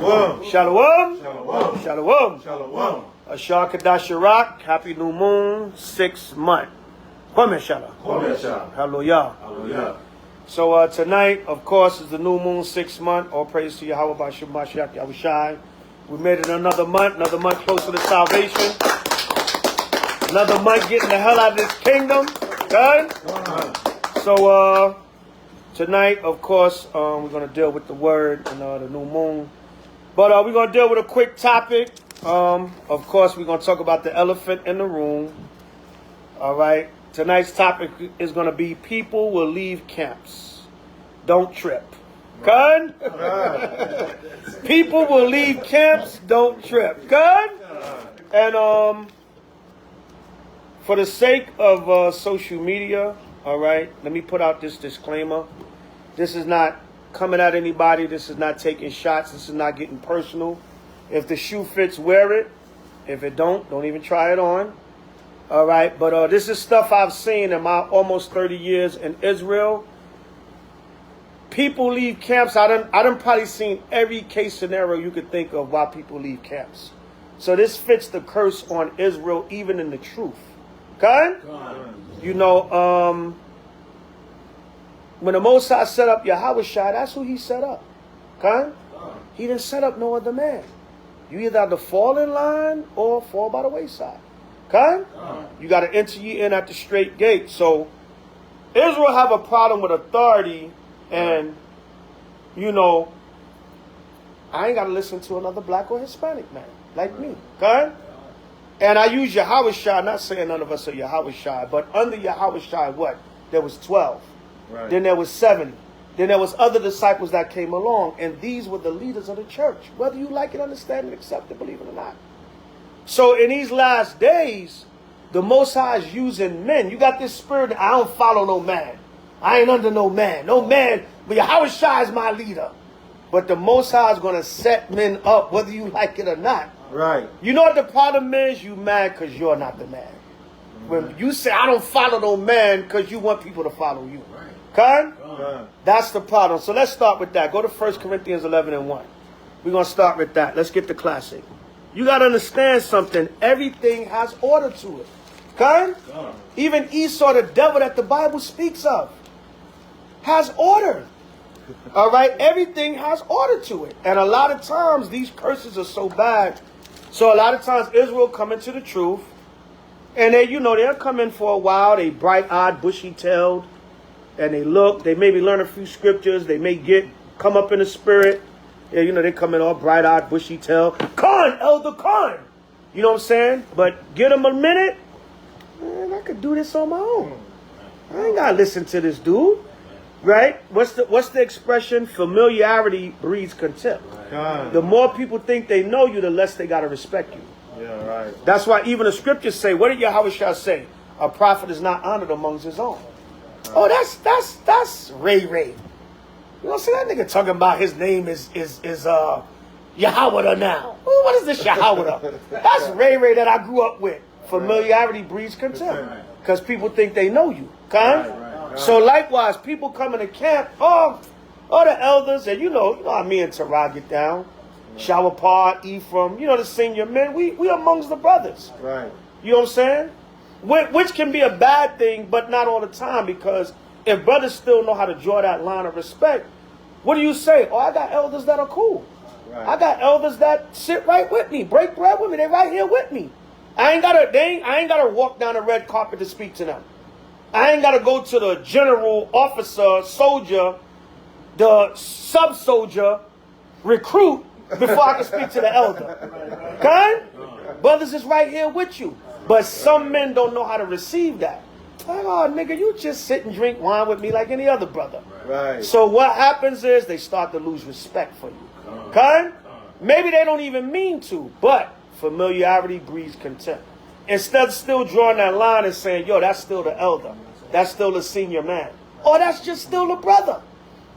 Shalom. Shalom. Shalom. Shalom. Shalom. Ashar Kadash Rak. Happy new moon, 6th month. Kwame Shalom. Hallelujah. Hallelujah. So tonight, of course, is the new moon, 6th month. All praise to Yahweh B'Shem Mashiach Yahushai. We made it another month closer to salvation. Another month getting the hell out of this kingdom. Good? So tonight, of course, we're going to deal with the word and the new moon. But we're going to deal with a quick topic. Of course, we're going to talk about the elephant in the room. All right. Tonight's topic is going to be people will leave camps. Don't trip. Good? People will leave camps. Don't trip. Good? And for the sake of social media, all right, let me put out this disclaimer. This is not coming at anybody. This is not taking shots. This is not getting personal. If the shoe fits, wear it. If it don't even try it on. All right, but this is stuff I've seen in my almost 30 years in Israel. People leave camps. I done probably seen every case scenario you could think of why people leave camps. So this fits the curse on Israel, even in the truth. Okay? You know, when the Most High set up Yahushua, that's who he set up. Okay? He didn't set up no other man. You either have to fall in line or fall by the wayside. Okay? You got to enter ye in at the straight gate. So Israel have a problem with authority, and you know, I ain't got to listen to another black or Hispanic man like me. Okay? And I use Yahushua, not saying none of us are Yahushua, but under Yahushua, what? There was 12. Right. Then there was 70. Then there was other disciples that came along, and these were the leaders of the church, whether you like it, understand it, accept it, believe it or not. So in these last days, the Most High is using men. You got this spirit, I don't follow no man. I ain't under no man. No man, but Yahushua is my leader. But the Most High is going to set men up, whether you like it or not. Right. You know what the problem is? You mad because you're not the man. When you say, I don't follow no man because you want people to follow you. Okay? That's the problem. So let's start with that. Go to 1 Corinthians 11 and 1. We're going to start with that. Let's get the classic. You got to understand something. Everything has order to it. Okay? Even Esau, the devil that the Bible speaks of, has order. All right? Everything has order to it. And a lot of times, these curses are so bad. So a lot of times, Israel come into the truth. And they, you know, they'll come in for a while. They bright-eyed, bushy-tailed. And they look. They maybe learn a few scriptures. They may come up in the spirit. Yeah, you know, they come in all bright-eyed, bushy-tailed. Khan, Elder Khan. You know what I'm saying? But get them a minute. Man, I could do this on my own. I ain't got to listen to this dude. Right? What's the expression? Familiarity breeds contempt. The more people think they know you, the less they got to respect you. Yeah, right. That's why even the scriptures say, what did Yahushua say? A prophet is not honored amongst his own. Oh, that's Ray Ray. You know what I'm saying? That nigga talking about his name is Yahweh now. What is this Yahweh? That's Ray Ray that I grew up with. Familiarity breeds contempt. Because people think they know you. Okay? Right. So likewise, people come in the camp, the elders, and you know how me and Terah get down. Shawapar, Ephraim, you know, the senior men, we amongst the brothers. Right. You know what I'm saying? Which can be a bad thing, but not all the time, because if brothers still know how to draw that line of respect, what do you say? Oh, I got elders that are cool. Right. I got elders that sit right with me, break bread with me. They right here with me. I ain't gotta walk down the red carpet to speak to them. I ain't gotta go to the general, officer, soldier, the sub-soldier, recruit before I can speak to the elder. Okay? Brothers is right here with you. But some men don't know how to receive that. Like, oh, nigga, you just sit and drink wine with me like any other brother. Right. So what happens is they start to lose respect for you. Okay? Maybe they don't even mean to, but familiarity breeds contempt. Instead of still drawing that line and saying, yo, that's still the elder. That's still the senior man. Or that's just still a brother.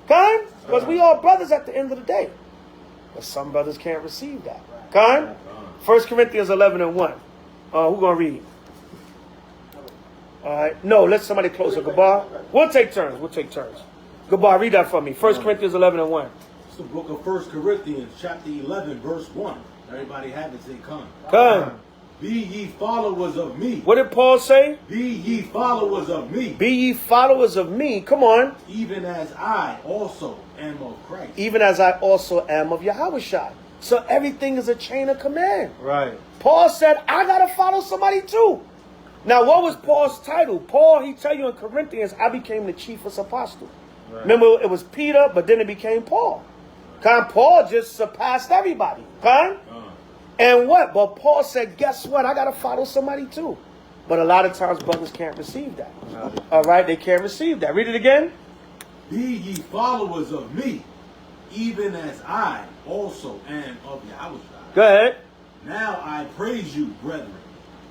Okay? Because we all brothers at the end of the day. But some brothers can't receive that. Okay? 1 Corinthians 11 and 1. Who's going to read? All right. No, let somebody closer. Gabar. We'll take turns. Gabar, read that for me. 1 Corinthians 11 and 1. the book of 1 Corinthians, chapter 11, verse 1. Everybody have it, say come. Come. Be ye followers of me. What did Paul say? Be ye followers of me. Be ye followers of me. Come on. Even as I also am of Christ. Even as I also am of Yahushua. So everything is a chain of command. Right. Paul said, I got to follow somebody too. Now, what was Paul's title? Paul, he tell you in Corinthians, I became the chiefest apostle. Right. Remember, it was Peter, but then it became Paul. Paul just surpassed everybody. And what? But Paul said, guess what? I got to follow somebody too. But a lot of times brothers can't receive that. All right? They can't receive that. Read it again. Be ye followers of me, even as I also am of Yahushua. Go ahead. Now I praise you, brethren,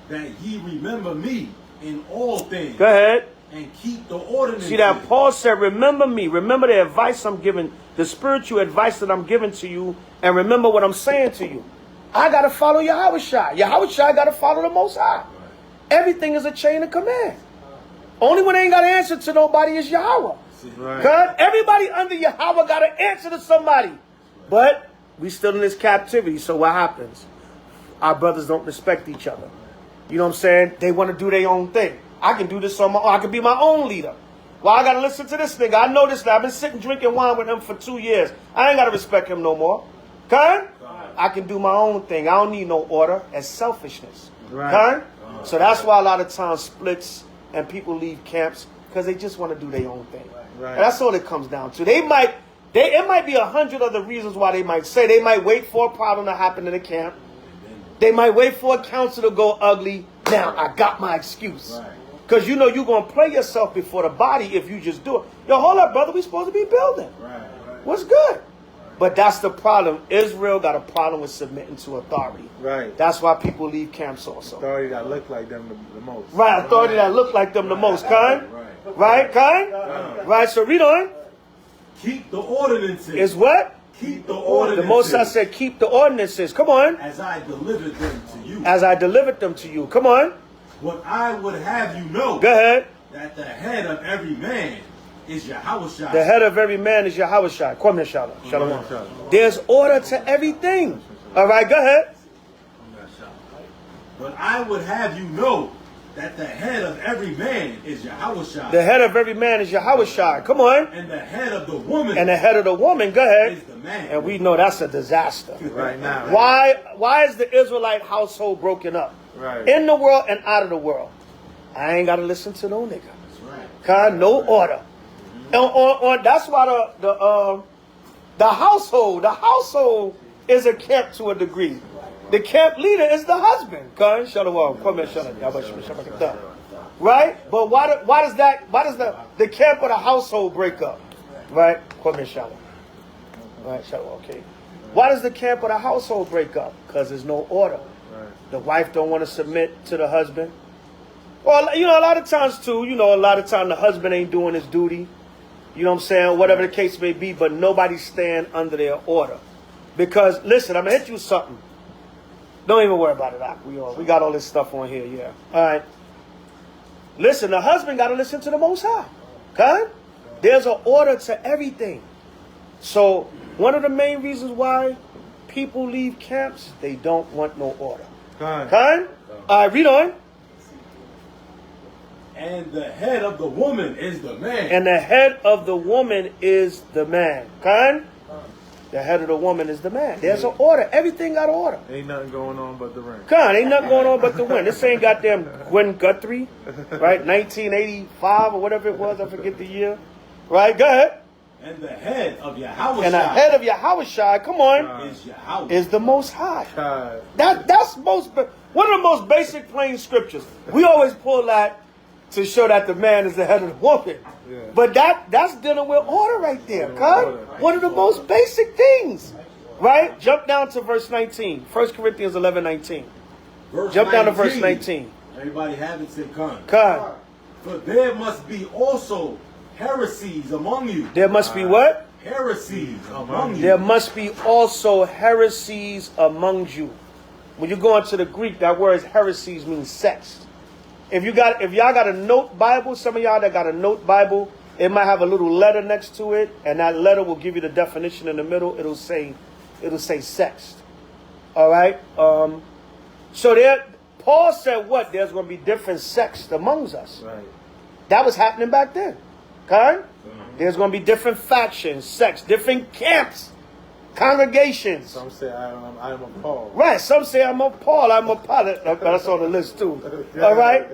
that ye remember me in all things. Go ahead. And keep the ordinances. See that Paul said, remember me. Remember the advice I'm giving, the spiritual advice that I'm giving to you, and remember what I'm saying to you. I got to follow Yahushua. Yahushua got to follow the Most High. Right. Everything is a chain of command. Only one ain't got to answer to nobody is Yahweh. Right. God, everybody under Yahweh got to answer to somebody. But we still in this captivity, so what happens? Our brothers don't respect each other. You know what I'm saying? They want to do their own thing. I can do this on my own. I can be my own leader. Well, I got to listen to this nigga. I know this now. I've been sitting drinking wine with him for 2 years. I ain't got to respect him no more. Okay? I can do my own thing. I don't need no order. It's selfishness. Right. So that's why a lot of times splits and people leave camps because they just want to do their own thing. Right. And that's all it comes down to. It might be 100 other reasons why they might say. They might wait for a problem to happen in the camp. They might wait for a council to go ugly. Now I got my excuse. Because you know you're going to play yourself before the body if you just do it. Yo, hold up, brother. We supposed to be building. What's good? But that's the problem. Israel got a problem with submitting to authority. Right. That's why people leave camps also. Authority that look like them the most. Right. Authority that look like them the most. Right. Right. So read on. Keep the ordinances. Is what? Keep the ordinances. The Most High said, keep the ordinances. Come on. As I delivered them to you. As I delivered them to you. Come on. What I would have you know. Go ahead. That the head of every man is Yahushua. The head of every man is Yahushua. Come here, Shalom. There's order to everything. All right, go ahead. But I would have you know that the head of every man is Yahushua. The head of every man is Yahushua. Come on. And the head of the woman. And the head of the woman, go ahead. Is the man. And we know that's a disaster. Right now. Why is the Israelite household broken up? Right. In the world and out of the world. I ain't got to listen to no nigga. That's right. No order. That's why the household is a camp to a degree. The camp leader is the husband. Right? But why does the camp of the household break up? Right? Right, okay. Why does the camp of the household break up? Because there's no order. The wife don't want to submit to the husband. Well, a lot of times too, a lot of times the husband ain't doing his duty. You know what I'm saying? Whatever the case may be, but nobody stand under their order. Because, listen, I'm going to hit you with something. Don't even worry about it, Doc. We got all this stuff on here, yeah. All right. Listen, the husband got to listen to the Most High. Okay? There's an order to everything. So, one of the main reasons why people leave camps, they don't want no order. Okay? All right, read on. And the head of the woman is the man. And the head of the woman is the man. Okay? The head of the woman is the man. There's an order. Everything got an order. Ain't nothing going on but the ring. Ain't nothing going on but the wind. This ain't goddamn Gwen Guthrie, right? 1985 or whatever it was. I forget the year. Right? Go ahead. And the head of Yahushua. And the head of Yahushua, come on, is the Most High. That's one of the most basic plain scriptures. We always pull that to show that the man is the head of the woman. Yeah. But that's dealing with order right there, one of the most basic things. Right? Jump down to verse 19. 1 Corinthians 11:19. Jump down to verse 19. Everybody have it, say come. For there must be also heresies among you. There must be what? Heresies among you. There must be also heresies among you. When you go into the Greek, that word heresies means sects. If y'all got a note Bible, some of y'all that got a note Bible, it might have a little letter next to it, and that letter will give you the definition in the middle. It'll say sexed. All right. So there, Paul said what? There's going to be different sects amongst us. Right. That was happening back then. Okay? There's going to be different factions, sects, different camps, congregations. Some say I am a Paul. Right. Some say I'm a Paul. I'm a Pilate. That's on the list too. All right.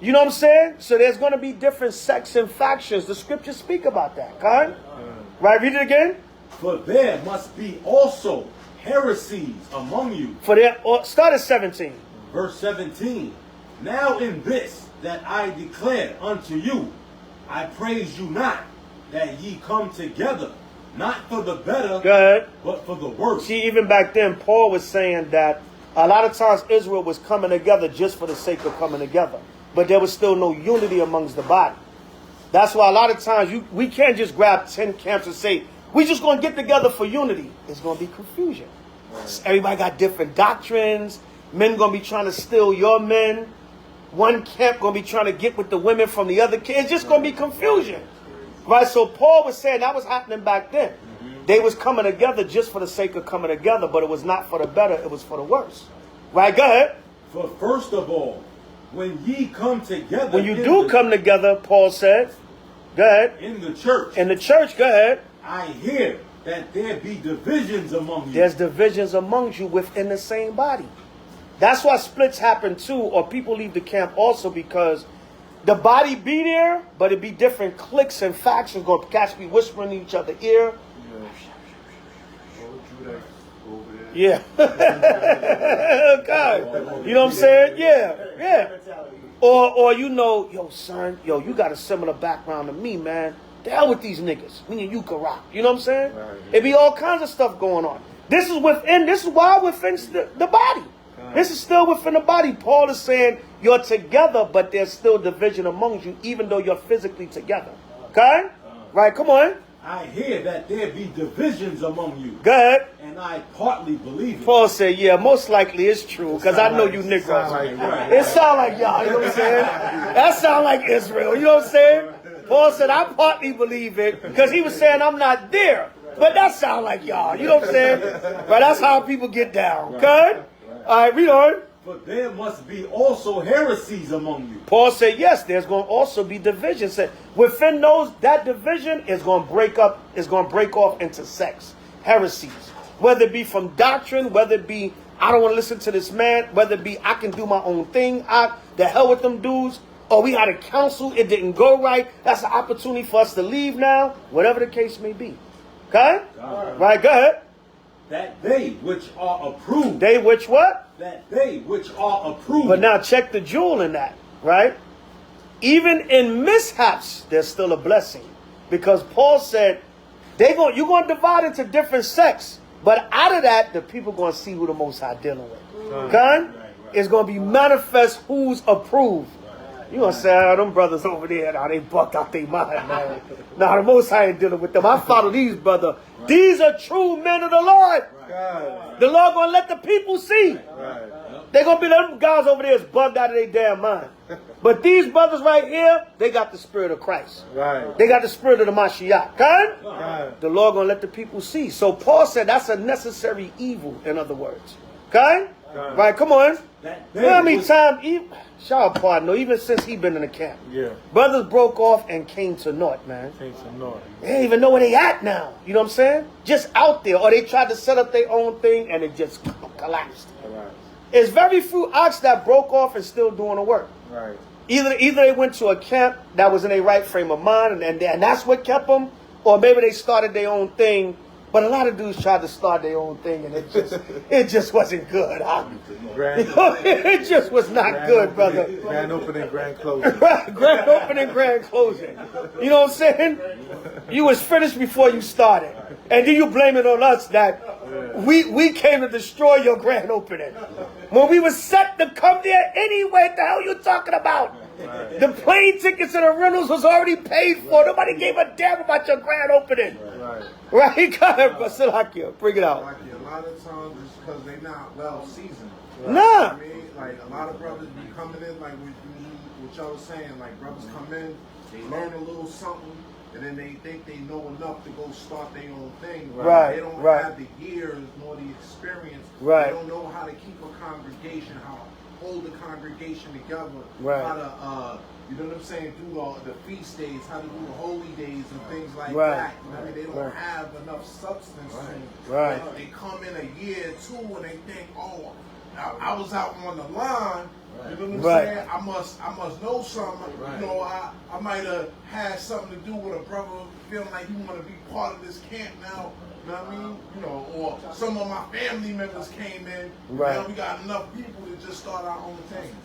You know what I'm saying? So there's going to be different sects and factions. The scriptures speak about that. Okay? Right. Read it again. For there must be also heresies among you. For there, start at 17. Verse 17. Now in this that I declare unto you, I praise you not, that ye come together, not for the better, Go ahead. but for the worse. See, even back then, Paul was saying that a lot of times Israel was coming together just for the sake of coming together. But there was still no unity amongst the body. That's why a lot of times we can't just grab 10 camps and say, we just going to get together for unity. It's going to be confusion. Right. Everybody got different doctrines. Men going to be trying to steal your men. One camp going to be trying to get with the women from the other camp. It's just going to be confusion. Right? So Paul was saying that was happening back then. They was coming together just for the sake of coming together, but it was not for the better, it was for the worse. Right? Go ahead. For first of all, when ye come together. When you do come together, Paul said, go ahead. In the church. In the church, go ahead. I hear that there be divisions among you. There's divisions among you within the same body. That's why splits happen too, or people leave the camp also, because the body be there, but it be different cliques and factions going to catch me whispering in each other's ear. Yeah. God. You know what I'm saying? Yeah. Yeah. Or you know, yo, son, yo, you got a similar background to me, man. The hell with these niggas. Me and you can rock. You know what I'm saying? Right. It be all kinds of stuff going on. This is why within the body. This is still within the body. Paul is saying you're together, but there's still division among you, even though you're physically together. Okay? Right, come on. I hear that there be divisions among you. Go ahead. And I partly believe it. Paul said, yeah, most likely it's true, because I know you niggas. It sound like y'all, you know what I'm saying? That sound like Israel, you know what I'm saying? Paul said, I partly believe it, because he was saying I'm not there. But that sound like y'all, you know what I'm saying? But that's how people get down. Good? All right, read on. But there must be also heresies among you. Paul said, yes, there's going to also be division. Said within those, that division is going to break up, is going to break off into sects, heresies. Whether it be from doctrine, whether it be, I don't want to listen to this man, whether it be, I can do my own thing, the hell with them dudes, or we had a council, it didn't go right, that's an opportunity for us to leave now, whatever the case may be. Okay? Right, go ahead. That they which are approved. They which what? That they which are approved. But now check the jewel in that, right? Even in mishaps, there's still a blessing. Because Paul said, you're going to divide into different sects. But out of that, the people going to see who the Most High dealing with. Okay? It's going to be manifest who's approved. You going to say, oh, them brothers over there, now they bucked out their mind, man. Now the Most High ain't dealing with them. I follow these brothers. These are true men of the Lord. The Lord going to let the people see. They're going to be them guys over there is bugged out of their damn mind. But these brothers right here, they got the spirit of Christ. They got the spirit of the Mashiach. Okay? The Lord going to let the people see. So Paul said that's a necessary evil, in other words. Okay? Right, come on. You know how many times, shout out Paul, no, even since he been in the camp. Brothers broke off and came to naught, man. They didn't even know where they at now. You know what I'm saying? Just out there. Or they tried to set up their own thing and it just collapsed. It's very few ox that broke off and still doing the work. Either they went to a camp that was in a right frame of mind and that's what kept them, or maybe they started their own thing. But a lot of dudes tried to start their own thing, and it just wasn't good. It just was not good, brother. Grand opening, grand closing. Grand opening, grand closing. You know what I'm saying? You was finished before you started. And then you blame it on us that we came to destroy your grand opening. When we were set to come there anyway, what the hell you talking about? The plane tickets and the rentals was already paid for. Nobody gave a damn about your grand opening. Right? Go ahead, Basilakia. Bring it out. Like a lot of times it's because they're not well seasoned. Nah. I mean, like a lot of brothers be coming in, like what y'all was saying, like brothers come in They learn a little something, and then they think they know enough to go start their own thing. Right, They don't right. have the years nor the experience. Right. They don't know how to keep a congregation, how to hold the congregation together, Right. how to, you know what I'm saying, do the feast days, how to do the holy days and things like Right. that. You know what I mean? They don't Right. have enough substance to them. Right. They come in a year or two and they think, oh, I was out on the line. You know what I'm Right. saying? I must know something. You know, I might have had something to do with a brother feeling like he want to be part of this camp now. You know what I mean? You know, or some of my family members came in. Right. Now we got enough people to just start our own thing.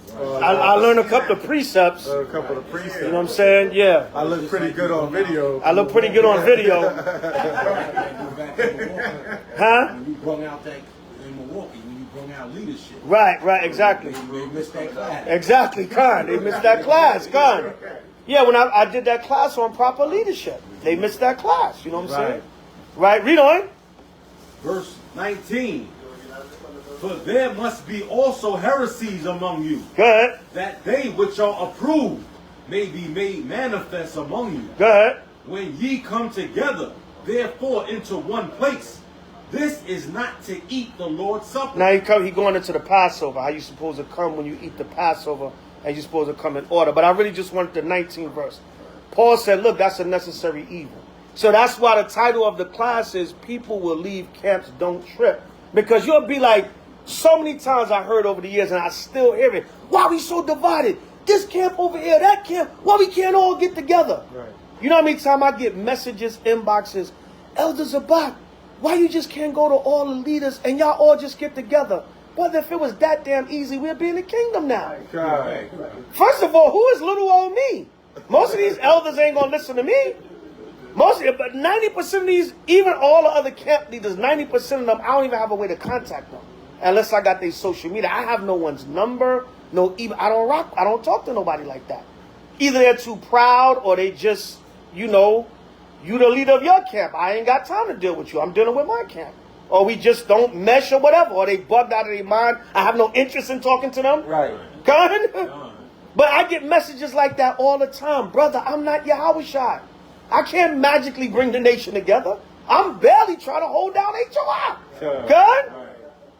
I learned a couple of precepts. A couple of precepts. You know what I'm saying? Yeah. I look pretty good on video. I look pretty good on video. Huh? When you brought out that in Milwaukee, when you brought out leadership. Right, exactly. They missed that class. Exactly, Con. They missed that class, Con. Yeah, when I did that class on proper leadership, they missed that class. You know what I'm saying? Right, read on. Verse 19. For there must be also heresies among you, Go ahead. that they which are approved may be made manifest among you. Go ahead. When ye come together, therefore, into one place, this is not to eat the Lord's Supper. Now he going into the Passover. How you supposed to come when you eat the Passover, and you supposed to come in order. But I really just wanted the 19th verse. Paul said, look, that's a necessary evil. So that's why the title of the class is People Will Leave Camps, Don't Trip. Because you'll be like, so many times I heard over the years, and I still hear it. Why we so divided? This camp over here, that camp. Why we can't all get together? Right. You know how many times I get messages, inboxes, Elder Zabak, why you just can't go to all the leaders and y'all all just get together? Brother, if it was that damn easy, we'd be in the kingdom now. Right. First of all, who is little old me? Most of these elders ain't gonna listen to me. But 90% of these, even all the other camp leaders, 90% of them, I don't even have a way to contact them unless I got their social media. I have no one's number, no email. I don't talk to nobody like that. Either they're too proud or they just, you know, you the leader of your camp. I ain't got time to deal with you. I'm dealing with my camp. Or we just don't mesh or whatever. Or they bugged out of their mind. I have no interest in talking to them. Right. Gone. But I get messages like that all the time. Brother, I'm not H.O.I. I can't magically bring the nation together. I'm barely trying to hold down H.O.I. Good?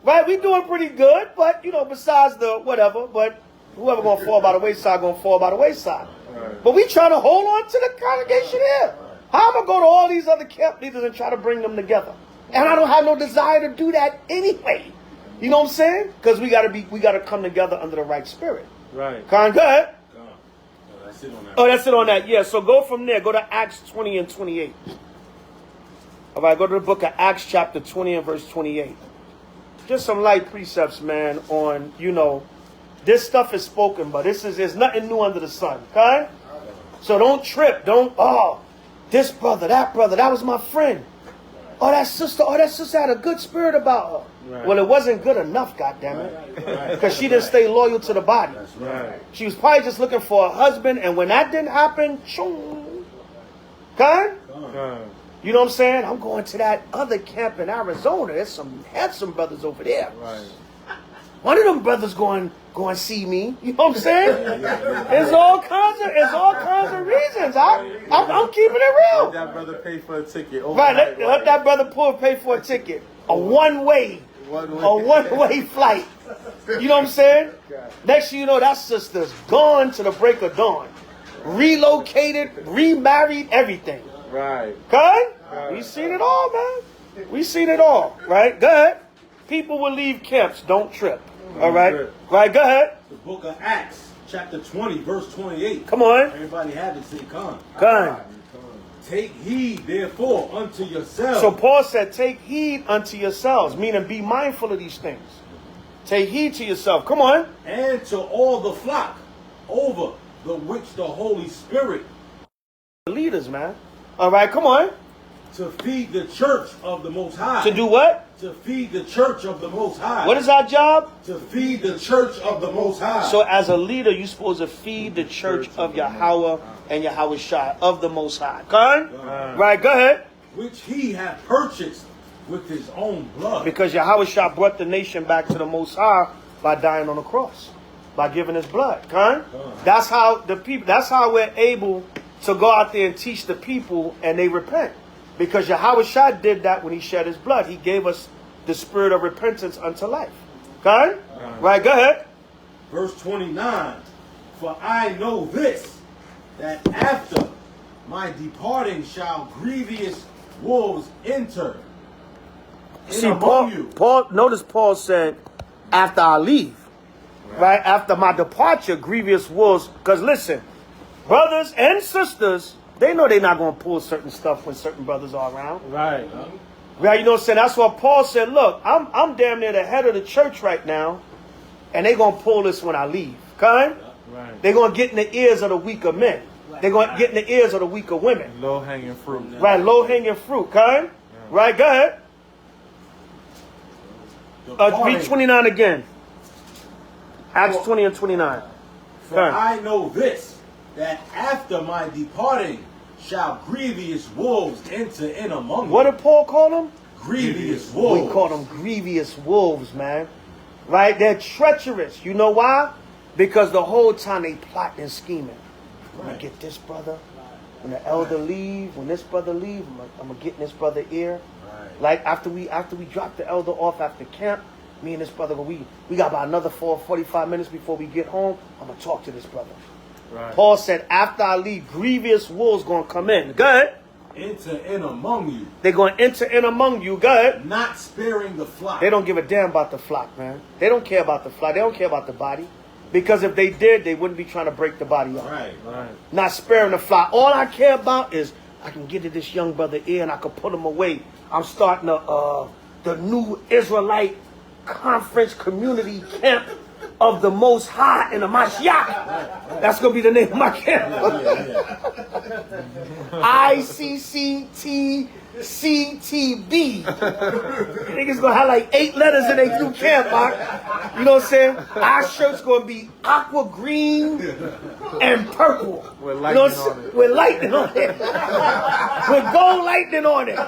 Right, we doing pretty good. But, you know, besides the whatever. But whoever going to fall by the wayside going to fall by the wayside. Right. But we trying to hold on to the congregation here. How am I going to go to all these other camp leaders and try to bring them together? And I don't have no desire to do that anyway. You know what I'm saying? Because we gotta come together under the right spirit. Right. Con, go ahead. That's it on that. Oh, that's it on that. Yeah, so go from there. Go to Acts 20 and 28. All right, go to the book of Acts chapter 20 and verse 28. Just some light precepts, man, on, you know, this stuff is spoken, but there's nothing new under the sun. Okay? So don't trip. This brother, that was my friend. Oh, that sister had a good spirit about her. Right. Well, it wasn't good enough, goddammit. Because she didn't stay loyal to the body. Right. She was probably just looking for a husband, and when that didn't happen, choom. You know what I'm saying? I'm going to that other camp in Arizona. There's some handsome brothers over there. Right. One of them brothers going to see me. You know what I'm saying? It's all kinds of reasons. I'm keeping it real. Let that brother pay for a ticket. Right, let that brother pay for a ticket. A one-way flight. You know what I'm saying? Next thing you know, that sister's gone to the break of dawn. Relocated, remarried, everything. Right. Okay? We seen it all, man. We seen it all. Right? Go ahead. People will leave camps. Don't trip. All right? Right, go ahead. The book of Acts, chapter 20, verse 28. Come on. Everybody have it, say, come. Come. Take heed, therefore, unto yourselves. So Paul said, take heed unto yourselves, meaning be mindful of these things. Take heed to yourself. Come on. And to all the flock over the which the Holy Spirit. The leaders, man. All right, come on. To feed the church of the Most High. To do what? To feed the church of the Most High. What is our job? To feed the church of the Most High. So as a leader, you're supposed to feed the church of Yahweh and Yahweh of the Most High. Right, go ahead. Which he hath purchased with his own blood. Because Yahweh brought the nation back to the Most High by dying on the cross. By giving his blood. That's how we're able to go out there and teach the people and they repent. Because H.O.I did that when he shed his blood. He gave us the spirit of repentance unto life. Okay? Right, go ahead. Verse 29. For I know this, that after my departing shall grievous wolves enter in See, among you. Notice Paul said, after I leave. Right? After my departure, grievous wolves. Because listen, brothers and sisters, they know they're not going to pull certain stuff when certain brothers are around. Right. Right, you know what I'm saying? That's why Paul said, look, I'm damn near the head of the church right now, and they're going to pull this when I leave. Okay? Right. They're going to get in the ears of the weaker men. They're going to get in the ears of the weaker women. Low hanging fruit. Right, low-hanging fruit. Okay? Right, go ahead. Read 29 again. Acts 20 and 29. For I know this, that after my departing shall grievous wolves enter in among you. What did Paul call them? Grievous wolves. We call them grievous wolves, man. Right? They're treacherous. You know why? Because the whole time they plotting and scheming. I'm going to get this brother. When the elder leave, when this brother leave, I'm going to get in this brother ear. Right. Like after we drop the elder off after camp, me and this brother, we got about another 45 minutes before we get home. I'm going to talk to this brother. Right. Paul said, after I leave, grievous wolves going to come in. Go ahead. Enter in among you. They're going to enter in among you. Go ahead. Not sparing the flock. They don't give a damn about the flock, man. They don't care about the flock. They don't care about the body. Because if they did, they wouldn't be trying to break the body up. Right. Not sparing the flock. All I care about is I can get to this young brother ear and I can put him away. I'm starting the new Israelite conference community camp of the Most High in the Mashiach. That's going to be the name of my camp. ICCTCTB. Niggas going to have like 8 letters in their new camp, Mark. You know what I'm saying? Our shirt's going to be aqua green and purple. With lightning on it. With lightning on it. With gold lightning on it.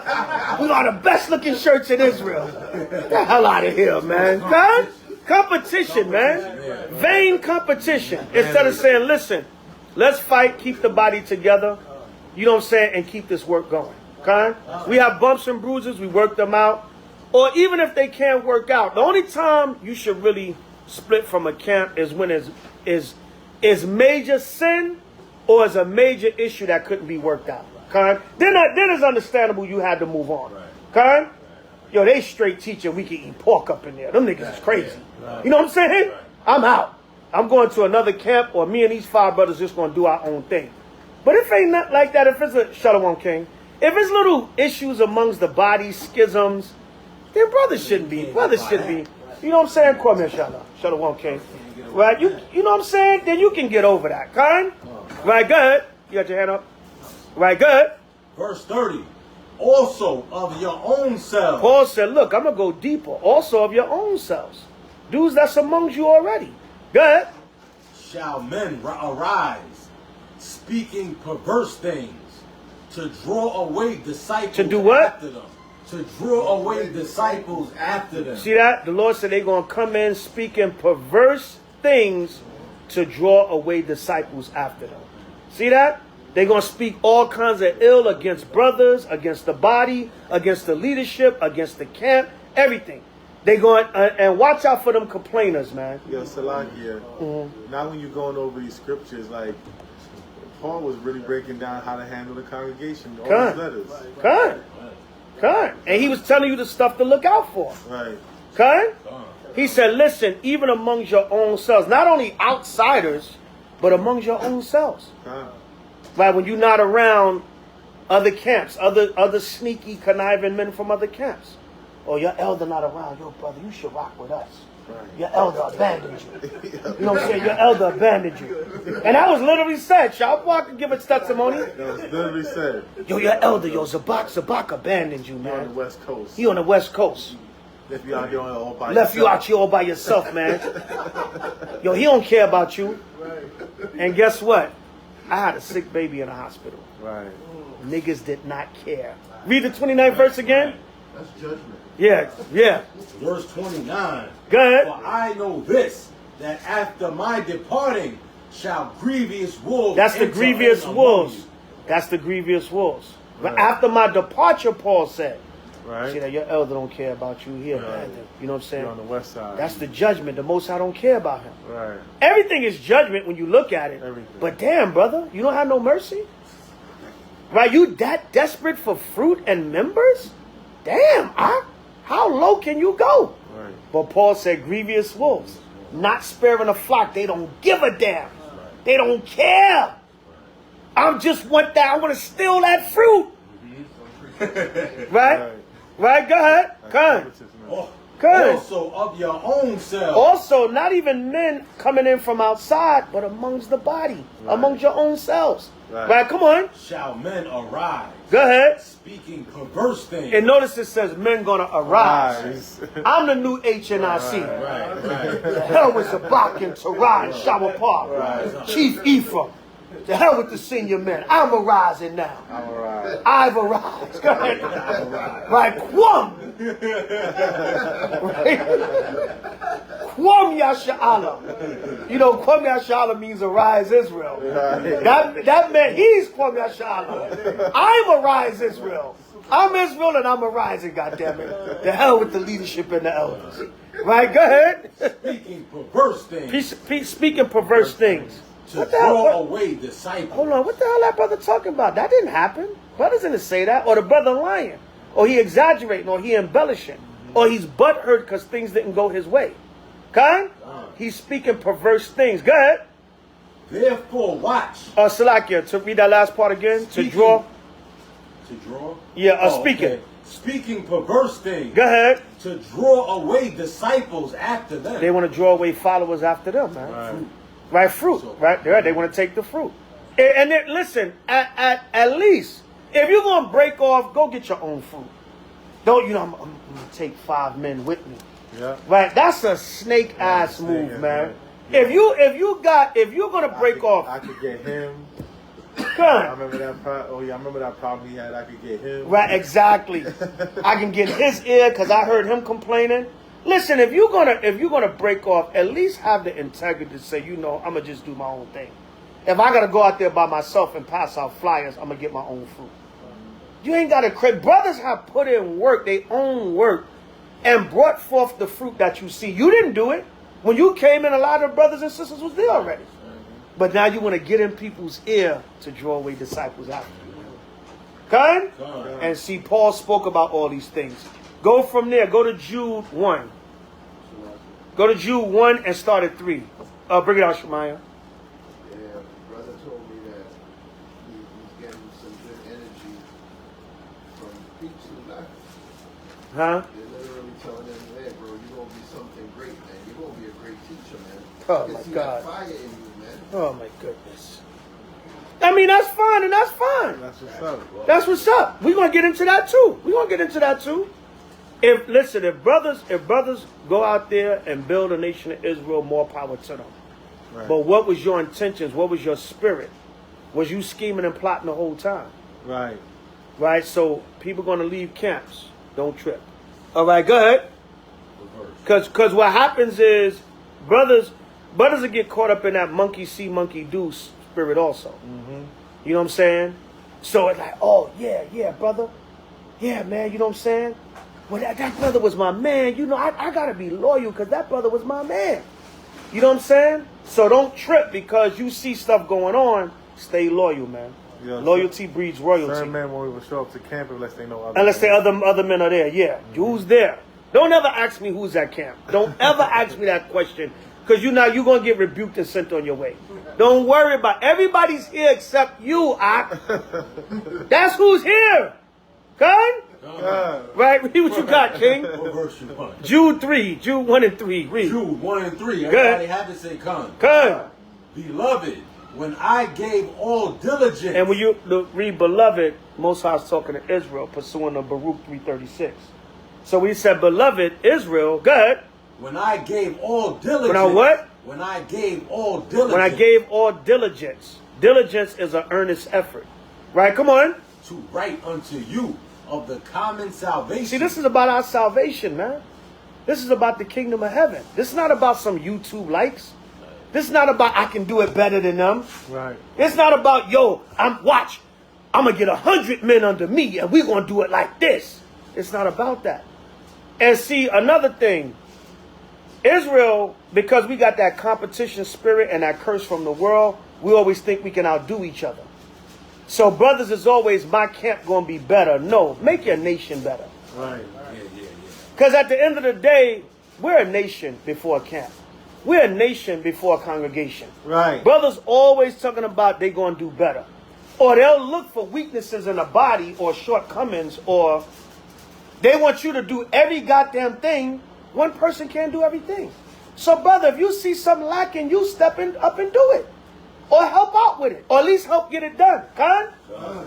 We got the best looking shirts in Israel. Get the hell out of here, man. God? Competition, man. Vain competition. Instead of saying, listen, let's fight, keep the body together, you know what I'm saying, and keep this work going. Okay? We have bumps and bruises, we work them out. Or even if they can't work out, the only time you should really split from a camp is when is major sin or is a major issue that couldn't be worked out. Okay? Then it's understandable you had to move on. Okay? Yo, they straight teaching we can eat pork up in there. Them niggas is crazy. You know what I'm saying? I'm out. I'm going to another camp, or me and these 5 brothers just going to do our own thing. But if ain't not like that, if it's a Shalom King, if it's little issues amongst the body, schisms, then brothers shouldn't be. Brothers should be. You know what I'm saying? Come here, Shalom King. Right? You know what I'm saying? Then you can get over that. Kind? Right, go ahead. You got your hand up? Right, go ahead. Verse 30. Also of your own selves. Paul said, look, I'm going to go deeper. Also of your own selves. Dudes that's amongst you already. Go ahead. Shall men arise, speaking perverse things, to draw away disciples To do what? after them. To draw away disciples after them. See that? The Lord said they're going to come in speaking perverse things to draw away disciples after them. See that? They're going to speak all kinds of ill against brothers, against the body, against the leadership, against the camp, everything. They going and watch out for them complainers, man. Yo, Salakia, now when you're going over these scriptures, like, Paul was really breaking down how to handle the congregation, all his letters. Kind. And he was telling you the stuff to look out for. Right. Kind. He said, listen, even amongst your own selves, not only outsiders, but amongst your own selves. Right, when you're not around other camps, other sneaky, conniving men from other camps. Or your elder not around, yo brother, you should rock with us. Right. Your elder abandoned you. You know what I'm saying? Your elder abandoned you. And that was literally said. Shalom can give its testimony. That was literally said. Yo, your elder, Zabak abandoned you, man. He on the West Coast. He on the West Coast. Left you out here all by Left you out here all by yourself, man. Yo, he don't care about you. And guess what? I had a sick baby in the hospital. Right. Niggas did not care. Read the 29th verse again. That's judgment. Yeah. Verse 29. Go ahead. For I know this, that after my departing shall grievous wolves. That's the enter grievous in among wolves. you. That's the grievous wolves. But Right. after my departure, Paul said, Right. see that your elder don't care about you here, man. You know what I'm saying? You're on the west side. That's the judgment. The Most High don't care about him. Right. Everything is judgment when you look at it. Everything. But damn, brother, you don't have no mercy? Right? You that desperate for fruit and members? Damn, how low can you go? Right. But Paul said, grievous wolves, not sparing a flock. They don't give a damn. They don't care. I just want that. I want to steal that fruit. Right? Right? Go ahead. Come. Good. Also of your own self. Also, not even men coming in from outside, but amongst the body, amongst your own selves. Right? Come on. Shall men arise, Go ahead. speaking perverse things. And notice it says men gonna arise. I'm the new HNIC. Right. The hell with Zabak and Tarai, Shower Park. Chief Ephraim. The hell with the senior men. I'm arising now. I'm alright. I've arised. Go ahead. Right. Kwam. Right. Kwam Yasha'Allah. You know, Kwam Yasha'Allah means arise Israel. That meant he's Kwam Yasha'Allah. I'm arise Israel. I'm Israel and I'm arising, goddammit. The hell with the leadership and the elders. Right, go ahead. Speaking perverse things. Speaking perverse things. To draw away disciples. Hold on, what the hell that brother talking about? That didn't happen. Brothers didn't say that. Or the brother lying. Or he exaggerating. Or he embellishing. Or he's butthurt because things didn't go his way. Okay? He's speaking perverse things. Go ahead. Therefore watch. Salakia, to read that last part again. Speaking, to draw. To draw? Yeah, speaking. Okay. Speaking perverse things. Go ahead. To draw away disciples after them. They want to draw away followers after them, man. Right, fruit. Right, they want to take the fruit. And then, listen, at least, if you're going to break off, go get your own fruit. Don't, I'm going to take 5 men with me. Yeah. Right, that's a snake ass move, man. Yeah. If you're going to break off. I could get him. Come. I remember that problem he had. I could get him. Right, exactly. I can get his ear because I heard him complaining. Listen, if you're gonna break off, at least have the integrity to say, I'm gonna just do my own thing. If I gotta go out there by myself and pass out flyers, I'm gonna get my own fruit. You ain't gotta credit. Brothers have put in work, their own work, and brought forth the fruit that you see. You didn't do it. When you came in, a lot of brothers and sisters was there already. But now you want to get in people's ear to draw away disciples after you. Okay? And see, Paul spoke about all these things. Go from there. Go to Jude 1. Go to Jude 1 and start at 3. Bring it out, Shemaiah. Yeah, brother told me that he's getting some good energy from preaching the gospel. Huh? They're literally telling him, hey, bro, you're going to be something great, man. You're going to be a great teacher, man. Oh, I can my see God. that fire in you, man. Oh, my goodness. I mean, that's fine, and that's fine. That's what's up. That's what's up. We're going to get into that, too. If brothers go out there and build a nation of Israel, more power to them. Right. But what was your intentions? What was your spirit? Was you scheming and plotting the whole time? Right. Right? So people going to leave camps. Don't trip. All right, go ahead. Because what happens is brothers will get caught up in that monkey see, monkey do spirit also. Mm-hmm. You know what I'm saying? So it's like, oh, yeah, brother. Yeah, man, you know what I'm saying? Well, that brother was my man. I got to be loyal because that brother was my man. You know what I'm saying? So don't trip because you see stuff going on. Stay loyal, man. Yeah, loyalty breeds royalty. Certain men won't even show up to camp unless they know other men are there. Yeah. Mm-hmm. Who's there? Don't ever ask me who's at camp. Don't ever ask me that question because you're going to get rebuked and sent on your way. Don't worry about it. Everybody's here except you, Ak. That's who's here. Come? Right? Read what you got, King. What verse you want? Jude 1 and 3. Read. Jude 1 and 3. Everybody had to say come. Beloved, when I gave all diligence. And when you read beloved, Most High is talking to Israel, pursuing the Baruch 3:36. So we said, beloved Israel, good. When I gave all diligence. When I what? When I gave all diligence. When I gave all diligence. Diligence is an earnest effort. Right? Come on. To write unto you of the common salvation. See, this is about our salvation, man. This is about the kingdom of heaven. This is not about some YouTube likes. This is not about I can do it better than them. Right. It's not about, watch. I'm going to get 100 men under me and we're going to do it like this. It's not about that. And see, another thing, Israel, because we got that competition spirit and that curse from the world, we always think we can outdo each other. So brothers is always, my camp going to be better. No, make your nation better. Right. Because at the end of the day, we're a nation before a camp. We're a nation before a congregation. Right. Brothers always talking about they going to do better. Or they'll look for weaknesses in the body or shortcomings, or they want you to do every goddamn thing. One person can't do everything. So brother, if you see something lacking, you step up and do it. Or help out with it. Or at least help get it done. Con?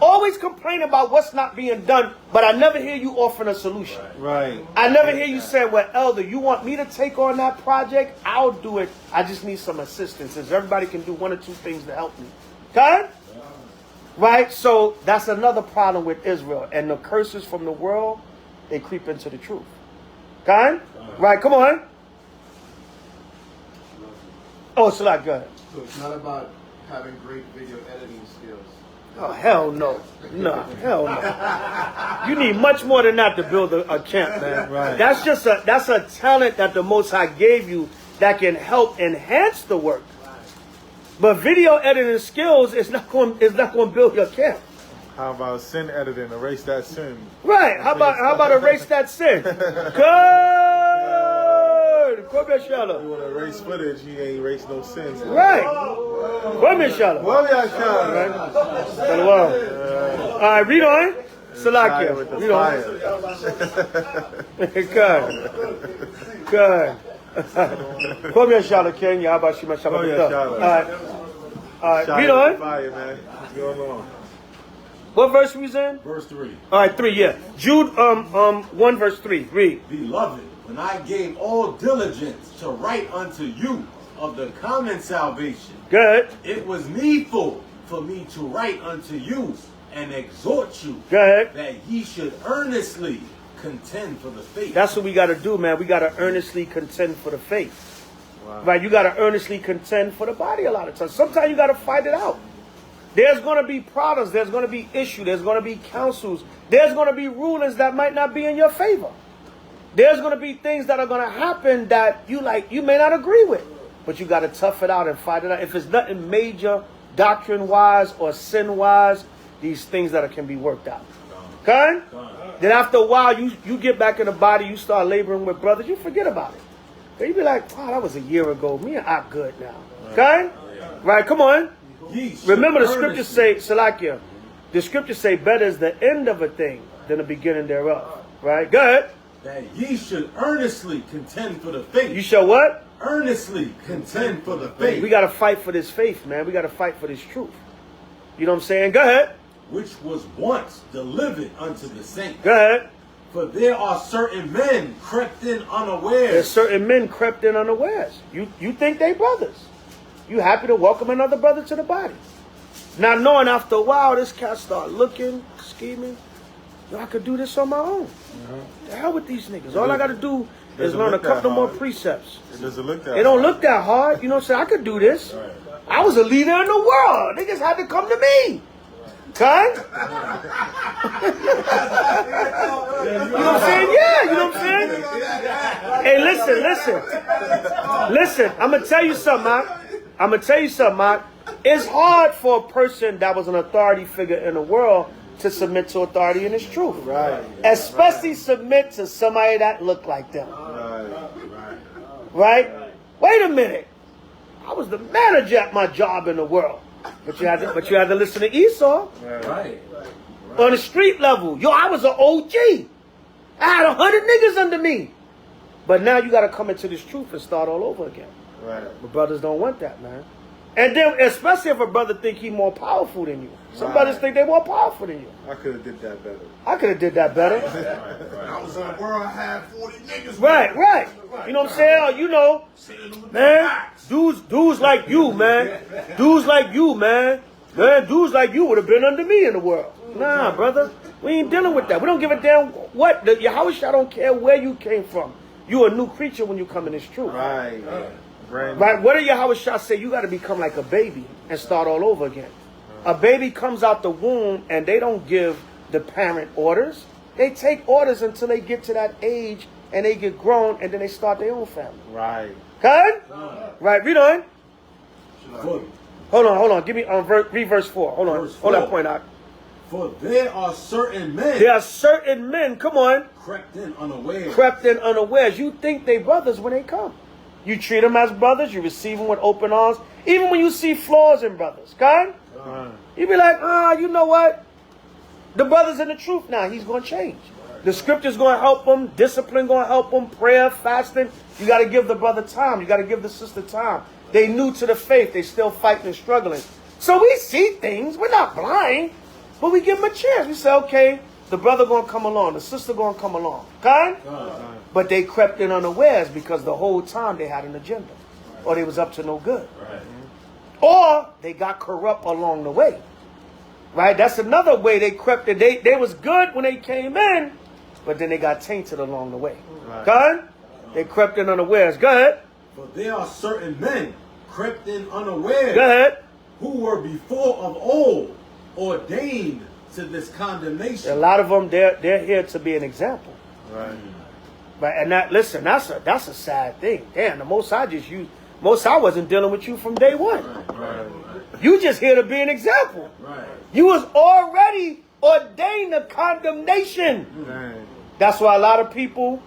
Always complain about what's not being done, but I never hear you offering a solution. Right. I never hear you saying, well, Elder, you want me to take on that project? I'll do it. I just need some assistance. Since everybody can do one or two things to help me. Con? Right? So that's another problem with Israel. And the curses from the world, they creep into the truth. Con? Right, come on. Oh, Salat, go ahead. So it's not about having great video editing skills. Oh, hell no. No, hell no. You need much more than that to build a camp, man. Right. That's a talent that the Most High gave you that can help enhance the work. But video editing skills is not going to build your camp. How about sin editing? Erase that sin. Right. How about erase that sin? Good. Come here, You Shalom. want to erase footage, you ain't erase no sins. Right. Come here, Shalom. Well, yeah, Sean. Right. Shalom. All right, read on. Fire with Salakia. the Read fire. on. Good. Good. Come here, Shalom, King. Yahba Shema Shabbat. Oh, yeah, Shalom. All right. Shine Read with on. the fire, man. What's going on? What verse we was in? Verse 3. All right, 3, yeah. Jude 1 verse 3. Read. Beloved, when I gave all diligence to write unto you of the common salvation, Good. it was needful for me to write unto you and exhort you Good. that ye should earnestly contend for the faith. That's what we got to do, man. We got to earnestly contend for the faith. Wow. Right? You got to earnestly contend for the body a lot of times. Sometimes you got to fight it out. There's going to be problems. There's going to be issues. There's going to be counsels. There's going to be rulings that might not be in your favor. There's going to be things that are going to happen that you may not agree with. But you got to tough it out and fight it out. If it's nothing major, doctrine-wise or sin-wise, these things that can be worked out. Okay? Then after a while, you get back in the body, you start laboring with brothers, you forget about it. Then you be like, oh, that was a year ago. Me and I good now. Okay? Right, come on. Remember the scriptures say, Salakia, the scriptures say better is the end of a thing than the beginning thereof. Right? Go ahead. That ye should earnestly contend for the faith. You shall what? Earnestly contend for the faith. We got to fight for this faith, man. We got to fight for this truth. You know what I'm saying? Go ahead. Which was once delivered unto the saints. Go ahead. For there are certain men crept in unawares. There's certain men crept in unawares. You think they brothers. You happy to welcome another brother to the body. Not knowing after a while, this cat start looking, scheming. Yo, I could do this on my own. The hell with these niggas. All I got to do is learn a couple more precepts. It doesn't look that It don't hard. look that hard. You know what I'm saying? I could do this. I was a leader in the world. Niggas had to come to me. Okay? You know what I'm saying? Yeah, you know what I'm saying? Hey, listen. I'm going to tell you something, Mark. It's hard for a person that was an authority figure in the world to submit to authority in its truth. Right. Especially submit to somebody that looked like them. Right? Wait a minute. I was the manager at my job in the world. But you had to listen to Esau. Right. On the street level. Yo, I was an OG. I had 100 niggas under me. But now you got to come into this truth and start all over again. Right. But brothers don't want that, man. And then, especially if a brother think he more powerful than you. Some brothers think they more powerful than you. I could have did that better. I could have did that better. I was in the world, I had 40 niggas. Right. You know what I'm saying? Or, you know, man, dudes like you, man. Dudes like you would have been under me in the world. Nah, brother. We ain't dealing with that. We don't give a damn what. The Yahweh don't care where you came from. You a new creature when you come in this truth. Right. Right? What did Yahweh say? You got to become like a baby and start all over again. A baby comes out the womb and they don't give the parent orders. They take orders until they get to that age and they get grown and then they start their own family. Right. Okay? Right, read on. For, Hold on. Give me read verse 4. Hold on. Verse Hold 4. that point out. for there are certain men There are certain men, come on, crept in unawares. crept in unawares. You think they brothers when they come. You treat them as brothers. You receive them with open arms. Even when you see flaws in brothers, okay? You be like, you know what? The brother's in the truth now. He's going to change. The scripture's going to help him. Discipline going to help him. Prayer, fasting. You got to give the brother time. You got to give the sister time. They new to the faith. They still fighting and struggling. So we see things. We're not blind. But we give them a chance. We say, okay, the brother going to come along. The sister going to come along. Okay? But they crept in unawares because the whole time they had an agenda. Or they was up to no good. Or they got corrupt along the way. Right? That's another way they crept in. They was good when they came in, but then they got tainted along the way. Right. Go ahead. They crept in unawares. Go ahead. For there are certain men crept in unawares Go ahead. who were before of old ordained to this condemnation. A lot of them, they're here to be an example. Right. Right? And that, listen, that's a sad thing. Damn, the Most High just used. Most High wasn't dealing with you from day one. Right. You just here to be an example. Right. You was already ordained to condemnation. Dang. That's why a lot of people,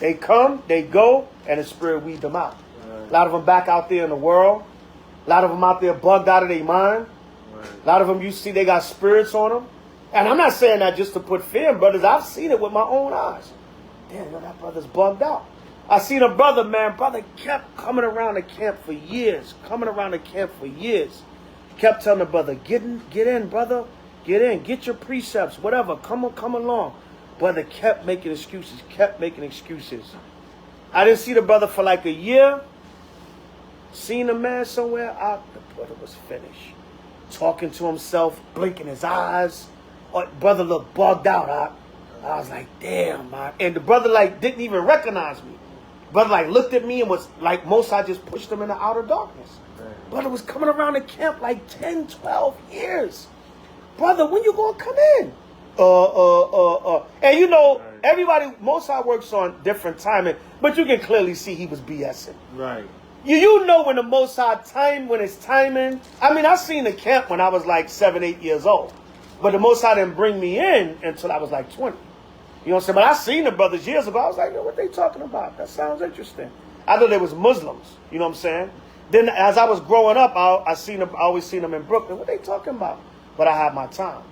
they come, they go, and the Spirit weed them out. Right. A lot of them back out there in the world. A lot of them out there bugged out of their mind. Right. A lot of them, you see, they got spirits on them. And I'm not saying that just to put fear in brothers. I've seen it with my own eyes. Damn, yo, that brother's bugged out. I seen a brother, man. Brother kept coming around the camp for years. Kept telling the brother, get in, brother. Get in. Get your precepts, whatever. Come along. Brother kept making excuses. I didn't see the brother for like a year. Seen a man somewhere out. The brother was finished. Talking to himself, blinking his eyes. Brother looked bugged out. I was like, damn, man. And the brother like didn't even recognize me. Brother like looked at me and was like, most I just pushed him in the outer darkness. Right. Brother was coming around the camp like 10, 12 years. Brother, when you gonna come in? And you know, everybody, most I works on different timing, but you can clearly see he was BSing. Right. You know when the Most High time, when it's timing. I mean, I seen the camp when I was like 7, 8 years old. But the Most High didn't bring me in until I was like 20. You know what I'm saying? But I seen the brothers years ago. I was like, yo, what they talking about? That sounds interesting. I thought they was Muslims. You know what I'm saying? Then as I was growing up, I always seen them in Brooklyn. What they talking about? But I had my time.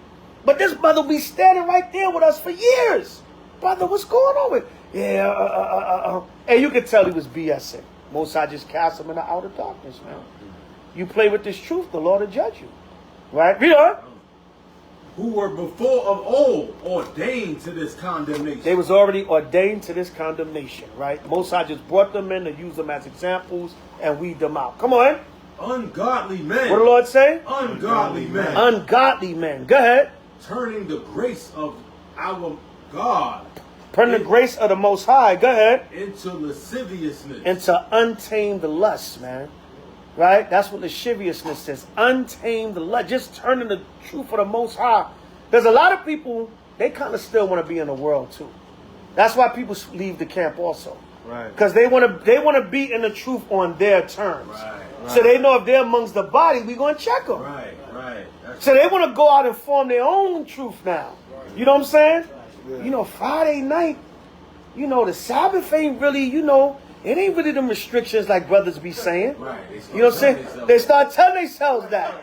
But this brother be standing right there with us for years. Brother, what's going on with? Yeah, and you could tell he was BSing. Most I just cast him in the outer darkness, man. You play with this truth, the Lord will judge you. Right? Read on. Who were before of old ordained to this condemnation. They was already ordained to this condemnation, right? Most High just brought them in to use them as examples and weed them out. Come on. Ungodly men. What the Lord say? Ungodly men. Ungodly men. Go ahead. Turning the grace of our God. Turning the grace of the Most High. Go ahead. Into lasciviousness. Into untamed lust, man. Right? That's what lasciviousness is. Untamed lust. Just turning the truth of the Most High. There's a lot of people, they kind of still want to be in the world too. That's why people leave the camp also. Right. Because they want to be in the truth on their terms. Right. So they know if they're amongst the body, we're going to check them. Right. So they want to go out and form their own truth now. You know what I'm saying? Yeah. You know, Friday night, you know, the Sabbath ain't really, you know, it ain't really them restrictions like brothers be saying. Right. You know what I'm saying? They start telling themselves that.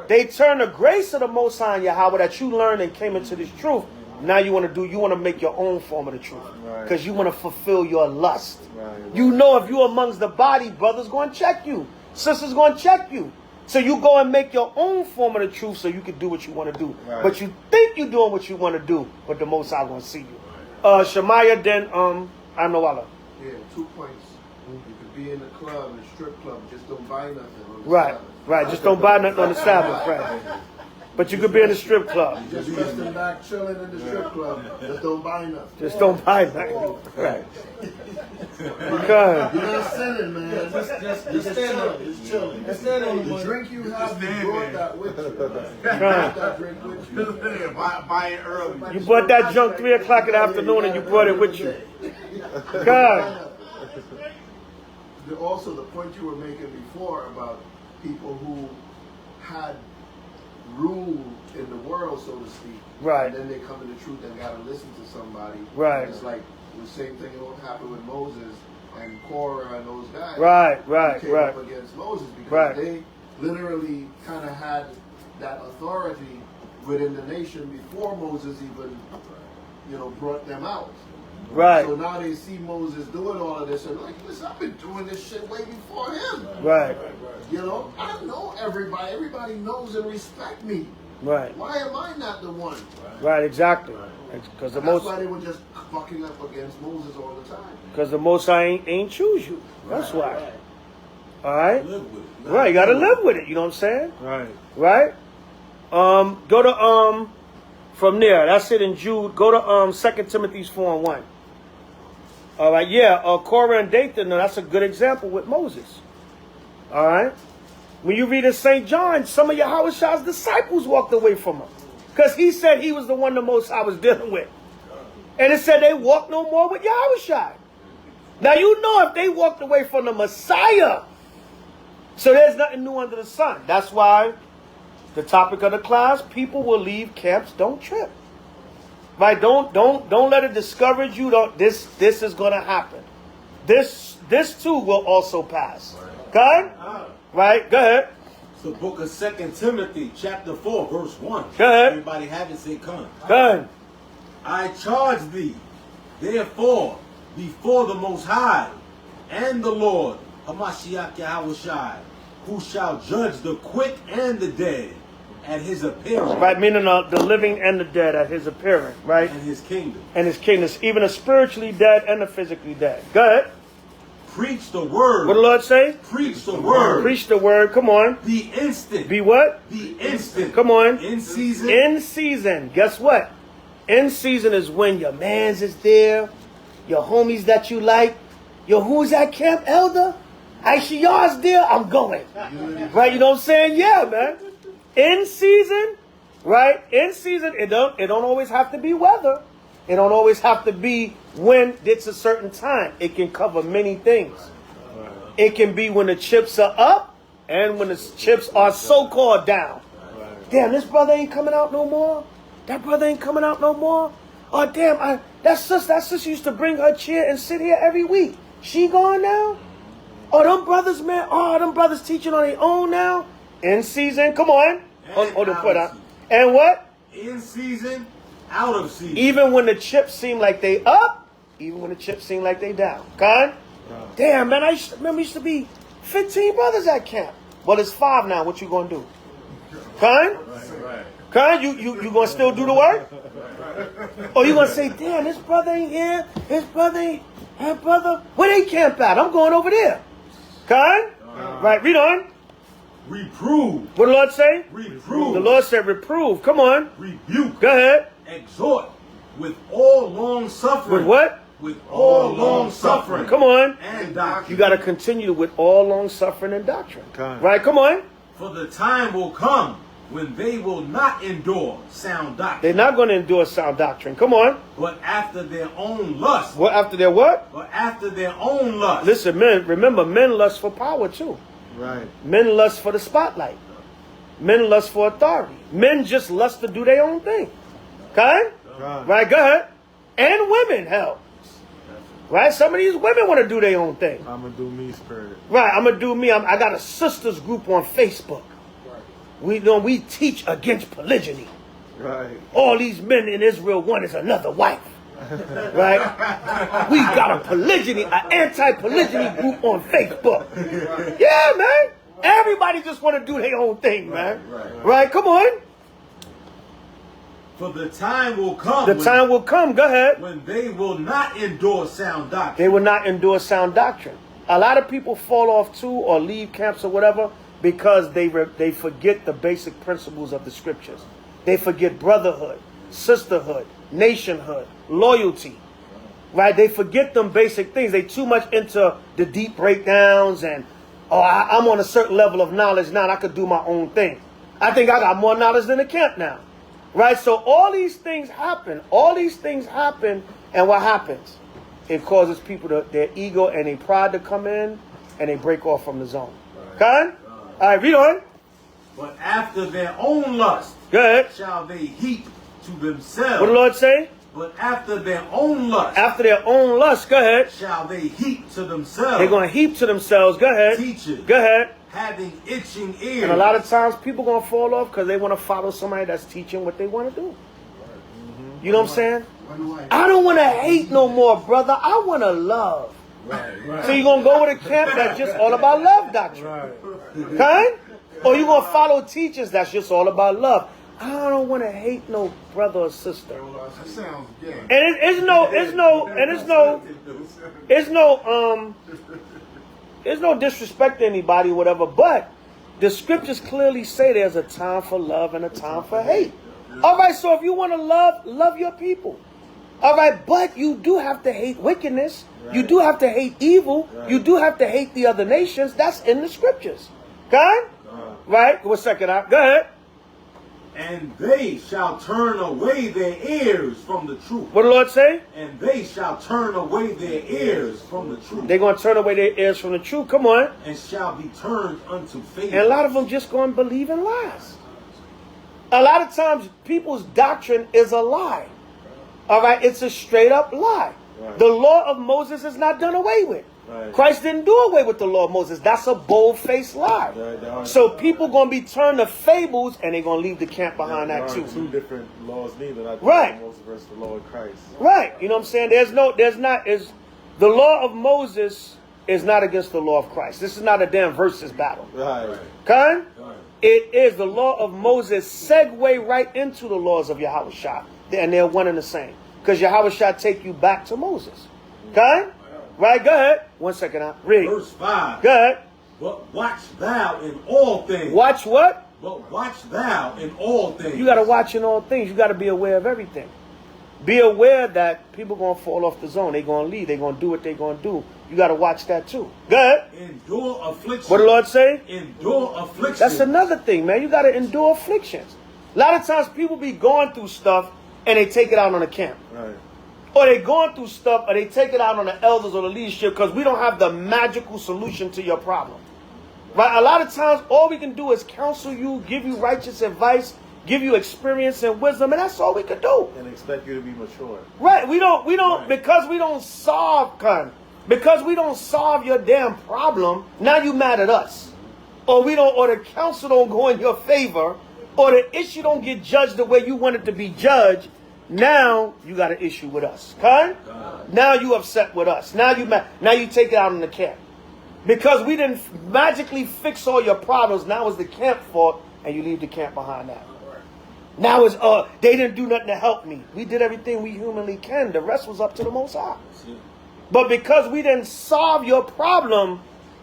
They turn the grace of the Most High Yahweh that you learned and came into this truth. Now you want to make your own form of the truth. Because you want to fulfill your lust. Right. You know if you're amongst the body, brothers going to check you. Sisters going to check you. So you go and make your own form of the truth so you can do what you want to do. Right. But you think you're doing what you want to do, but the Most High going to see you. Shemaiah, then Anawala. Yeah, 2 points. You could be in the club, in the strip club, just don't buy nothing on the Right, Sabbath. right. Just don't buy nothing on the Sabbath, right. But you could be in a strip club. Just resting back, chilling in the strip club. Just don't buy nothing. Just don't buy nothing. Right. You're not sinning, man. Just stand on it. Just chilling. Just stand on The it. drink you have, you brought that with you. You Right. brought that drink with you. Buy it early. You bought that junk 3 o'clock in the afternoon and you brought it with you. God. Also, the point you were making before about people who had rule in the world, so to speak. Right. And then they come to the truth and got to listen to somebody. Right. It's like the same thing that happened with Moses and Korah and those guys. Right, Who came up against Moses because they literally kind of had that authority within the nation before Moses even, brought them out. Right. So now they see Moses doing all of this and like, listen, I've been doing this shit way before him. Right. I know everybody. Everybody knows and respect me. Right. Why am I not the one? Right, exactly. Because That's why they were just fucking up against Moses all the time. Because the Most High ain't choose you. That's why. All right? Live with it. Right, you got to live with it. You know what I'm saying? Right. Right? Go to, from there, that's it in Jude. Go to 2 Timothy 4:1. All right, yeah, Korah and Dathan, that's a good example with Moses. All right? When you read in St. John, some of Yahushua's disciples walked away from him. Because he said he was the one the Most High was dealing with. And it said they walked no more with Yahushua. Now you know if they walked away from the Messiah, so there's nothing new under the sun. That's why the topic of the class, people will leave camps, don't trip. Right? Don't let it discourage you. This is gonna happen. This too will also pass. Okay? Right? Go ahead. It's the book of 2 Timothy, chapter 4, verse 1. Go ahead. Everybody have it, say come. Go ahead. I charge thee, therefore, before the Most High and the Lord, Hamashiach Yahushai, who shall judge the quick and the dead at his appearing. Right, meaning the living and the dead at his appearing, right? And his kingdom. And his kingdom, even the spiritually dead and the physically dead. Go ahead. Preach the word. What the Lord say? Preach the word. Preach the word. Come on. Be instant. Be what? Be instant. Come on. In season. In season. Guess what? In season is when your mans is there, your homies that you like. Yo, who's at Camp Elder? Aisha there. I'm going. Right? You know what I'm saying? Yeah, man. In season, right? In season, it don't always have to be weather. It don't always have to be when it's a certain time. It can cover many things. It can be when the chips are up and when the chips are so-called down. Damn, this brother ain't coming out no more. That brother ain't coming out no more. Oh, damn, that sister used to bring her chair and sit here every week. She gone now? Oh, them brothers, man. Oh, them brothers teaching on their own now. In season, come on. Hold the foot up. And what? In season, out of season. Even when the chips seem like they up, even when the chips seem like they down. Con? Damn, man, I remember used to be 15 brothers at camp. Well, it's 5 now. What you gonna do? Con? Con, you gonna still do the work? Or you gonna say, damn, this brother ain't here. His brother ain't. Her brother, where they camp at? I'm going over there. Con? Right, read on. Reprove. What the Lord say? Reprove. The Lord said reprove. Come on. Rebuke. Go ahead. Exhort with all long suffering. With what? With all long suffering. Come on. And doctrine. You got to continue with all long suffering and doctrine. Okay. Right? Come on. For the time will come when they will not endure sound doctrine. They're not going to endure sound doctrine. Come on. But after their own lust. What after their what? But after their own lust. Listen, men, remember, men lust for power too. Right. Men lust for the spotlight. Men lust for authority. Men just lust to do their own thing. Okay? Right, go ahead. And women, hell. Right? Some of these women want to do their own thing. I'm going to do me spirit. Right, I'm going to do me. I got a sisters group on Facebook. We teach against polygyny. Right. All these men in Israel want is another wife. Right? We got a polygyny, an anti-polygyny group on Facebook. Yeah, man. Everybody just want to do their own thing, man. Right? Come on. For the time will come. The time will come. Go ahead. When they will not endure sound doctrine. They will not endure sound doctrine. A lot of people fall off too or leave camps or whatever Because they forget the basic principles of the scriptures. They forget brotherhood, sisterhood, nationhood, loyalty. Right? They forget them basic things. They too much into the deep breakdowns and, oh, I'm on a certain level of knowledge now and I could do my own thing. I think I got more knowledge than the camp now. Right? So all these things happen. All these things happen. And what happens? It causes people their ego and their pride to come in and they break off from the zone. Okay? All right, read on. But after their own lust Go ahead. shall they heap to themselves. What the Lord say? But after their own lust After their own lust, go ahead. shall they heap to themselves. They're going to heap to themselves. Go ahead. Teachers. Go ahead. Having itching ears. And a lot of times people going to fall off because they want to follow somebody that's teaching what they want to do. You know what I'm saying? I don't want to hate no more, brother. I want to love. Right. So you're going to go with a camp that's just all about love doctrine. Okay? Or you're going to follow teachers that's just all about love. I don't want to hate no brother or sister. That sounds gay. And it's no disrespect to anybody or whatever, but the scriptures clearly say there's a time for love and a time for hate. All right, so if you want to love your people. All right, but you do have to hate wickedness. Right. You do have to hate evil. Right. You do have to hate the other nations. That's in the scriptures. Okay? Right? One second. Go ahead. And they shall turn away their ears from the truth. What the Lord say? And they shall turn away their ears from the truth. They're going to turn away their ears from the truth. Come on. And shall be turned unto faith. And a lot of them just going to believe in lies. A lot of times people's doctrine is a lie. All right, it's a straight up lie. Right. The law of Moses is not done away with. Right. Christ didn't do away with the law of Moses. That's a bold-faced lie. So people going to be turned to fables and they're going to leave the camp behind that too. Two different laws neither. Not right. The law of Moses versus the law of Christ. Right. You know what I'm saying? The law of Moses is not against the law of Christ. This is not a damn versus battle. Right. Okay? Right. It is the law of Moses segue right into the laws of Yahushua. And they're one and the same. Because Yahushua take you back to Moses. Okay? Right, go ahead. 1 second, read. Verse 5. Go ahead. But watch thou in all things. Watch what? But watch thou in all things. You got to watch in all things. You got to be aware of everything. Be aware that people going to fall off the zone. They're going to leave. They're going to do what they're going to do. You got to watch that too. Go ahead. Endure affliction. What the Lord say? Endure affliction. That's another thing, man. You got to endure afflictions. A lot of times people be going through stuff and they take it out on the camp. Right. Or they going through stuff or they take it out on the elders or the leadership because we don't have the magical solution to your problem. Right? A lot of times all we can do is counsel you, give you righteous advice, give you experience and wisdom, and that's all we can do. And expect you to be mature. Right. We don't right. Because we don't solve your damn problem, now you mad at us. Or the counsel don't go in your favor, or the issue don't get judged the way you want it to be judged. Now you got an issue with us. Okay? Now you upset with us. Now you take it out on the camp. Because we didn't magically fix all your problems, now it's the camp fault, and you leave the camp behind that. Now it's, they didn't do nothing to help me. We did everything we humanly can. The rest was up to the Most High. But because we didn't solve your problem,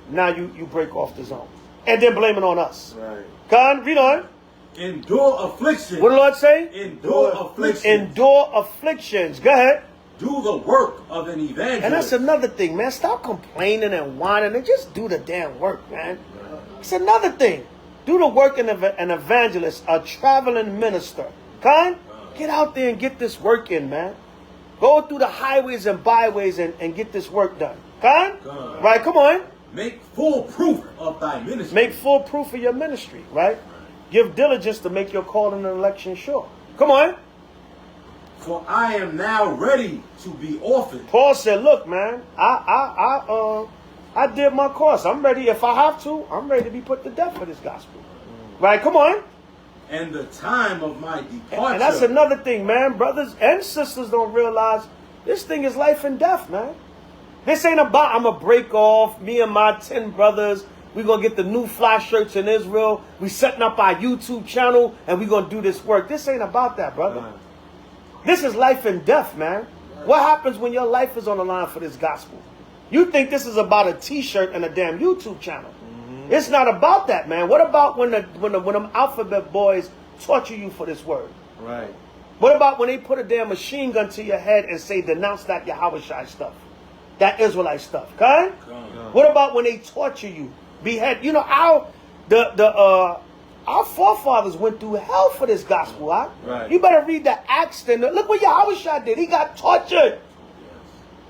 now you break off the zone. And then blame it on us. Right. Con, read on. Endure affliction. What did the Lord say? Endure affliction. Endure afflictions. Go ahead. Do the work of an evangelist. And that's another thing, man. Stop complaining and whining and just do the damn work, man. It's another thing. Do the work of an evangelist, a traveling minister. Con? Get out there and get this work in, man. Go through the highways and byways and get this work done. Con? Right, come on. Make full proof of thy ministry. Make full proof of your ministry, right? Give diligence to make your calling and election sure. Come on. For I am now ready to be orphaned. Paul said, look, man, I did my course. I'm ready. If I have to, I'm ready to be put to death for this gospel. Right? Come on. And the time of my departure. And that's another thing, man. Brothers and sisters don't realize this thing is life and death, man. This ain't about, I'm going to break off, me and my 10 brothers. We're going to get the new fly shirts in Israel. We setting up our YouTube channel, and we're going to do this work. This ain't about that, brother. This is life and death, man. What happens when your life is on the line for this gospel? You think this is about a t-shirt and a damn YouTube channel. It's not about that, man. What about when them alphabet boys torture you for this word? Right. What about when they put a damn machine gun to your head and say, denounce that H.O.I stuff, that Israelite stuff, okay? What about when they torture you, behead? You know, our forefathers went through hell for this gospel, huh? Right. You better read the Acts. Then look what H.O.I did. He got tortured.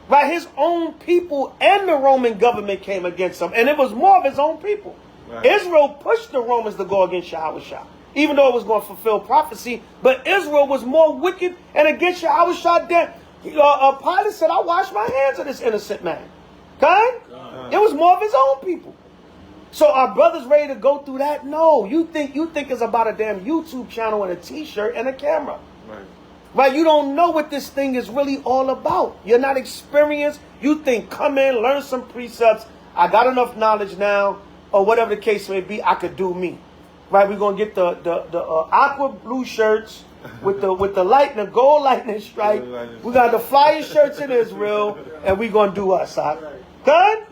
Right, his own people and the Roman government came against him, and it was more of his own people. Right. Israel pushed the Romans to go against H.O.I, even though it was going to fulfill prophecy. But Israel was more wicked and against H.O.I than Pilate said, "I wash my hands of this innocent man." Okay? It was more of his own people. So our brothers ready to go through that? No, you think it's about a damn YouTube channel and a T-shirt and a camera. Right. Right, you don't know what this thing is really all about. You're not experienced. You think, come in, learn some precepts. I got enough knowledge now, or whatever the case may be. I could do me. Right, we're gonna get the aqua blue shirts with the lightning, gold lightning stripe. We got the flyer shirts in Israel, and we're gonna do us. Huh? Good.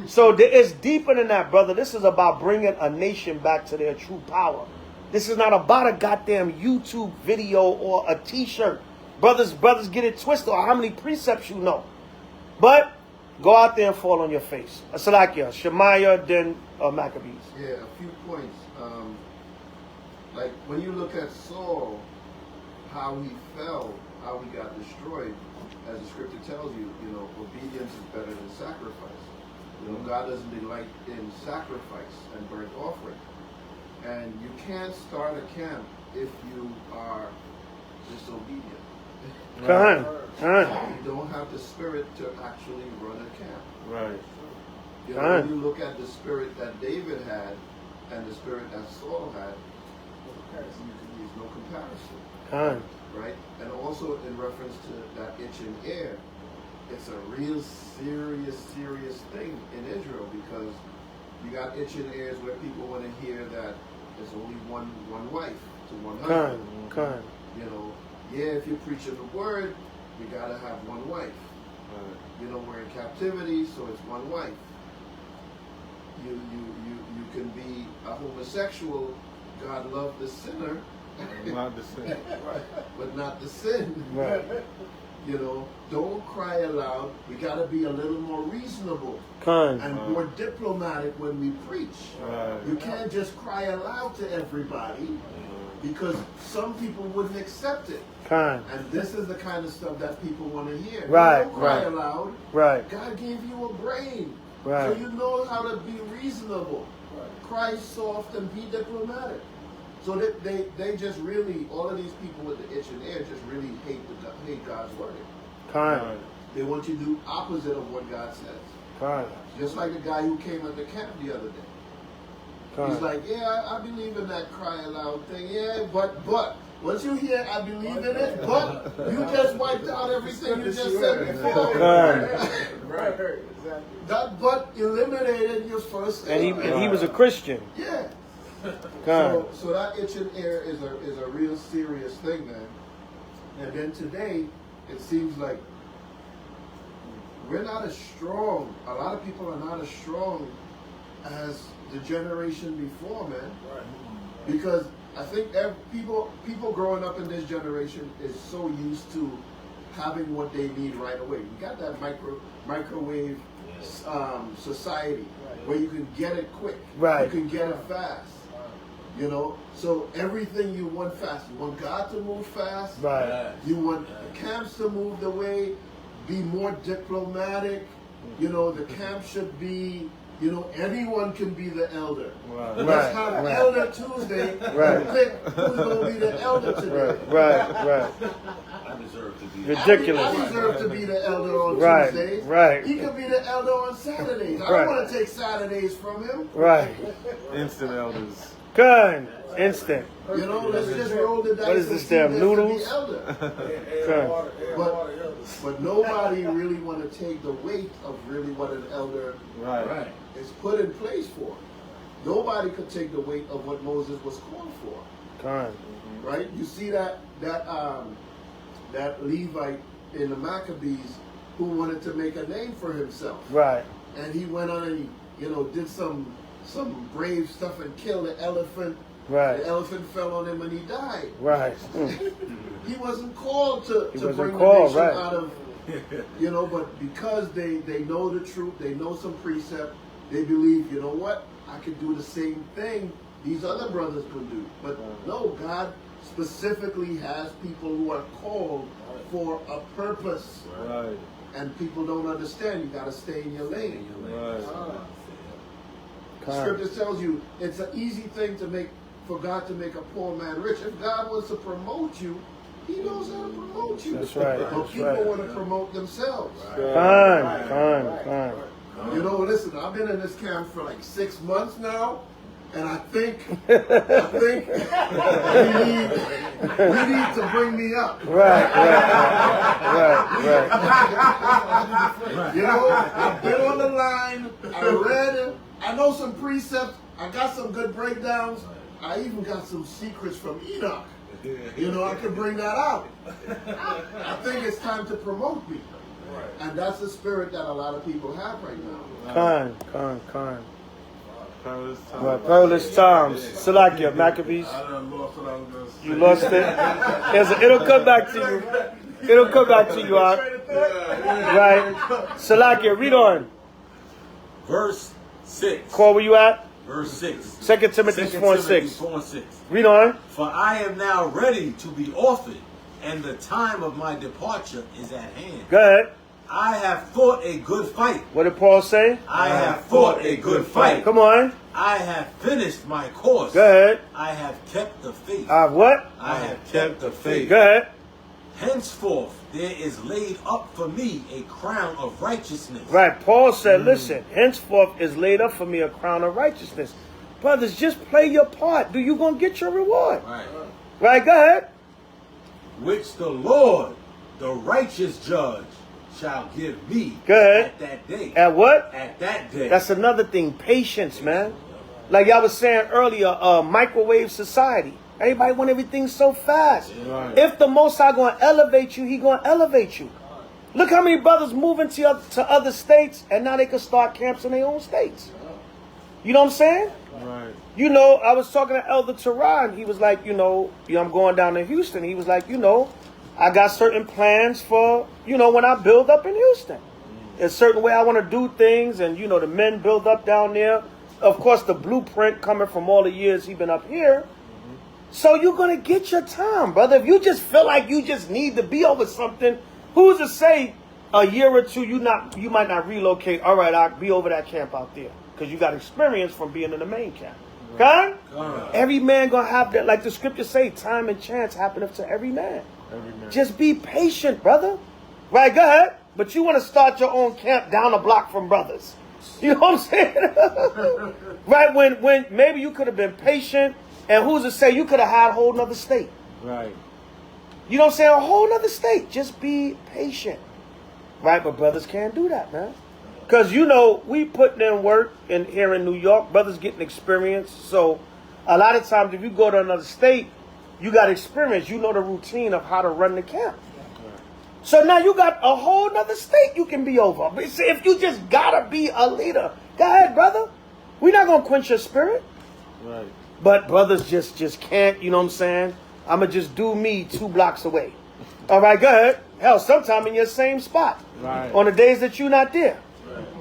So it's deeper than that, brother. This is about bringing a nation back to their true power. This is not about a goddamn YouTube video or a T-shirt. Brothers get it twisted, or how many precepts you know. But go out there and fall on your face. Salakia, Shemaiah, then Maccabees. Yeah, a few points. Like when you look at Saul, how he fell, how he got destroyed, as the scripture tells you, obedience is better than sacrifice. God doesn't delight in sacrifice and burnt offering. And you can't start a camp if you are disobedient. You don't have the spirit to actually run a camp. Right. When you look at the spirit that David had and the spirit that Saul had, there's no comparison. Right? And also in reference to that itching ear, it's a real serious thing in Israel, because you got itching ears where people want to hear that there's only one wife to one husband. If you're preaching the word, you gotta have one wife. We're in captivity, so it's one wife. You can be a homosexual. God loved the sinner, not the sin, but not the sin. Right. Don't cry aloud. We got to be a little more reasonable and more diplomatic when we preach. You can't just cry aloud to everybody, because some people wouldn't accept it. And this is the kind of stuff that people want to hear. Don't cry aloud. God gave you a brain, so you know how to be reasonable. Cry soft and be diplomatic. So they just really, all of these people with the itching ear just really hate God's word. They want you to do opposite of what God says. Just like the guy who came at the camp the other day. He's like, yeah, I believe in that cry aloud thing. Yeah, but once you hear I believe in it, but you just wiped out everything you just said before. That but eliminated your first. And he was a Christian. Yeah. So that itching ear is a real serious thing, man. And then today, it seems like we're not as strong. A lot of people are not as strong as the generation before, man. Because I think people growing up in this generation is so used to having what they need right away. We got that microwave society where you can get it quick. You can get it fast. So everything you want fast. You want God to move fast. You want the camps to move the way, be more diplomatic. The camp should be, anyone can be the elder. Let's have Elder Tuesday. Pick who's going to be the elder today. I deserve to be ridiculous. I deserve to be the elder on Tuesdays. He could be the elder on Saturdays. I don't want to take Saturdays from him. Instant elders. Good. Instant. Let's just roll the dice. What is this damn noodles? But nobody really want to take the weight of really what an elder is put in place for. Nobody could take the weight of what Moses was called for. Right? You see that Levite in the Maccabees who wanted to make a name for himself. And he went on and he, did some some brave stuff and killed the elephant. Right. The elephant fell on him and he died. Right. He wasn't called to bring the nation right. out of, but because they know the truth, they know some precept, they believe, you know what, I could do the same thing these other brothers could do. But no, God specifically has people who are called for a purpose. Right. And people don't understand. You got to stay in your lane. Right. Scripture tells you it's an easy thing for God to make a poor man rich. If God wants to promote you, He knows how to promote you. That's right. But people want to promote themselves. Fine. Listen, I've been in this camp for like 6 months now, and I think we need to bring me up. Right. I've been on the line. I read it. I know some precepts. I got some good breakdowns. I even got some secrets from Enoch. I can bring that out. I think it's time to promote me. And that's the spirit that a lot of people have right now. Con. Perilous times. Salakia, Maccabees. I done lost what I was going to say. You lost it? It'll come back to you. It'll come back to you, right? Salakia, read on. Verse 6. Call where you at? Verse 6. 2 Timothy 4 and 6. 4 and 6. Read on. For I am now ready to be offered, and the time of my departure is at hand. Go ahead. I have fought a good fight. What did Paul say? I have fought a good fight. Come on. I have finished my course. Go ahead. I have kept the faith. What? I have kept the faith. Go ahead. Henceforth there is laid up for me a crown of righteousness. Right. Paul said, listen, henceforth is laid up for me a crown of righteousness. Brothers, just play your part. You going to get your reward. Right, go ahead. Which the Lord, the righteous judge, shall give me at that day. At what? At that day. That's another thing. Patience, man. Like y'all was saying earlier, microwave society. Everybody want everything so fast. Right. If the Most High going to elevate you, He going to elevate you. Look how many brothers moving to other states, and now they can start camps in their own states. You know what I'm saying? Right. I was talking to Elder Teron. He was like, I'm going down to Houston. He was like, I got certain plans for, when I build up in Houston. There's a certain way I want to do things, and, the men build up down there. Of course, the blueprint coming from all the years he been up here. So you're going to get your time, brother. If you just feel like you just need to be over something, who's to say a year or two you might not relocate? All right, I'll be over that camp out there. Because you got experience from being in the main camp. Okay? Every man going to have that. Like the scriptures say, time and chance happeneth to every man. Just be patient, brother. Right, go ahead. But you want to start your own camp down a block from brothers. You know what I'm saying? Right, when maybe you could have been patient, and who's to say you could have had a whole nother state. Right. You know what I'm saying? A whole nother state. Just be patient. Right, but brothers can't do that, man. Because, we putting in work here in New York. Brothers getting experience. So, a lot of times, if you go to another state, you got experience. You know the routine of how to run the camp. So, now you got a whole nother state you can be over. But see, if you just got to be a leader, go ahead, brother. We're not going to quench your spirit. Right. But brothers just can't, you know what I'm saying? I'm going to just do me 2 blocks away. All right, go ahead. Hell, sometime in your same spot. Right. On the days that you're not there.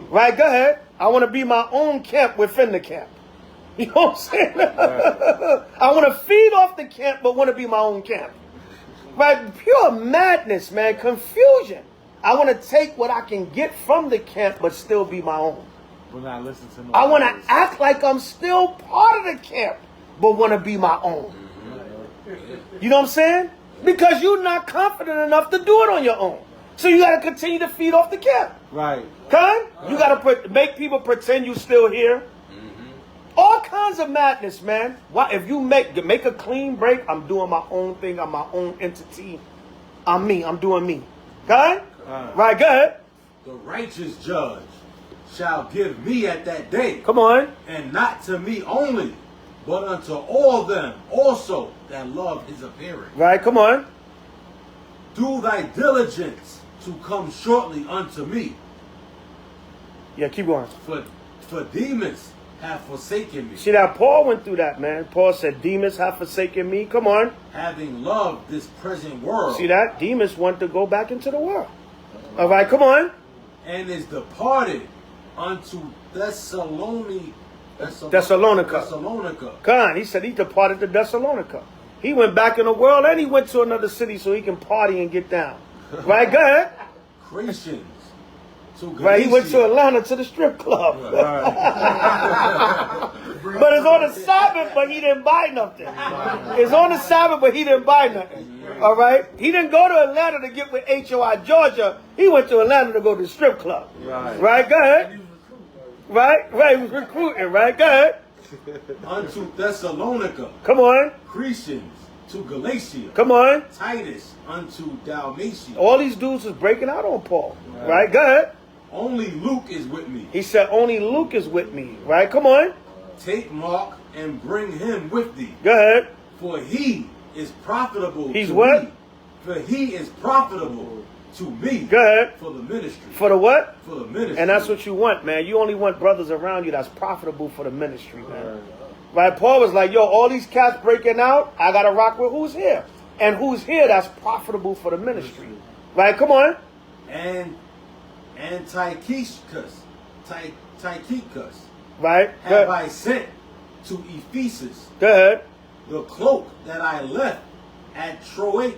Right, go ahead. I want to be my own camp within the camp. You know what I'm saying? Right. I want to feed off the camp, but want to be my own camp. Right? Pure madness, man. Confusion. I want to take what I can get from the camp, but still be my own. Will not listen to no I want others. to act like I'm still part of the camp, but want to be my own. You know what I'm saying? Because you're not confident enough to do it on your own. So you got to continue to feed off the camp. Right. Okay? You got to make people pretend you still here. All kinds of madness, man. Why? If you make a clean break, I'm doing my own thing. I'm my own entity. I'm me. I'm doing me. Okay? Right, go ahead. The righteous judge shall give me at that day. Come on. And not to me only, but unto all them also that love his appearing. Right, come on. Do thy diligence to come shortly unto me. Yeah, keep going. For Demas have forsaken me. See that Paul went through that, man. Paul said, Demas have forsaken me. Come on. Having loved this present world. See that? Demas wanted to go back into the world. All right, come on. And is departed unto Thessalonica. Come on. He said he departed to Thessalonica. He went back in the world and he went to another city so he can party and get down. Right, go ahead. Christians. Right, he went to Atlanta to the strip club. Right. But it's on the Sabbath, but he didn't buy nothing. It's on the Sabbath, but he didn't buy nothing. All right? He didn't go to Atlanta to get with H.O.I, Georgia. He went to Atlanta to go to the strip club. Right, go ahead. Right, he was recruiting. Right, go ahead. Unto Thessalonica. Come on. Cretans to Galatia. Come on. Titus unto Dalmatia. All these dudes was breaking out on Paul. Right, go ahead. Only Luke is with me. He said, only Luke is with me. Right, come on. Take Mark and bring him with thee. Go ahead. For he is profitable He's to what? me. For he is profitable to me. Go ahead. For the ministry. For the what? For the ministry. And that's what you want, man. You only want brothers around you that's profitable for the ministry, man. Right? Paul was like, yo, all these cats breaking out, I got to rock with who's here. And who's here that's profitable for the ministry. Right? Come on. And Tychicus, right, have I sent to Ephesus. Go ahead. The cloak that I left at Troas.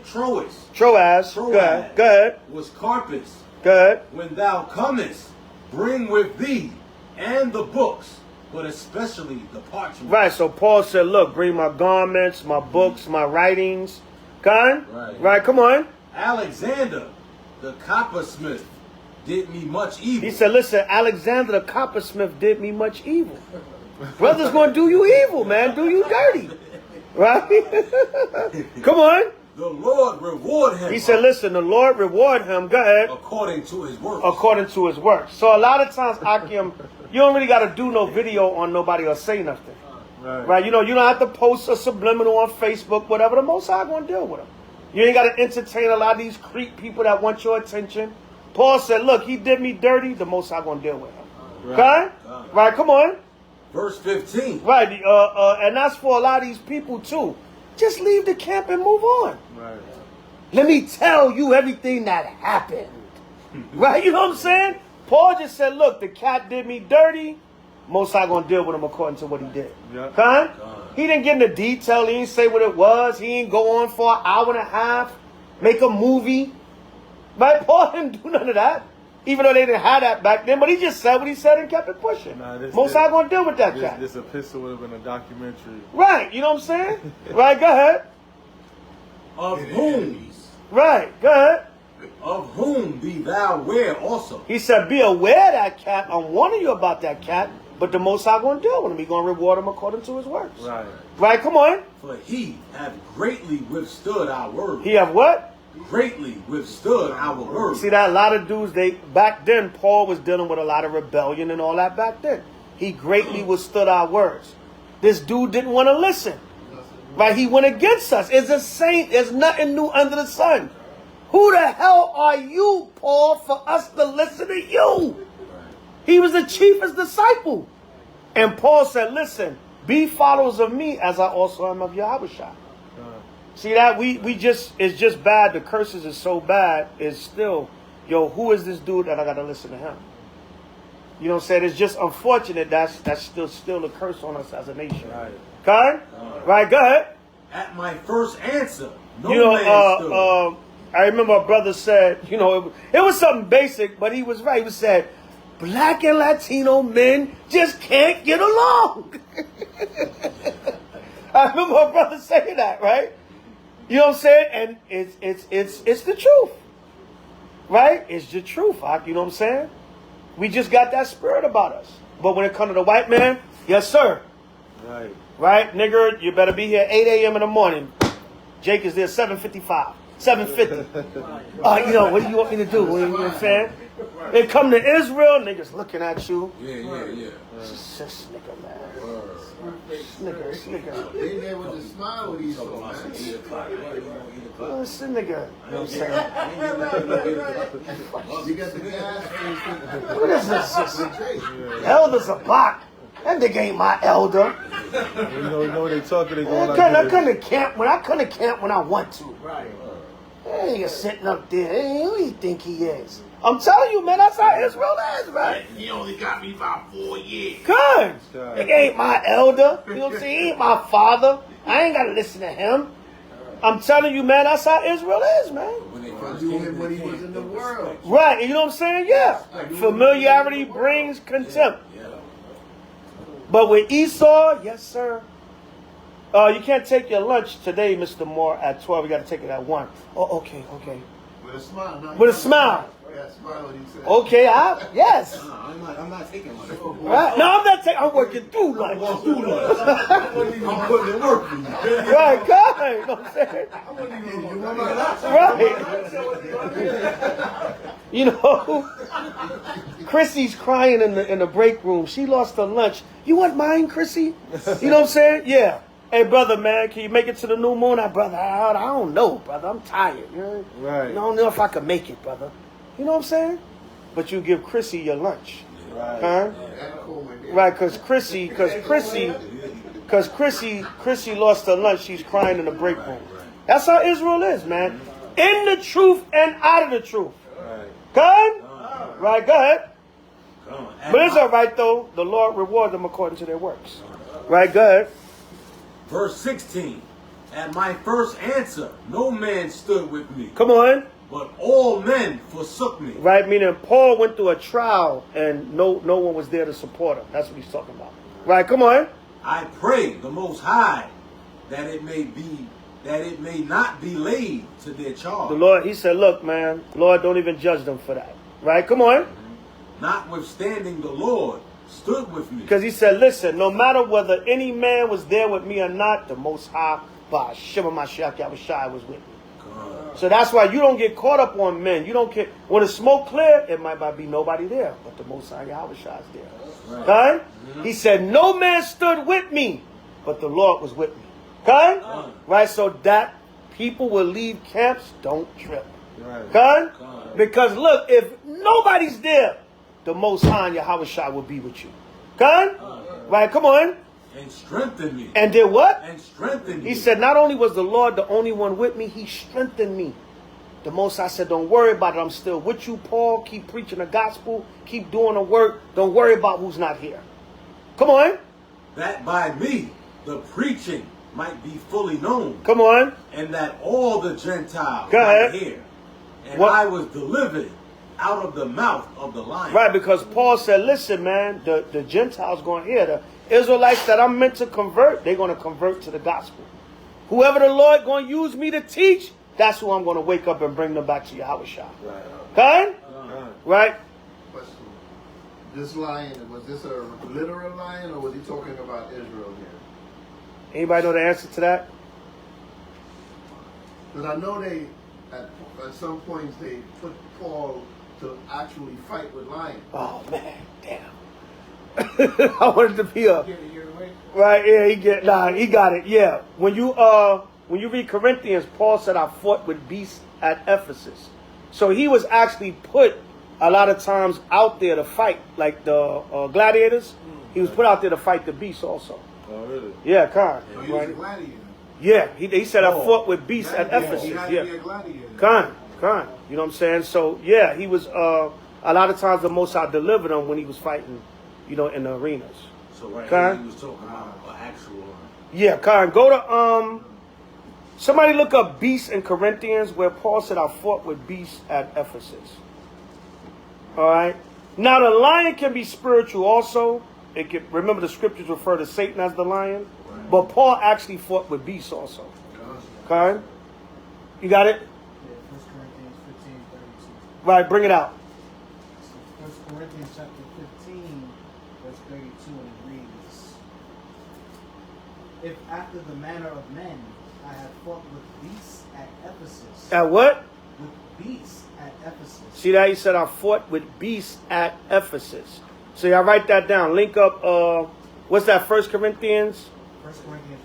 Go ahead. Was Carpus. Go ahead. When thou comest, bring with thee and the books, but especially the parchment. Right. So Paul said, look, bring my garments, my books, my writings. Right. Come on. Alexander, the coppersmith, did me much evil. He said, listen, Alexander the coppersmith did me much evil. Brother's going to do you evil, man. Do you dirty. Right? Come on. The Lord reward him. He said, listen, the Lord reward him. Go ahead. According to his works. According to his works. So a lot of times, Akim, you don't really got to do no video on nobody or say nothing. Right? You know, you don't have to post a subliminal on Facebook, whatever. The Most High going to deal with them. You ain't got to entertain a lot of these creep people that want your attention. Paul said, look, he did me dirty. The Most High going to deal with him. Right, come on. Verse 15. Right, and that's for a lot of these people too. Just leave the camp and move on. Right. Let me tell you everything that happened. Right, you know what I'm saying? Paul just said, look, the cat did me dirty. Most High going to deal with him according to what he did. Yeah. He didn't get into detail. He didn't say what it was. He didn't go on for an hour and a half, make a movie. Right? Paul didn't do none of that. Even though they didn't have that back then. But he just said what he said and kept it pushing. Most High going to deal with that cat. This epistle would have been a documentary. Right. You know what I'm saying? Right. Go ahead. Of whom? Right. Go ahead. Of whom be thou aware also. He said, be aware of that cat. I'm warning you about that cat. But the Most High going to deal with him. He's going to reward him according to his works. Right. Right. Come on. For he have greatly withstood our word. He have what? Greatly withstood our word. See that a lot of dudes, back then Paul was dealing with a lot of rebellion and all that back then. He greatly withstood our words. This dude didn't want to listen. Right? He went against us. It's a saint. There's nothing new under the sun. Who the hell are you, Paul, for us to listen to you? He was the chiefest disciple. And Paul said, listen, be followers of me as I also am of Yahushua. See that? It's just bad. The curses is so bad. It's still, yo, who is this dude that I got to listen to him? You know what I'm saying? It's just unfortunate that's still a curse on us as a nation. Right. Right, go ahead. At my first answer, I remember a brother said, it was something basic, but he was right. He said, Black and Latino men just can't get along. I remember a brother saying that, right? You know what I'm saying? And it's the truth. Right? It's the truth, you know what I'm saying? We just got that spirit about us. But when it comes to the white man, yes, sir. Right. Right? Nigger, you better be here 8 a.m. in the morning. Jake is there 7:55. 7:50. What do you want me to do? You know what I'm saying? They come to Israel, niggas looking at you. Yeah. This nigga, man. This nigga. They there with a smile with each other, man. This nigga. You know what I'm saying? You got the gas station. What is this? Elder Zabak. That nigga ain't my elder. You know they talking. They going I couldn't camp when I want to. Right. Hey, you're sitting up there. Hey, who do you think he is? I'm telling you, man, that's how Israel is, man. He only got me about 4 years. Good. Nigga ain't my elder. You know what I'm saying? He ain't my father. I ain't got to listen to him. I'm telling you, man, that's how Israel is, man. When they When first he came, was in the world. Right, you know what I'm saying? Yeah. Familiarity brings contempt. Yeah. But with Esau, yes, sir. You can't take your lunch today, Mr. Moore, at 12. You got to take it at 1. Oh, okay. With a smile. Not With a smile. Yeah, smile what he said. Okay, yes. No, I'm not taking lunch. Right. No, I'm not taking. I'm working through lunch. I'm putting in work for you. Right, God. You know what I'm saying? Right. You know, Chrissy's crying in the break room. She lost her lunch. You want mine, Chrissy? You know what I'm saying? Yeah. Hey, brother, man, can you make it to the new moon? Brother, I don't know, brother. I'm tired. You know? Right. I don't know if I can make it, brother. You know what I'm saying? But you give Chrissy your lunch. Right. Huh? Right, because Chrissy lost her lunch. She's crying in the break room. That's how Israel is, man. In the truth and out of the truth. Right. Good? Right, go ahead. But it's all right, though. The Lord reward them according to their works. Right, go ahead. Verse 16. At my first answer, no man stood with me, Come on. but all men forsook me. Right, meaning Paul went through a trial and no one was there to support him. That's what he's talking about. Right, come on. I pray the Most High that it may not be laid to their charge. The Lord, he said, look, man, Lord, don't even judge them for that. Right, come on. Notwithstanding, the Lord stood with me. Because he said, listen, no matter whether any man was there with me or not, the Most High, by Shema Mashiach Yahushua, was with me. So that's why you don't get caught up on men. You don't get, when the smoke clear, it might not be nobody there, but the Most High Yahushua is there. Okay? He said, no man stood with me, but the Lord was with me. Okay? Right? So that people will leave camps, don't trip. Okay? Because look, if nobody's there, the Most High Yahushua will be with you. Okay? Right? Come on. And strengthened me. And did what? And strengthened me. He said, not only was the Lord the only one with me, he strengthened me. The Most High said, don't worry about it. I'm still with you, Paul. Keep preaching the gospel. Keep doing the work. Don't worry about who's not here. Come on. That by me, the preaching might be fully known. Come on. And that all the Gentiles Go might ahead. hear. And What? I was delivered out of the mouth of the lion. Right, because Paul said, listen, man, the Gentiles going to hear. The Israelites that I'm meant to convert, they're going to convert to the gospel. Whoever the Lord going to use me to teach, that's who I'm going to wake up and bring them back to Yahushua. Okay? Right? Question. This lion, was this a literal lion or was he talking about Israel here? Anybody know the answer to that? Because I know they, at some points, they put Paul to actually fight with lions. Oh, man. Damn. I wanted to be a... Right, yeah, he got it, yeah. When you read Corinthians, Paul said, I fought with beasts at Ephesus. So he was actually put a lot of times out there to fight, like the gladiators. He was put out there to fight the beasts also. Oh, really? Yeah, Khan. Oh, he was a gladiator. Yeah, he said, I fought with beasts at Ephesus. He had to be a gladiator. Khan. You know what I'm saying? So, yeah, he was, a lot of times the Most High delivered him when he was fighting, in the arenas. So right Khan? here he was talking about an actual. Yeah, Khan. Go to, somebody look up beasts in Corinthians where Paul said, I fought with beasts at Ephesus. All right. Now, the lion can be spiritual also. It can, remember, the scriptures refer to Satan as the lion. Right. But Paul actually fought with beasts also. Okay? You got it? Yeah, 1 Corinthians 15:32. Right, bring it out. 1 Corinthians chapter 15, verse 32, and it reads, if after the manner of men I have fought with beasts at Ephesus. At what? With beasts at Ephesus. See that? He said, I fought with beasts at Ephesus. So y'all write that down. Link up, what's that, 1 Corinthians? 1 Corinthians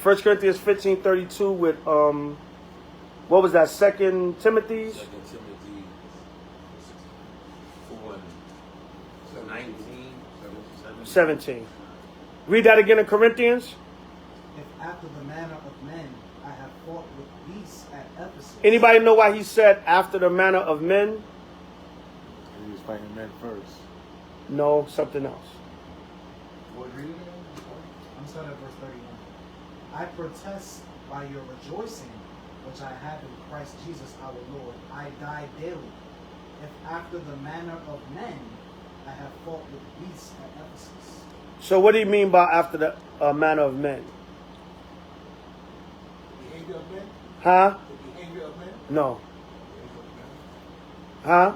15:32. 1 Corinthians 15:32 with, what was that, 2 Timothy? 2 Timothy 4:19. 17. Read that again in Corinthians. If after the manner of men I have fought with beasts at Ephesus. Anybody know why he said after the manner of men? He was fighting men first. No, something else. What, read it again? I'm starting at verse 31. I protest by your rejoicing, which I have in Christ Jesus our Lord, I die daily. If after the manner of men I have fought with beasts at Ephesus. So what do you mean by after the manner of men? Behavior of men? Huh? The behavior of men? No. Huh?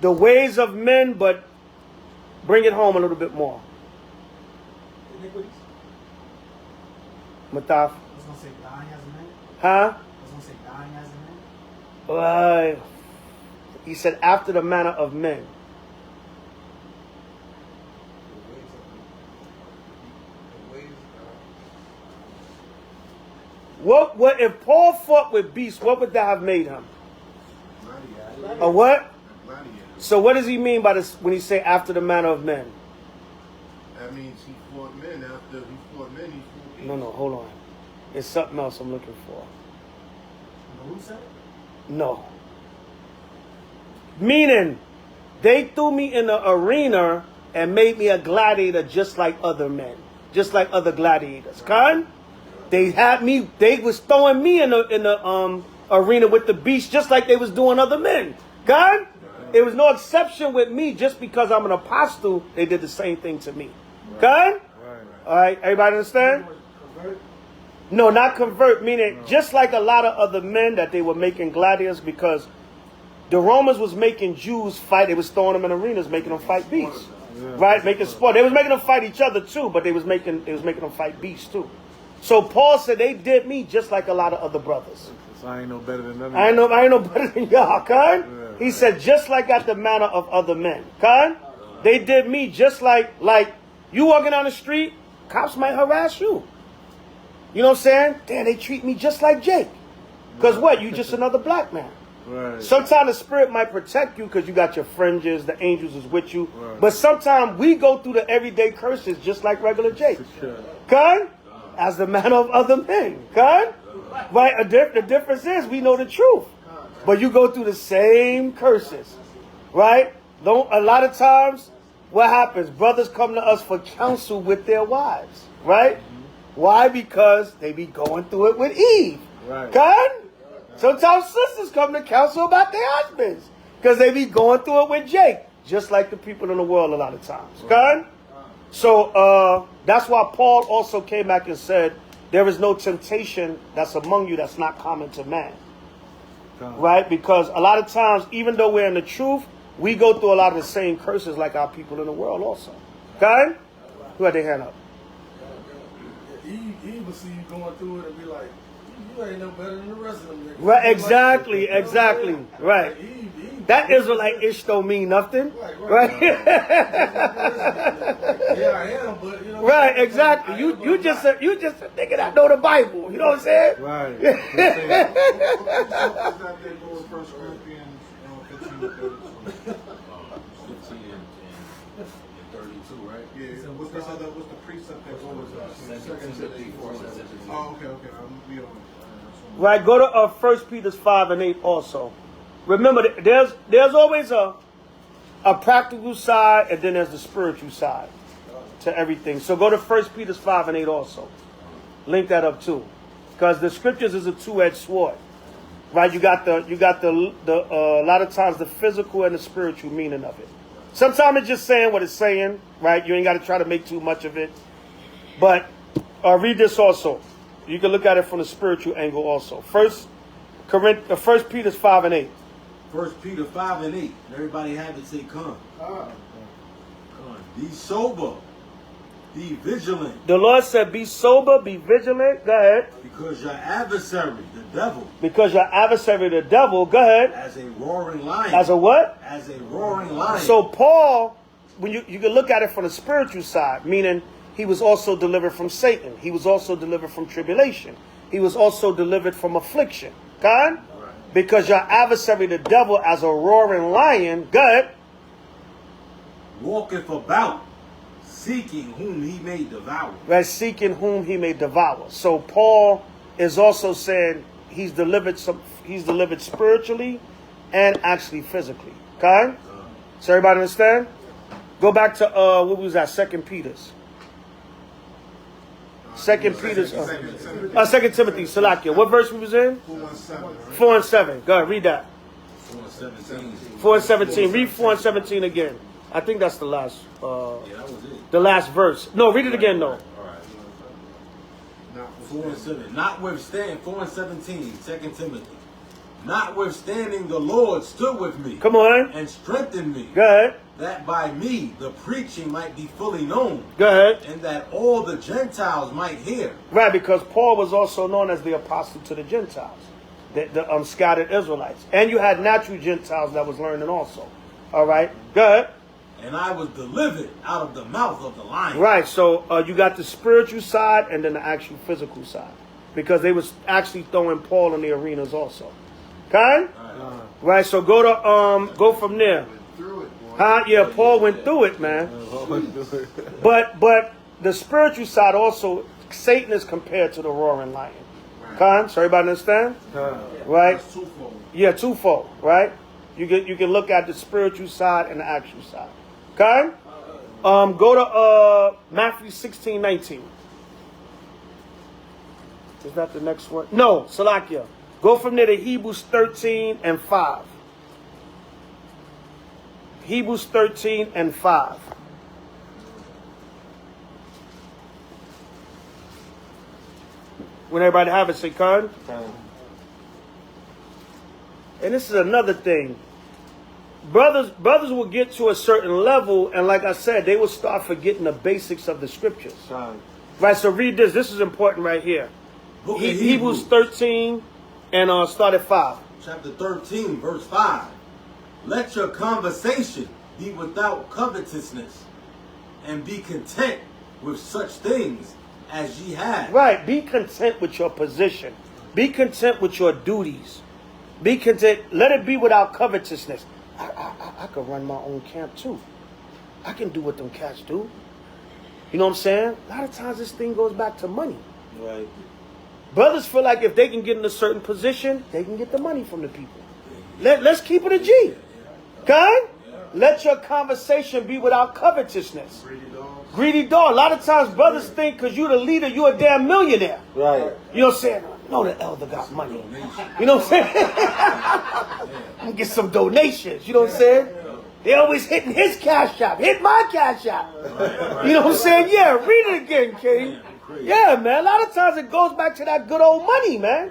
The ways of men, but bring it home a little bit more. Iniquities? Mataf. I was going to say dying as a man. Huh? I was going to say dying as a man. He said after the manner of men. What if Paul fought with beasts, what would that have made him? A what? So what does he mean by this when he say after the manner of men? That means he fought men. After he fought men, he fought beasts. No, hold on. It's something else I'm looking for. Who said it? No. Meaning, they threw me in the arena and made me a gladiator just like other men. Just like other gladiators. Con? They had me, they was throwing me in the arena with the beast just like they was doing other men. God? It was no exception with me just because I'm an apostle. They did the same thing to me. God? All right, everybody understand? No, not convert, meaning just like a lot of other men that they were making gladiators because the Romans was making Jews fight. They was throwing them in arenas, making them fight beasts. Right? Making sport. They was making them fight each other too, but they was making them fight beasts too. So Paul said they did me just like a lot of other brothers. So I ain't no better than them. I ain't no better than y'all, Khan. He said just like at the manner of other men. Khan, they did me just like you walking down the street, cops might harass you. You know what I'm saying? Damn, they treat me just like Jake. Because what? You just another black man. Right. Sometimes the spirit might protect you because you got your fringes, the angels is with you. Right. But sometimes we go through the everyday curses just like regular Jake. Sure. Khan? As the manner of other men. Khan? Right? The difference is we know the truth. But you go through the same curses. Right? A lot of times, what happens? Brothers come to us for counsel with their wives. Right? Why? Because they be going through it with Eve. Right. Khan? Sometimes sisters come to counsel about their husbands. Because they be going through it with Jake. Just like the people in the world a lot of times. Khan? So that's why Paul also came back and said, there is no temptation that's among you that's not common to man. Right? Because a lot of times, even though we're in the truth, we go through a lot of the same curses like our people in the world also. Okay? Who had their hand up? He would see you going through it and be like, you ain't no better than the rest of them niggas. Right, exactly. Right. That Israelite ish don't mean nothing. Right? Yeah, I am, but you know. Right, exactly. You just a nigga that know the Bible. You know what I'm saying? Right. What's the precept that goes Oh, okay. I'm be on it. Right, go to 1 Peter 5 and 8 also. Remember, there's always a practical side and then there's the spiritual side to everything. So go to 1 Peter 5 and 8 also. Link that up too. Because the scriptures is a two-edged sword. Right, you got the a lot of times the physical and the spiritual meaning of it. Sometimes it's just saying what it's saying, right? You ain't got to try to make too much of it. But read this also. You can look at it from the spiritual angle also. 1 Peter 5 and 8. 1 Peter 5 and 8. Everybody have it, say come. Be sober. Be vigilant. The Lord said, be sober, be vigilant. Go ahead. Because your adversary, the devil. Because your adversary, the devil. Go ahead. As a roaring lion. As a what? As a roaring lion. So Paul, when you can look at it from the spiritual side, meaning he was also delivered from Satan. He was also delivered from tribulation. He was also delivered from affliction. God? Right. Because your adversary, the devil, as a roaring lion, go ahead. Walketh about, seeking whom he may devour. Right, seeking whom he may devour. So Paul is also saying he's delivered spiritually and actually physically. Okay? So everybody understand? Go back to what was that? 2 Peter's. 2 Peter's. 2 Timothy, Salakia. What verse we was in? 4 and 7. Go ahead, read that. 4 and 17. 4 and 17. Read 4 and 17 again. I think that's the last. Yeah, that was it. The last verse. No, read it again, though. All right. 4 and 7. Notwithstanding, 4 and 17, 2 Timothy. Notwithstanding, the Lord stood with me. Come on. And strengthened me. Go ahead. That by me the preaching might be fully known. Go ahead. And that all the Gentiles might hear. Right, because Paul was also known as the apostle to the Gentiles, the scattered Israelites. And you had natural Gentiles that was learning also. All right. Go ahead. And I was delivered out of the mouth of the lion. Right, so you got the spiritual side and then the actual physical side. Because they was actually throwing Paul in the arenas also. Okay? Right, so go from there. Yeah, Paul went through it, man. But the spiritual side also, Satan is compared to the roaring lion. Okay? So everybody understand? Right? Yeah, twofold, right? You can look at the spiritual side and the actual side. Okay? Go to Matthew 16:19. Is that the next one? No, Salakia. Go from there to Hebrews 13 and 5. Hebrews 13 and 5. When everybody have it, say Khan. And this is another thing. Brothers will get to a certain level, and like I said, they will start forgetting the basics of the scriptures. Right, so read this. This is important right here. Hebrews 13 and start at 5. Chapter 13, verse 5. Let your conversation be without covetousness, and be content with such things as ye have. Right, be content with your position. Be content with your duties. Be content. Let it be without covetousness. I could run my own camp too. I can do what them cats do. You know what I'm saying? A lot of times this thing goes back to money. Right. Brothers feel like if they can get in a certain position, they can get the money from the people. Let's keep it a G. Okay? Let your conversation be without covetousness. Greedy dog. A lot of times brothers think because you're the leader, you're a damn millionaire. Right. You know what I'm saying? No, the elder got money. You know what I'm saying? I'm going to get some donations. You know what I'm saying? They always hitting his cash app. Hit my cash app. You know what I'm saying? Yeah, read it again, King. Yeah, man. A lot of times it goes back to that good old money, man.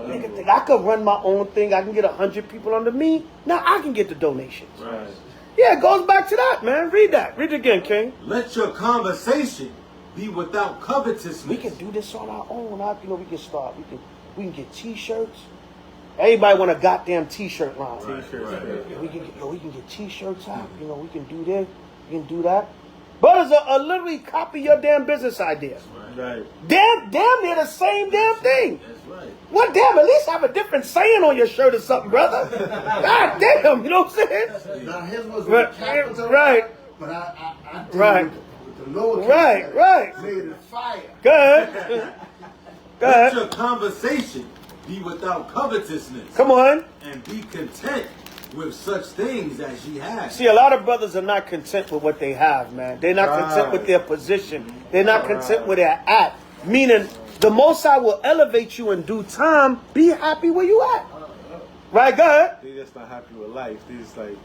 Nigga think I could run my own thing. I can get 100 people under me. Now I can get the donations. Right. Yeah, it goes back to that, man. Read that. Read it again, King. Let your conversation be without covetousness. We can do this on our own. You know, we can start. We can get T-shirts. Everybody want a goddamn T-shirt line. T-shirts. We can get T-shirts out. You know, we can do this. We can do that. Brothers are literally copy your damn business ideas. Right. Damn, they're the same damn thing. That's right. What damn? At least have a different saying on your shirt or something, brother. God damn, you know what I'm saying? Now his was with capital, right. But I did Right. with the lower Right. made it fire. Good. Let your conversation be without covetousness. Come on. And be content with such things as ye have. See, a lot of brothers are not content with what they have, man. They're not content with their position. They're not content with their act. Meaning, the Most High will elevate you in due time. Be happy where you at. Right, go ahead. They just not happy with life. They just like,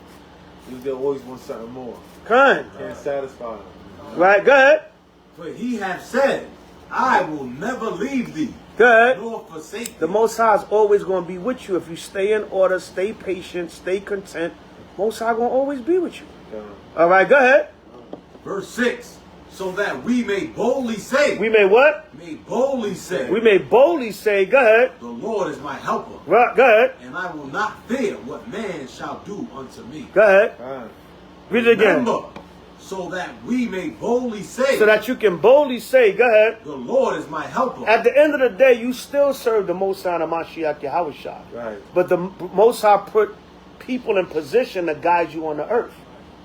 they always want something more. Kind. Can't satisfy them. Right, go ahead. For he hath said, I will never leave thee, Good. nor forsake thee. The Most High is always going to be with you if you stay in order, stay patient, stay content. Most High going to always be with you. All right, go ahead. Verse 6. So that we may boldly say. We may what? May boldly say. We may boldly say, go ahead. The Lord is my helper. Right, go ahead. And I will not fear what man shall do unto me. Go ahead. Read it again. Remember, so that we may boldly say. So that you can boldly say, go ahead. The Lord is my helper. At the end of the day, you still serve the Most High and Mashiach Yahushua. Right. But the Most High put people in position to guide you on the earth.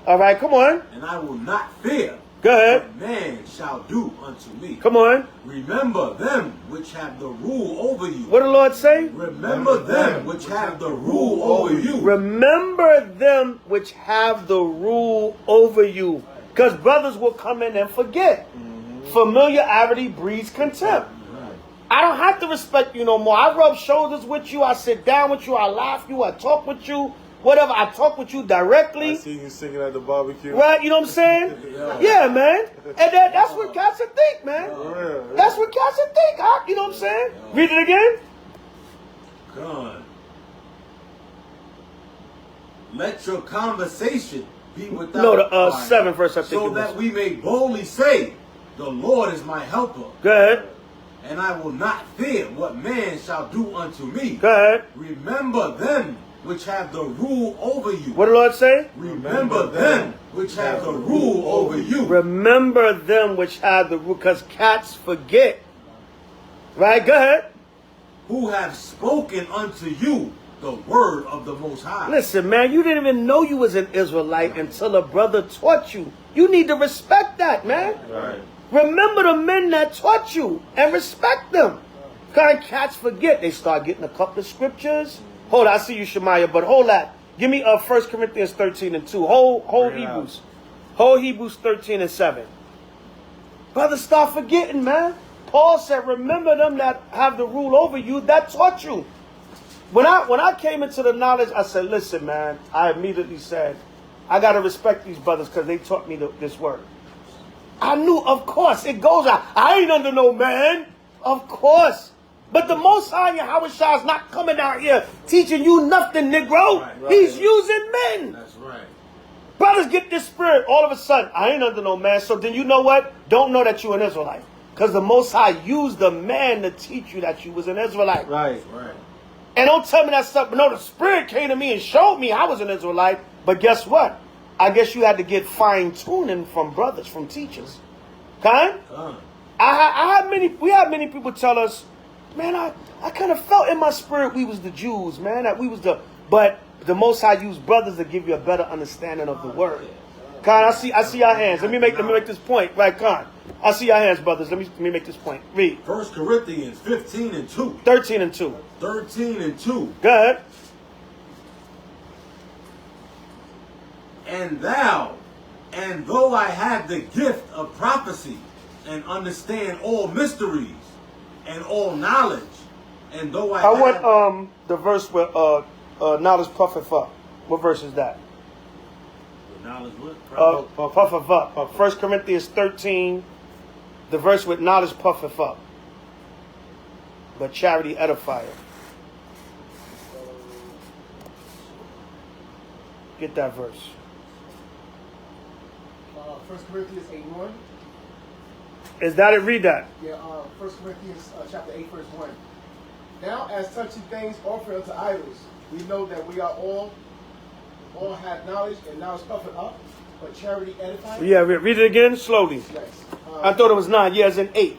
All right, come on. And I will not fear Go ahead. what man shall do unto me. Come on. Remember them which have the rule over you. What the Lord say? Remember them which have the rule over you. Remember them which have the rule over you. Because brothers will come in and forget. Familiarity breeds contempt. I don't have to respect you no more. I rub shoulders with you. I sit down with you. I laugh with you. I talk with you. Whatever. I talk with you directly. I see you singing at the barbecue. Right? You know what I'm saying? Yeah, man. And that's what cats would think, man. That's what cats would think. You know what I'm saying? Read it again. God. Let your conversation be without No, the pride, 7th verse, I think so it that was. we may boldly say, the Lord is my helper. Go ahead. And I will not fear what man shall do unto me. Go ahead. Remember them which have the rule over you. What did the Lord say? Remember them which have the rule over you. Remember them which have the rule, because cats forget. Right? Go ahead. Who have spoken unto you the word of the Most High. Listen, man, you didn't even know you was an Israelite until a brother taught you. You need to respect that, man. Right. Remember the men that taught you and respect them. Kind cats forget. They start getting a couple of scriptures. Hold on, I see you, Shemaiah, but hold that. Give me 1 Corinthians 13 and 2. Whole Hebrews. Whole Hebrews 13 and 7. Brothers start forgetting, man. Paul said, remember them that have the rule over you that taught you. When I came into the knowledge, I said, listen, man, I immediately said, I got to respect these brothers because they taught me this word. I knew, of course, it goes out. I ain't under no man. Of course. But the Most High Yahweh is not coming out here teaching you nothing, Negro. Right. He's using men. That's right. Brothers get this spirit all of a sudden. I ain't under no man. So then you know what? Don't know that you're an Israelite. Because the Most High used the man to teach you that you was an Israelite. Right. Right. And don't tell me that stuff. No, the Spirit came to me and showed me I was an Israelite. But guess what? I guess you had to get fine-tuning from brothers, from teachers. Kind? We had many people tell us, man, I kind of felt in my spirit we was the Jews, man. That we was but the Most High used brothers to give you a better understanding of the word. Khan, I see your hands. Let me make this point. Right, Khan. I see your hands, brothers. Let me make this point. Read. 1 Corinthians 15 and 2. 13 and 2. 13 and 2. Go ahead. And thou, and though I have the gift of prophecy, and understand all mysteries, and all knowledge, and though I want the verse where knowledge puffeth up. What verse is that? knowledge what? Puffeth up. 1 Corinthians 13, the verse with knowledge puffeth up, but charity edifieth. Get that verse. 1 Corinthians 8:1. Is that it? Read that. Yeah, 1 Corinthians chapter 8, verse 1. Now, as touching things offered unto idols, we know that we are all have knowledge, and knowledge puffeth up, but charity edifies. Yeah, read it again slowly. Yes. I thought it was 9. Yeah, it's in 8.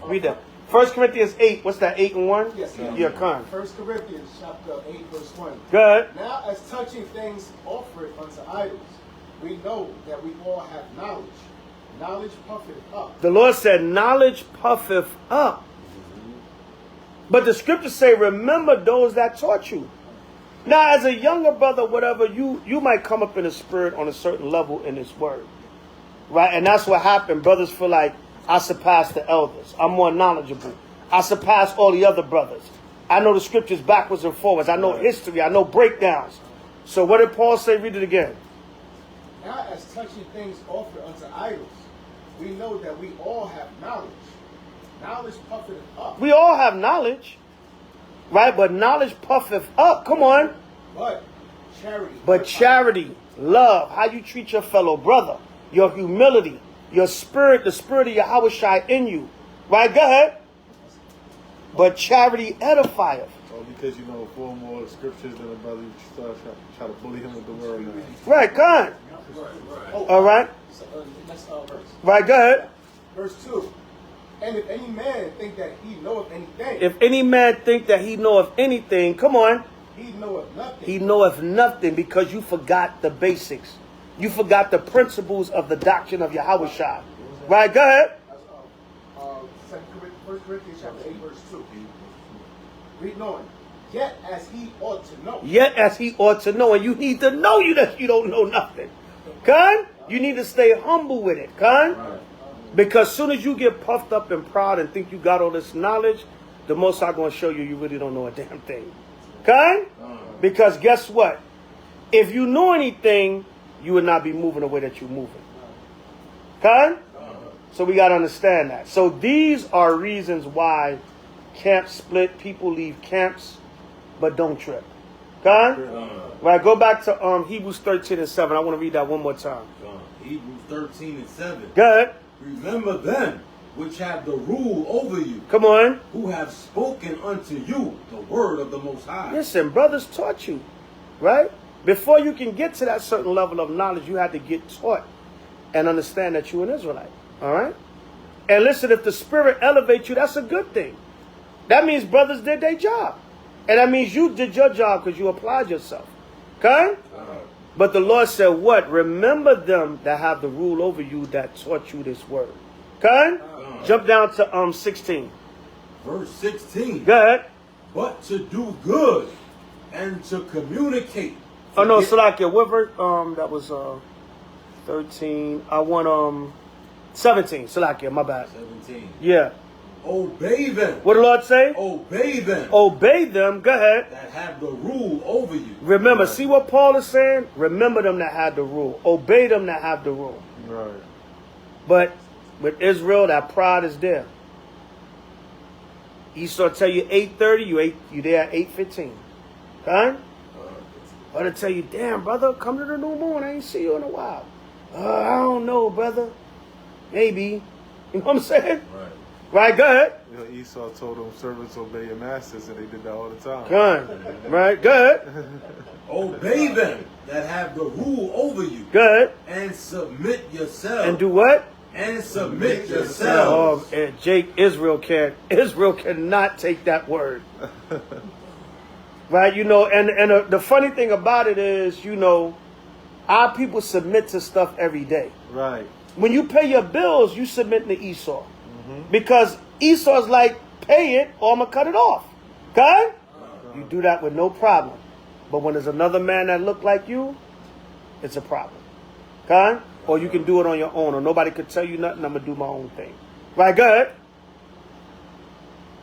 Read that. 1 Corinthians 8. What's that? 8 and 1? Yes. Yeah, Con. 1 Corinthians chapter 8, verse 1. Good. Now, as touching things offered unto idols, we know that we all have knowledge. Knowledge puffeth up. The Lord said, knowledge puffeth up. But the scriptures say, remember those that taught you. Now, as a younger brother, whatever, you might come up in the spirit on a certain level in this word. Right? And that's what happened. Brothers feel like, I surpass the elders. I'm more knowledgeable. I surpass all the other brothers. I know the scriptures backwards and forwards. I know history. I know breakdowns. So what did Paul say? Read it again. Now, as touching things offered unto idols, we know that we all have knowledge. Knowledge puffeth up. We all have knowledge. Right? But knowledge puffeth up. Come on. But charity. But charity, love, how you treat your fellow brother, your humility, your spirit, the spirit of Yahweh Shai in you. Right? Go ahead. But charity edifieth. Oh, because you know 4 more scriptures than a brother, you start try to bully him with the word now. Right, God. All right. Next verse. Right, go ahead. Verse 2. And if any man think that he knoweth anything. If any man think that he knoweth anything, come on. He knoweth nothing. He knoweth nothing because you forgot the basics. You forgot the principles of the doctrine of Yahushua. Right, go ahead. 1 Corinthians chapter 8, verse 2. Read on. Yet as he ought to know. Yet as he ought to know. And you need to know that you don't know nothing. Con? You need to stay humble with it. Con? Right. Because soon as you get puffed up and proud and think you got all this knowledge, the Most High going to show you you really don't know a damn thing. Con? Because guess what? If you know anything, you would not be moving the way that you're moving. Con? So we got to understand that. So these are reasons why camps split. People leave camps, but don't trip. Con? Right, go back to Hebrews 13 and 7. I want to read that one more time. Hebrews 13 and 7. Go ahead. Remember them which have the rule over you. Come on. Who have spoken unto you the word of the Most High. Listen, brothers taught you, right? Before you can get to that certain level of knowledge, you had to get taught and understand that you're an Israelite. All right? And listen, if the Spirit elevates you, that's a good thing. That means brothers did their job. And that means you did your job because you applied yourself. Okay? But the Lord said what? Remember them that have the rule over you that taught you this word. Okay? Jump down to 16. Verse 16. Go ahead. But to do good and to communicate. Oh no, Salakia, what verse? That was 13. I want 17. Salakia, my bad. 17. Yeah. Obey them. What did the Lord say? Obey them. Obey them. Go ahead. That have the rule over you. Remember, see what Paul is saying? Remember them that have the rule. Obey them that have the rule. Right. But with Israel, that pride is there. Esau tell you 8:30, you there at 8:15. Okay? Or to tell you, damn, brother, come to the new moon. I ain't see you in a while. I don't know, brother. Maybe. You know what I'm saying? Right. Right, go ahead. You know, Esau told them, servants obey your masters, and they did that all the time. Good. Right, go ahead. Obey them that have the rule over you. Good. And submit yourselves. And do what? And submit yourselves. And Jake, Israel cannot take that word. Right, you know, and the funny thing about it is, you know, our people submit to stuff every day. Right. When you pay your bills, you submit to Esau. Because Esau's like, pay it or I'm going to cut it off. Okay? You do that with no problem. But when there's another man that look like you, it's a problem. Okay? Or you can do it on your own, or nobody could tell you nothing, I'm going to do my own thing. Right, go ahead.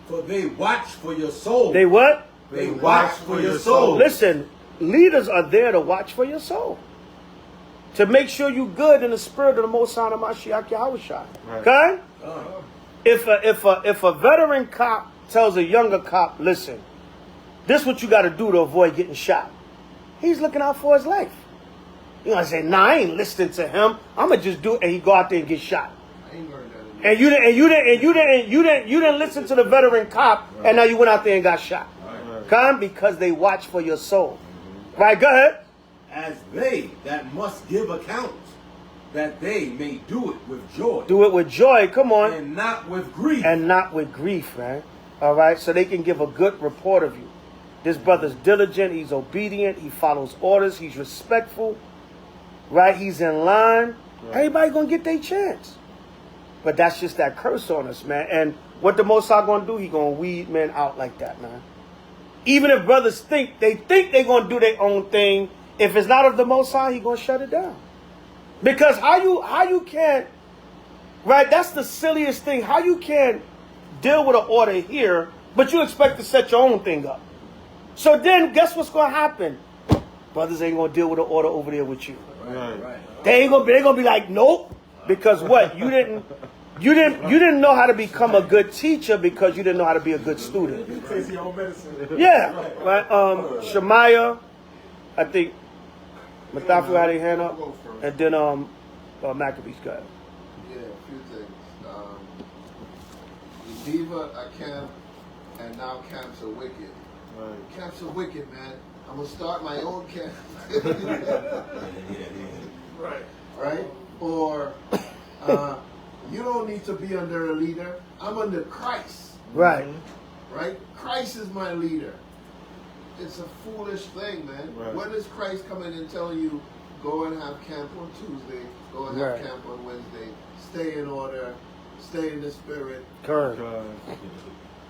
For they watch for your soul. They what? They watch for your soul. Listen, leaders are there to watch for your soul. To make sure you're good in the spirit of the Most High Mashiach Yahushua. Right. Okay? If a veteran cop tells a younger cop, listen, this is what you got to do to avoid getting shot. He's looking out for his life. You know, I say, nah, I ain't listening to him. I'm gonna just do it, and he go out there and get shot. I ain't learned that. And you didn't listen to the veteran cop, right. And now you went out there and got shot. Right. Come, because they watch for your soul. Right, go ahead. As they that must give account, that they may do it with joy. Do it with joy, come on. And not with grief. And not with grief, man. All right, so they can give a good report of you. This brother's diligent, he's obedient, he follows orders, he's respectful, right? He's in line. Right. Everybody gonna get their chance. But that's just that curse on us, man. And what the Most High gonna do, he gonna weed men out like that, man. Even if brothers think they gonna do their own thing, if it's not of the Most High, he gonna shut it down. Because how you can't, right? That's the silliest thing. How you can't deal with an order here, but you expect to set your own thing up. So then, guess what's gonna happen? Brothers ain't gonna deal with an order over there with you. Right. They're gonna be like, nope, because what? You didn't know how to become a good teacher because you didn't know how to be a good student. Yeah, right. Shemaiah, I think Mathafu had a hand up, and then Maccabees got it. Yeah, a few things. Diva, a camp, and now camps are wicked. Right. Camps are wicked, man. I'm gonna start my own camp. Right? Or you don't need to be under a leader. I'm under Christ. Right. Right? Christ is my leader. It's a foolish thing, man. Right. When is Christ coming and telling you, go and have camp on Tuesday, go and have camp on Wednesday, stay in order, stay in the spirit. Correct.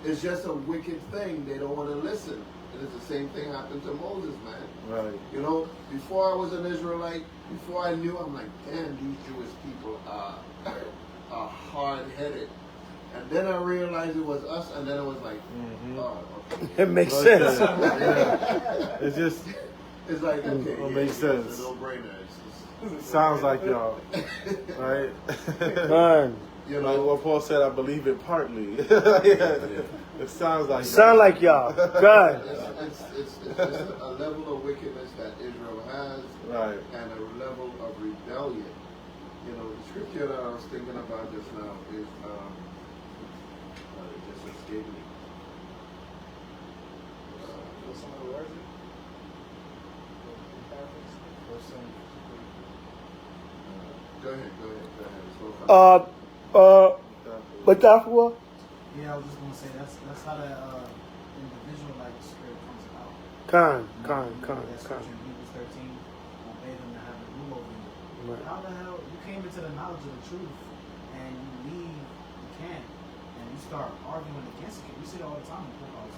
It's just a wicked thing. They don't want to listen. And it's the same thing happened to Moses, man. Right. You know, before I was an Israelite, before I knew, I'm like, damn, these Jewish people are hard-headed. And then I realized it was us, and then it was like, oh, okay. It makes sense. Yeah. It's just, it's like, okay, it makes sense. It's a no-brainer. Sounds like y'all, right? You like know what Paul said, I believe it partly. It sounds like y'all. Good. It's just a level of wickedness that Israel has, right, and a level of rebellion. You know, the scripture that I was thinking about just now is it just escaped me. Some of the words. Go ahead. But that's what? Yeah, I was just gonna say that's how the individual spirit comes about. That scripture in Hebrews 13, obey them to have a rule over you. Right. How the hell you came into the knowledge of the truth and you leave the camp and you start arguing against it? We see it all the time in clubhouse,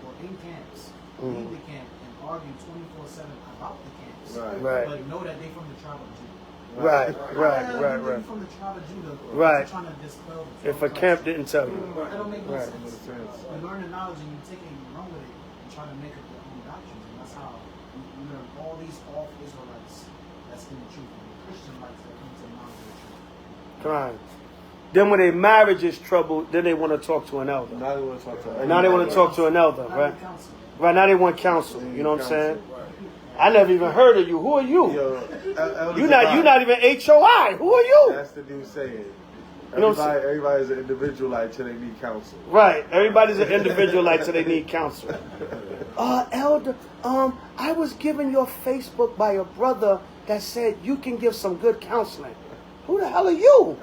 or in camps. Leave the camp and argue 24/7 about the camps. Right. But know that they from the tribe of Judah. Right. From the tribe of Judah, right. Trying to dispel if a camp didn't tell you. That don't make no right. sense. You learn the knowledge and you take it and you run with it and try to make up your own doctrines. And that's how you learn all these off Israelites that's in the truth. And the Christian lights that come to the knowledge of the truth. Right. Then when their marriage is troubled, then they want to talk to an elder. Now they want to talk to an elder, right? Right, now they want counsel. You know what I'm saying? I never even heard of you. Who are you? You're not even H.O.I. Who are you? That's the new saying. You Everybody's an individualite till they need counsel. Right. Everybody's an individualite till they need counsel. Elder, I was given your Facebook by a brother that said you can give some good counseling. Who the hell are you?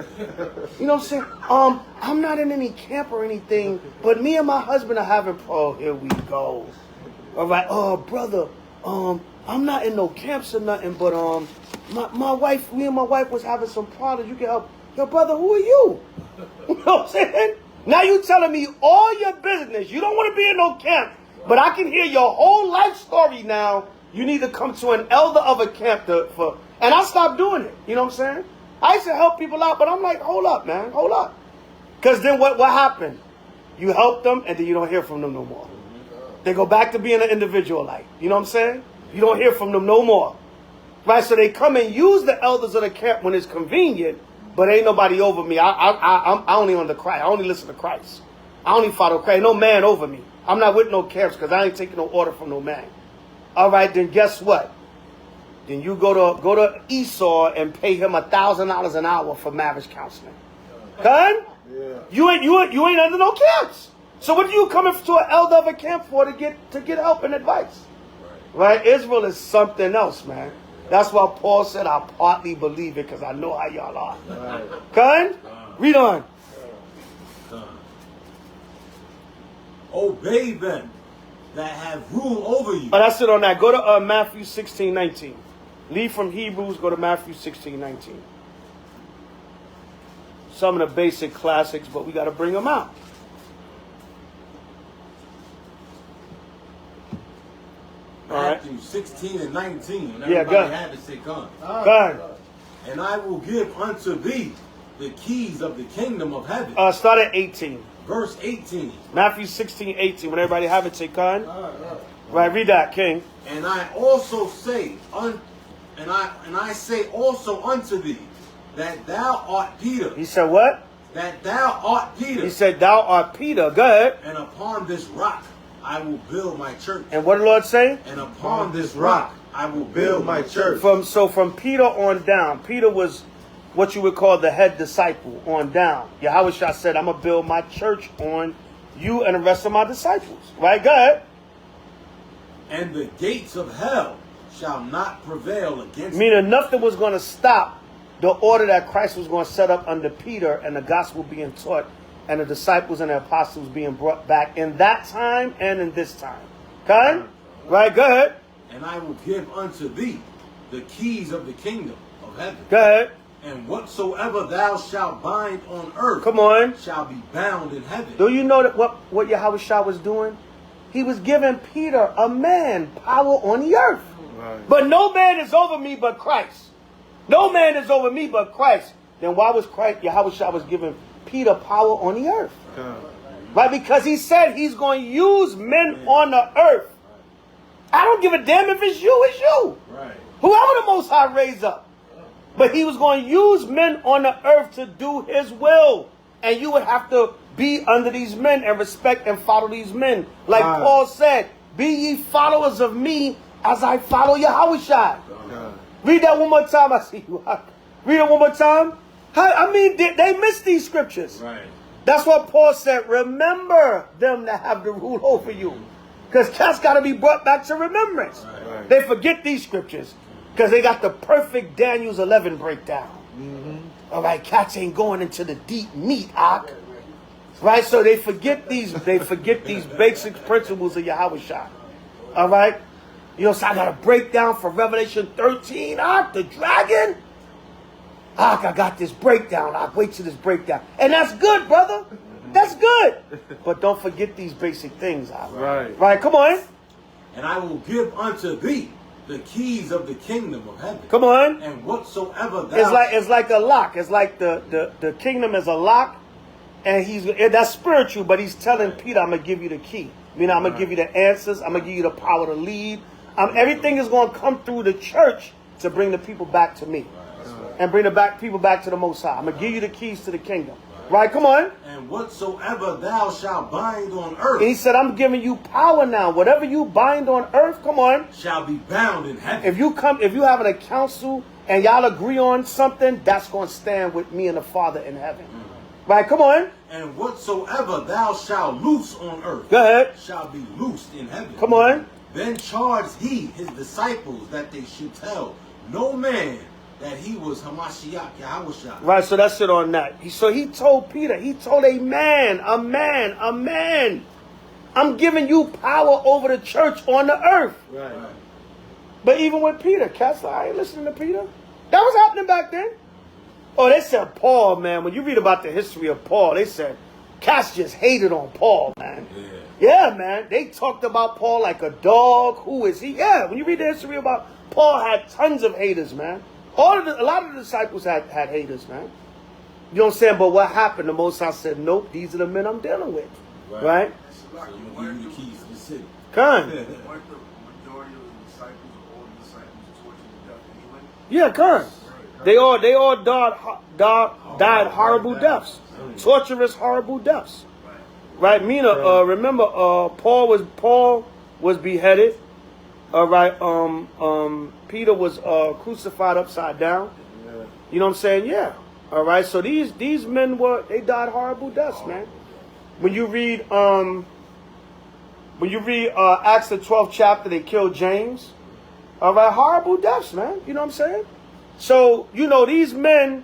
You know what I'm saying? I'm not in any camp or anything, but me and my husband are having. Oh, here we go. All right. Oh, brother. I'm not in no camps or nothing, but my wife, me and my wife was having some problems. You can help. Yo, brother, who are you? You know what I'm saying? Now you telling me all your business. You don't want to be in no camp, but I can hear your whole life story now. You need to come to an elder of a camp and I stopped doing it. You know what I'm saying? I used to help people out, but I'm like, hold up, man, hold up. Because then what happened? You help them, and then you don't hear from them no more. They go back to being an individualite. You know what I'm saying? You don't hear from them no more. Right? So they come and use the elders of the camp when it's convenient, but ain't nobody over me. I'm only on the Christ. I only listen to Christ. I only follow Christ. No man over me. I'm not with no camps because I ain't taking no order from no man. All right, then guess what? Then you go to Esau and pay him $1,000 an hour for marriage counseling. Huh? Yeah. You ain't under no camps. So what are you coming to an elder of a camp for to get help and advice? Right? Israel is something else, man. That's why Paul said, I partly believe it because I know how y'all are. Right. Read on. Obey them that have rule over you. Oh, that's it on that. Go to Matthew 16:19. Leave from Hebrews, go to Matthew 16:19. Some of the basic classics, but we got to bring them out. Matthew 16 and 19. Yeah, go ahead. Had to say, come. Go And I will give unto thee the keys of the kingdom of heaven. Start at 18. Verse 18. Matthew 16:18. When everybody have it, say, come. Right, read that, King. And I also say, and I say also unto thee, that thou art Peter. He said what? That thou art Peter. He said thou art Peter. Go ahead. And upon this rock I will build my church. And what did the Lord say? And upon this rock I will build my church. From Peter on down. Peter was what you would call the head disciple on down. Yahushua said, I'm going to build my church on you and the rest of my disciples. Right? Go ahead. And the gates of hell shall not prevail against it. Meaning nothing was going to stop the order that Christ was going to set up under Peter and the gospel being taught and the disciples and the apostles being brought back in that time and in this time. Okay? Right, go ahead. And I will give unto thee the keys of the kingdom of heaven. Go ahead. And whatsoever thou shalt bind on earth, Come on. shall be bound in heaven. Do you know that what Yahushua was doing? He was giving Peter, a man, power on the earth. Right. But no man is over me but Christ. No man is over me but Christ. Then why was Yahushua was giving Peter power on the earth? Right? Because he said he's going to use men on the earth. I don't give a damn if it's you, it's you. Right. Whoever the Most High raised up. But he was going to use men on the earth to do his will. And you would have to be under these men and respect and follow these men. Like Paul said, be ye followers of me as I follow Yahushua. Read that one more time. I see you. Read it one more time. I mean, they missed these scriptures. Right. That's what Paul said. Remember them that have the rule over you. Because cats got to be brought back to remembrance. Right. They forget these scriptures. Because they got the perfect Daniel's 11 breakdown. All right, cats ain't going into the deep meat, Ak. Right, so they forget these basic principles of Yahushua. All right, you know, so I got a breakdown for Revelation 13, Ak, the dragon. Ak, I got this breakdown. Ak, wait till this breakdown, and that's good, brother. That's good. But don't forget these basic things, Ak. Right, come on. And I will give unto thee the keys of the kingdom of heaven. Come on. And whatsoever thou... It's like a lock. It's like the kingdom is a lock. And that's spiritual, but he's telling Peter, I'm going to give you the key. I mean, I'm going to give you the answers. I'm going to give you the power to lead. Everything is going to come through the church to bring the people back to me. And bring the people back to the Most High. I'm going to give you the keys to the kingdom. Right, come on. And whatsoever thou shalt bind on earth. And he said, I'm giving you power now. Whatever you bind on earth, come on. Shall be bound in heaven. If you having a council and y'all agree on something, that's going to stand with me and the Father in heaven. Right, come on. And whatsoever thou shalt loose on earth. Go ahead. Shall be loosed in heaven. Come on. Then charged he his disciples that they should tell no man that he was Hamashiach, Yahushua. Right, so that's it on that. So he told Peter, he told a man, I'm giving you power over the church on the earth. Right. But even with Peter, cats, I ain't listening to Peter. That was happening back then. Oh, they said Paul, man. When you read about the history of Paul, they said cats just hated on Paul, man. Yeah, man. They talked about Paul like a dog. Who is he? Yeah, when you read the history about Paul, had tons of haters, man. A lot of the disciples had haters, man. You know what I'm saying? But what happened? The Most High said, nope, these are the men I'm dealing with. Right? So you give you the keys to the city. Come. Weren't the majority of the disciples, all the disciples, tortured to death anyway? Yeah, come. They all died horrible deaths. Torturous, horrible deaths. Right? Mina, remember, Paul was beheaded. All right, Peter was crucified upside down. You know what I'm saying? Yeah. All right. So these men they died horrible deaths, man. When you read Acts the 12th chapter, they killed James. All right, horrible deaths, man. You know what I'm saying? So you know these men,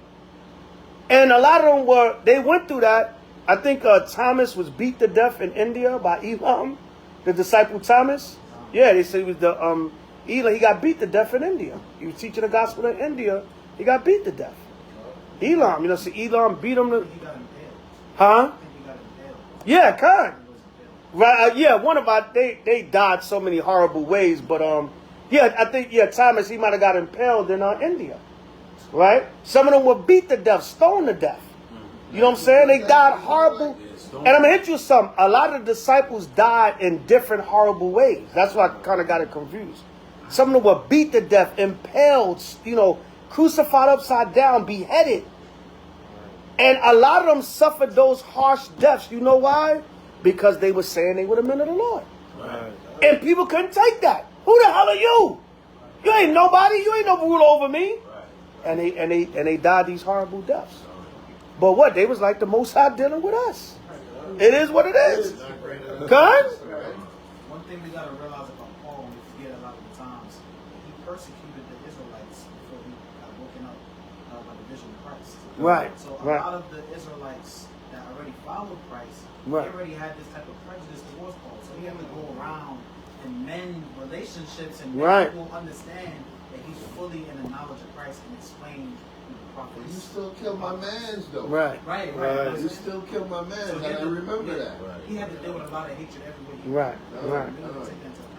and a lot of them they went through that. I think Thomas was beat to death in India by Elam, the disciple Thomas. Yeah, they said he was the Elam. He got beat to death in India. He was teaching the gospel in India. He got beat to death. Elam, you know, so Elam beat him. He got impaled. Huh? I think he got impaled. Yeah, kind. Right? Yeah, one about they died so many horrible ways, but yeah, I think Thomas he might have got impaled in India, right? Some of them were beat to death, stoned to death. You know what I'm saying? They died horrible. And I'm going to hit you with something. A lot of the disciples died in different horrible ways. That's why I kind of got it confused. Some of them were beat to death, impaled, you know, crucified upside down, beheaded. And a lot of them suffered those harsh deaths. You know why? Because they were saying they were the men of the Lord. Right. And people couldn't take that. Who the hell are you? You ain't nobody. You ain't no rule over me. Right. And they died these horrible deaths. But what? They was like the Most High dealing with us. It is what it is. God? One thing we got to realize about Paul, we forget a lot of the times, he persecuted the Israelites before he got woken up by the vision of Christ. Right. So a lot of the Israelites that already followed Christ, they already had this type of prejudice towards Paul. So he had to go around and mend relationships and make people understand that he's fully in the knowledge of Christ and explained the prophets. You still kill my mans though. Right. You still kill my mans, So and I remember that. He had to deal with a lot of hatred everywhere. Right.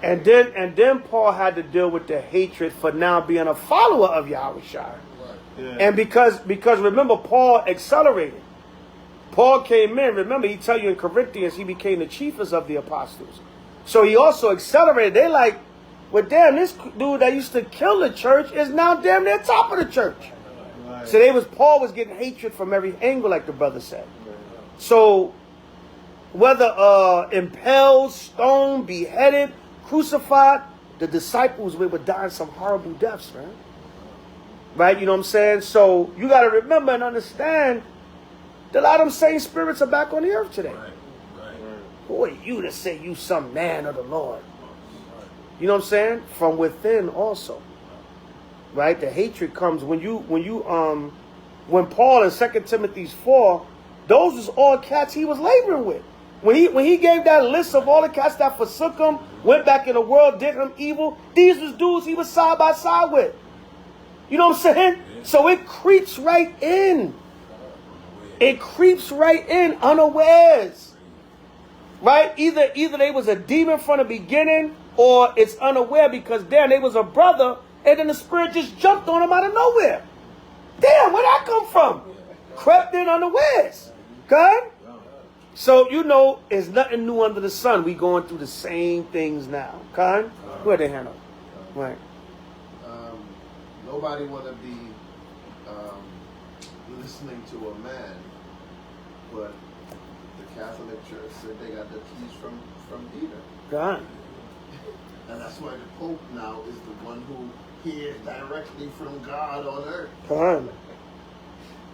And then Paul had to deal with the hatred for now being a follower of Yahushua. Yeah. And because remember, Paul accelerated. Paul came in. Remember, he tell you in Corinthians, he became the chiefest of the apostles. So he also accelerated. They like, well, damn, this dude that used to kill the church is now damn near top of the church. Right. So Paul was getting hatred from every angle, like the brother said. So whether impaled, stoned, beheaded, crucified, the disciples were dying some horrible deaths, man. Right? You know what I'm saying? So you got to remember and understand that a lot of them same spirits are back on the earth today. Who are you to say you some man of the Lord? You know what I'm saying? From within also. Right? The hatred comes when Paul in 2 Timothy 4, those was all cats he was laboring with. When he gave that list of all the cats that forsook him, went back in the world, did him evil, these was dudes he was side by side with. You know what I'm saying? Yeah. So it creeps right in. It creeps right in unawares. Right? Either they was a demon from the beginning, or it's unaware because damn, they was a brother, and then the spirit just jumped on him out of nowhere. Damn, where'd that come from? Crept in unawares. Okay? So, you know, it's nothing new under the sun. We going through the same things now. Okay? Where they handle? Right. Nobody want to be listening to a man, but the Catholic Church said they got the keys from Peter. God. And that's why the Pope now is the one who hears directly from God on earth. God.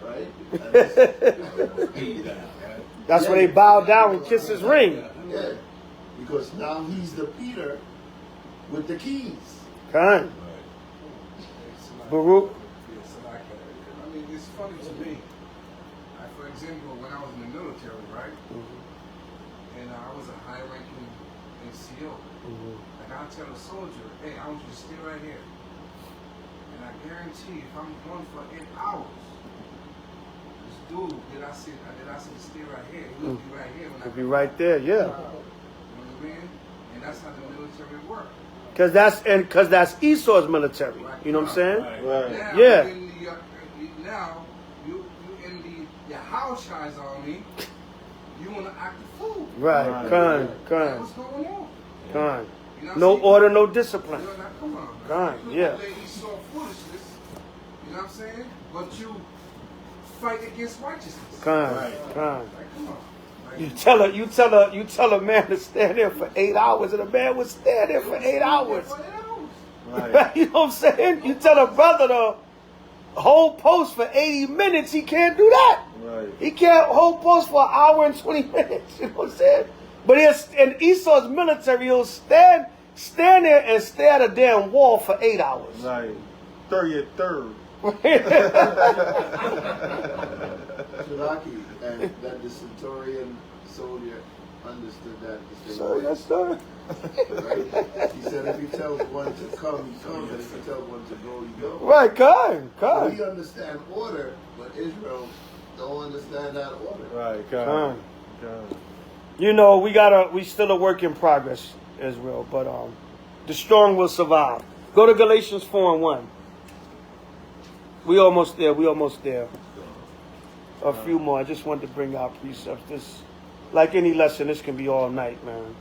Right? That's when they bow down and kiss his ring. Yeah. Because now he's the Peter with the keys. God. Baruch. I mean, it's funny to me. For example, when I was in the military, right? And I was a high-ranking NCO. And I tell a soldier, hey, I want you to stay right here. And I guarantee if I'm going for 8 hours, this dude that I see to stay right here, he'll be right here. He'll be right there, yeah. You know what I mean? And that's how the military works. Because that's Esau's military. You know what I'm saying? Right. Now, Yeah. Now you in the H.O.I's army, you want to act a fool. Right. Con. What's going on? Con. You know No order, no discipline. Come on. Con. Yeah. You saw foolishness. You know what I'm saying? But you fight against righteousness. Con. Like, come on. You tell a man to stand there for 8 hours, and a man would stand there for 8 hours. Right. You know what I'm saying? You tell a brother to hold post for 80 minutes, he can't do that. Right. He can't hold post for an hour and 20 minutes. You know what I'm saying? But in Esau's military, he'll stand there and stare at a damn wall for 8 hours. Right. 33rd. Shiraki, and that the Centurion soldier understood that. Yes, sir. Right? He said if he tells one to come, he comes, and if he tells one to go, he goes. Right, God. We understand order, but Israel don't understand that order. Right, God. You know, we still a work in progress, Israel, but the strong will survive. Go to Galatians 4:1. We almost there. A few more. I just wanted to bring out precepts. This, like any lesson, this can be all night, man.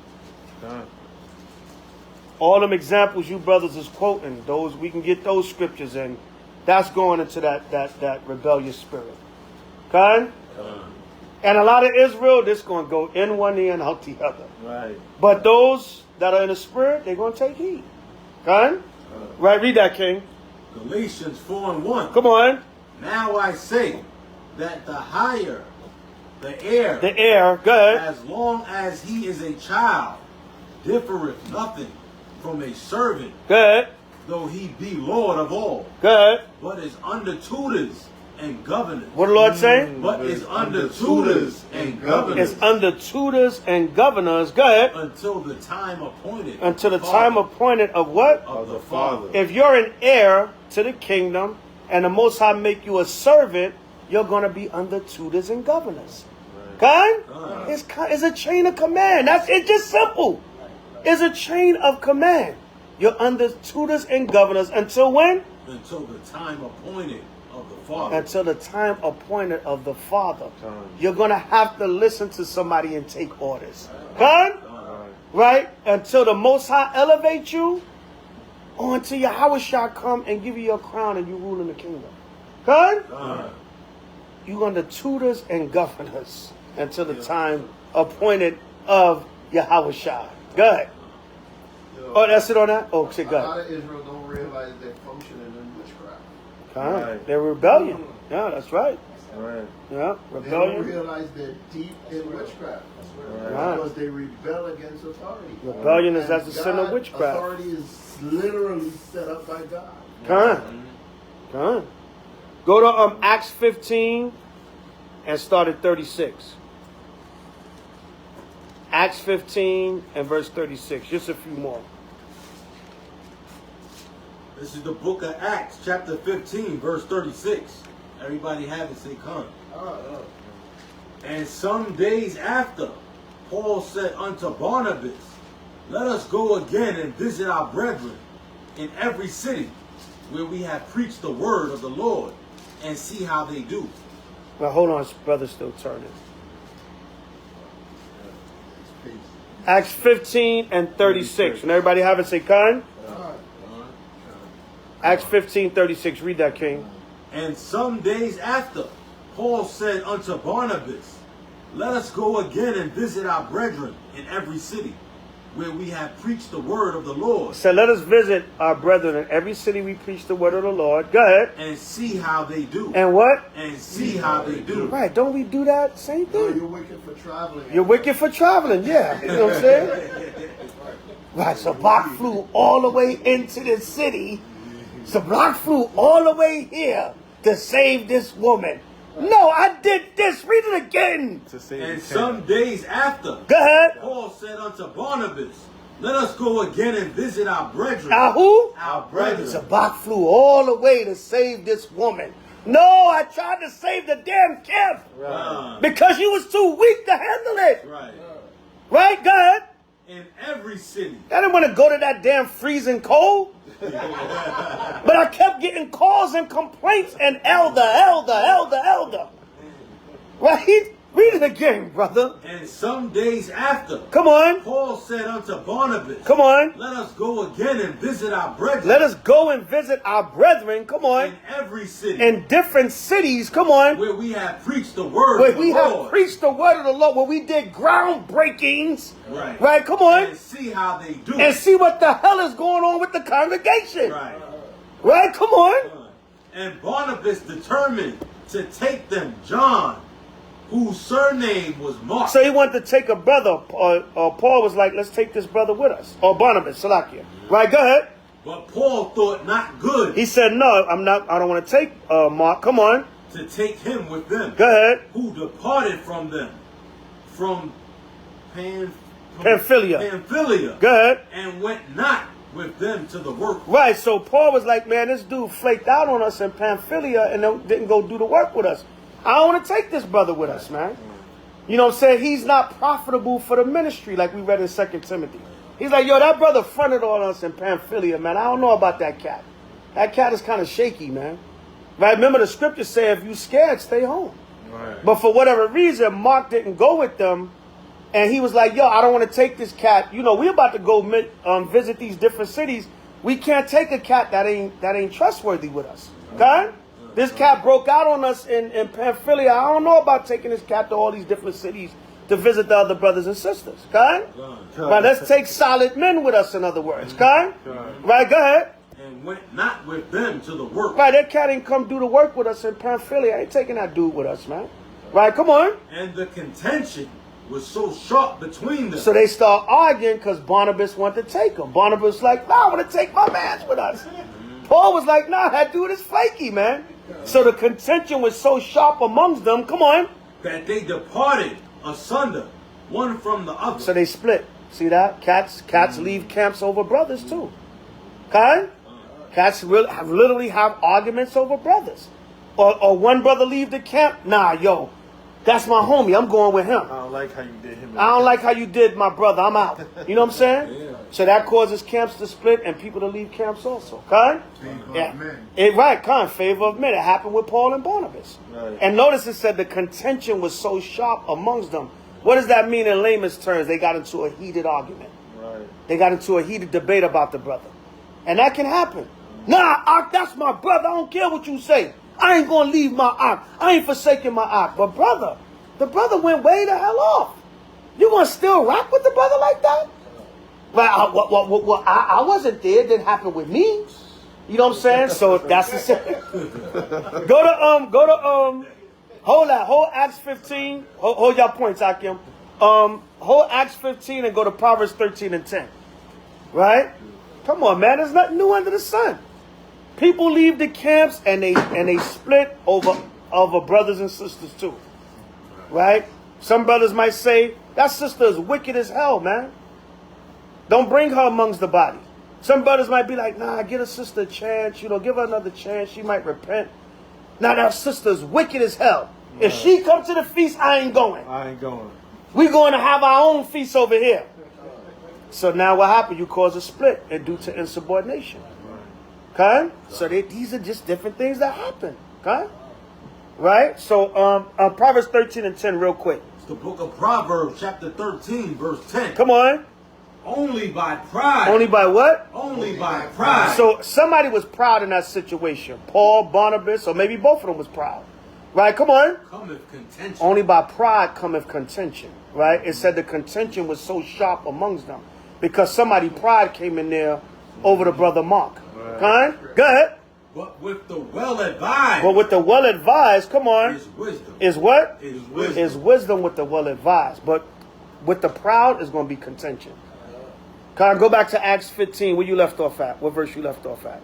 All them examples you brothers is quoting, those we can get those scriptures in. That's going into that rebellious spirit. Okay? And a lot of Israel, this going to go in one ear and out the other. Right. But those that are in the spirit, they're going to take heed. Okay? Right, read that, King. Galatians 4:1. Come on. Now I say that the higher, the heir, good, as long as he is a child, differeth nothing from a servant, good, though he be Lord of all, good, but is under tutors and governors. What the Lord say? But is under tutors and governors. It's under tutors and governors. Go ahead. Until the time appointed. Until the time appointed of what? Of the Father. If you're an heir to the kingdom and the Most High make you a servant, you're going to be under tutors and governors. Right. It's a chain of command. It's just simple. It's a chain of command. You're under tutors and governors until when? Until the time appointed of the Father. Until the time appointed of the Father. You're going to have to listen to somebody and take orders. Right? Until the Most High elevate you, or until Yahushua come and give you your crown and you rule in the kingdom. You're under tutors and governors until the time appointed of Yahushua. Good. Oh, that's it on that? Oh, say a go lot ahead. of Israel don't realize they're functioning in witchcraft. Right. They're rebellion. Yeah, that's right. Right. Yeah, They don't rebellion. realize they're deep in witchcraft. Right. Because they rebel against authority. Rebellion is And as the sin of God, witchcraft. Authority is literally set up by God. Come on. Go to Acts 15 and start at 36. Acts 15 and verse 36. Just a few more. This is the book of Acts, chapter 15, verse 36. Everybody have it, say come. And some days after, Paul said unto Barnabas, let us go again and visit our brethren in every city where we have preached the word of the Lord, and see how they do. Well, hold on, brother's still turning. Acts 15 and 36. And everybody have it, say kind. Acts 15, 36. Read that, King. And some days after, Paul said unto Barnabas, let us go again and visit our brethren in every city where we have preached the word of the Lord. So let us visit our brethren in every city we preach the word of the Lord. Go ahead. And see how they do. And what? And see how they do. Right. Don't we do that same No, thing? you're wicked for traveling. You're wicked for traveling. Yeah. You know what I'm saying? Right. So Bach flew all the way into the city. So Bach flew all the way here to save this woman. No, I did this. Read it again. And some days after, Go ahead. Paul said unto Barnabas, let us go again and visit our brethren. Now who? Our brethren. So Bach flew all the way to save this woman. No, I tried to save the damn camp. Because you was too weak to handle it. Right. Right? Go ahead. In every city. I didn't want to go to that damn freezing cold. But I kept getting calls and complaints and elder. Right? Read it again, brother. And some days after, Come on. Paul said unto Barnabas, Come on. let us go again and visit our brethren. Let us go and visit our brethren. Come on. In every city. In different cities. Come on. Where we have preached the word Where of the we Lord. have preached the word of the Lord. Where we did groundbreakings. Right. Right? Come on. And see how they do. And see what the hell is going on with the congregation. Right. Right? Come on. And Barnabas determined to take them John, whose surname was Mark. So he wanted to take a brother. Paul was like, let's take this brother with us. Or Barnabas, Salakia. Right, go ahead. But Paul thought not good He said, no, I don't want to take Mark. Come on. to take him with them. Go ahead. Who departed from them, from Pamphylia. Go ahead. And went not with them to the work. Right, so Paul was like, man, this dude flaked out on us in Pamphylia and didn't go do the work with us. I don't want to take this brother with us, man. You know what I'm saying? He's not profitable for the ministry like we read in 2 Timothy. He's like, yo, that brother fronted on us in Pamphylia, man. I don't know about that cat. That cat is kind of shaky, man. Right? Remember the scriptures say if you scared, stay home. Right. But for whatever reason, Mark didn't go with them. And he was like, yo, I don't want to take this cat. You know, we're about to go visit these different cities. We can't take a cat that ain't trustworthy with us. Okay? This cat broke out on us in Pamphylia. I don't know about taking this cat to all these different cities to visit the other brothers and sisters. Okay? Right, let's take solid men with us, in other words. Okay? Right, go ahead. And went not with them to the work. Right, that cat ain't come do the work with us in Pamphylia. I ain't taking that dude with us, man. Right, come on. And the contention was so sharp between them. So they start arguing because Barnabas wanted to take him. Barnabas was like, nah, I want to take my mans with us. Paul was like, nah, that dude is flaky, man. So the contention was so sharp amongst them, come on, that they departed asunder, one from the other. so they split. See that? Cats leave camps over brothers too. Okay? Cats literally have arguments over brothers. Or one brother leave the camp. Nah, yo, that's my homie. I'm going with him. I don't like how you did him. I don't like how you did my brother. I'm out. You know what I'm saying? Yeah. So that causes camps to split and people to leave camps also. Okay? Favor of men. Right, kind of favor of men. It happened with Paul and Barnabas. Right. And notice it said the contention was so sharp amongst them. What does that mean in layman's terms? They got into a heated argument. Right. They got into a heated debate about the brother. And that can happen. Nah, Ak, that's my brother. I don't care what you say. I ain't going to leave my Ak. I ain't forsaking my Ak. But brother, the brother went way the hell off. You going to still rock with the brother like that? Well, I wasn't there. It didn't happen with me. You know what I'm saying? So that's the hold Acts 15. Hold y'all points, Akim. Hold Acts 15 and go to Proverbs 13 and 10. Right? Come on, man. There's nothing new under the sun. People leave the camps and they split over brothers and sisters too. Right? Some brothers might say, that sister is wicked as hell, man. Don't bring her amongst the body. Some brothers might be like, nah, give a sister a chance. You know, give her another chance. She might repent. Now that sister's wicked as hell. Right. If she comes to the feast, I ain't going. We're going to have our own feast over here. So now what happened? You cause a split and due to insubordination. Okay? So these are just different things that happen. Okay? Right? So Proverbs 13 and 10 real quick. It's the book of Proverbs, chapter 13, verse 10. Come on. Only by pride. Only by what? Only by pride. So somebody was proud in that situation. Paul, Barnabas, or maybe both of them was proud. Right? Come on. Cometh contention. Only by pride cometh contention. Right? It said the contention was so sharp amongst them. Because somebody pride came in there over the brother Mark. Right? Go ahead. But with the well-advised. But with the well-advised, come on. Is wisdom. Is what? Is wisdom. Is wisdom with the well-advised. But with the proud is going to be contention. Go back to Acts 15, where you left off at. What verse you left off at?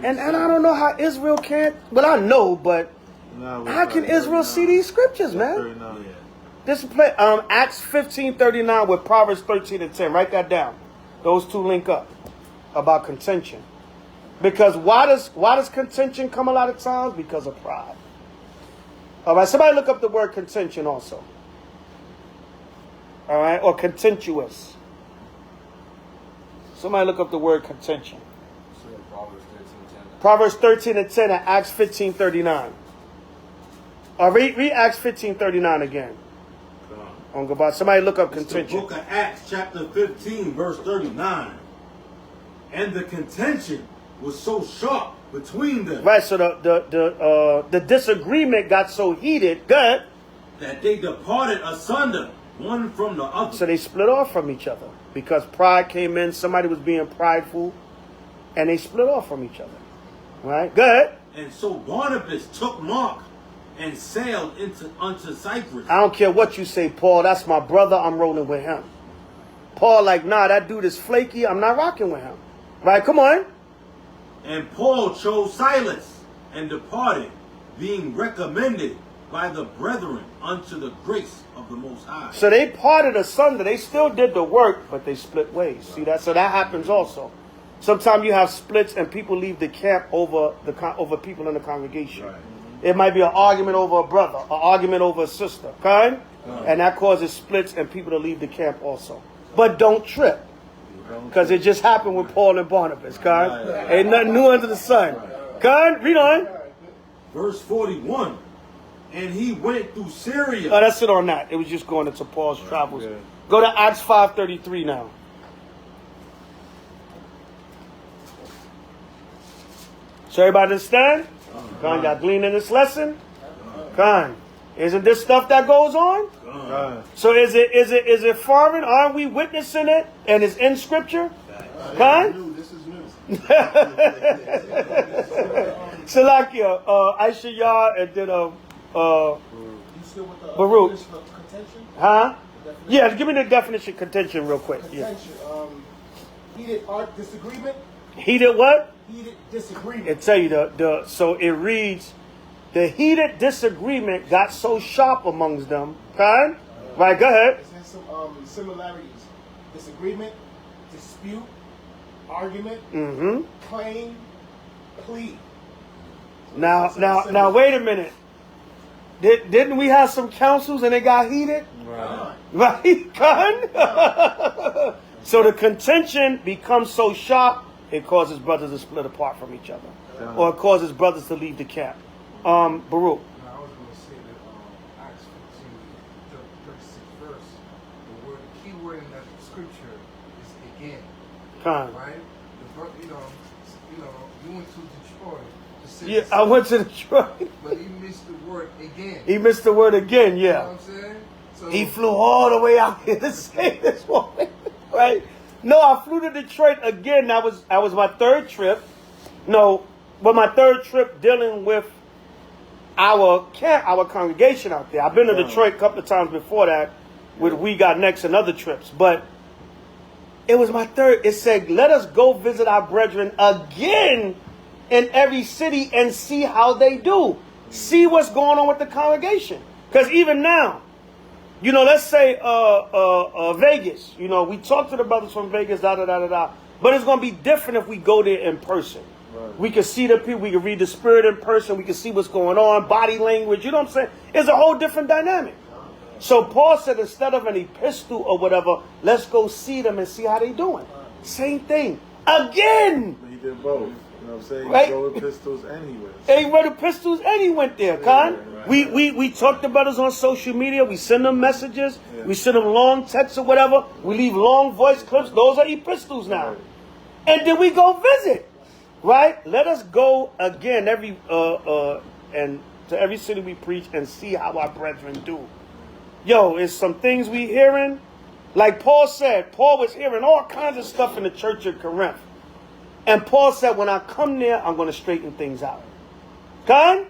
And I don't know how Israel can't. Well, I know, but how can Israel see these scriptures, man? This is Acts 15:39 with Proverbs 13 and 10. Write that down. Those two link up about contention. Because why does contention come a lot of times? Because of pride. All right, somebody look up the word contention also. All right, or contentious. Somebody look up the word contention. Proverbs 13 and 10 and Acts 15:39. Read Acts 15:39 again. Somebody look up contention. The book of Acts, chapter 15, verse 39. And the contention was so sharp between them. Right, so the disagreement got so heated, good, that they departed asunder, one from the other. So they split off from each other because pride came in. Somebody was being prideful, and they split off from each other. Right, good. And so Barnabas took Mark and sailed unto Cyprus. I don't care what you say, Paul. That's my brother. I'm rolling with him. Paul, like, nah, that dude is flaky. I'm not rocking with him. Right, come on. And Paul chose Silas and departed, being recommended by the brethren unto the grace of the Most High. So they parted asunder. They still did the work, but they split ways. See that? So that happens also. Sometimes you have splits and people leave the camp over people in the congregation. Right. It might be an argument over a brother, an argument over a sister, okay? And that causes splits and people to leave the camp also. But don't trip, because it just happened with Paul and Barnabas, okay? Ain't nothing new under the sun. Okay? Read on. Verse 41. And he went through Syria. Oh, that's it on that. It was just going into Paul's travels. Yeah. Go to Acts 5:33 now. So everybody understand? Con, y'all gleaning this lesson? Con, isn't this stuff that goes on? So is it foreign? Aren't we witnessing it? And it's in Scripture? Con? This is new. Salakia, Aisha Yah, and then Baruch. Huh? Yeah, give me the definition of contention real quick. Contention. Heated disagreement. Heated what? Heated disagreement. It tell you so it reads, the heated disagreement got so sharp amongst them. Okay? Right, go ahead. It has some similarities. Disagreement, dispute, argument, claim, plea. Now, wait a minute. Didn't we have some councils and they got heated? Right, Con? So the contention becomes so sharp, it causes brothers to split apart from each other, or it causes brothers to leave the camp. Baruch. Now, I was going to say that Acts 15, the 36th verse, the key word in that scripture is again. Con. Right? You went to Detroit. Yeah, I went to Detroit. But he missed the word again. He missed the word again, yeah. You know what I'm saying? So, he flew all the way out here to say this morning, right? No, I flew to Detroit again. That was my third trip. No, but my third trip dealing with our congregation out there. I've been to Detroit a couple of times before that with We Got Next and other trips, but it was my third. It said, let us go visit our brethren again in every city and see how they do. See what's going on with the congregation. Because even now, let's say Vegas. We talk to the brothers from Vegas, da-da-da-da-da. But it's going to be different if we go there in person. Right. We can see the people. We can read the spirit in person. We can see what's going on, body language. You know what I'm saying? It's a whole different dynamic. So Paul said instead of an epistle or whatever, let's go see them and see how they doing. Same thing. Again. He did both. You know what I'm saying? Right? He wrote epistles and he went. He wrote epistles and he went there, Con. Right. We talk to brothers on social media. We send them messages. Yeah. We send them long texts or whatever. We leave long voice clips. Those are epistles now. Right. And then we go visit. Right? Let us go again and to every city we preach and see how our brethren do. Yo, it's some things we hearing. Like Paul said, Paul was hearing all kinds of stuff in the church of Corinth. And Paul said, when I come there, I'm going to straighten things out. Con?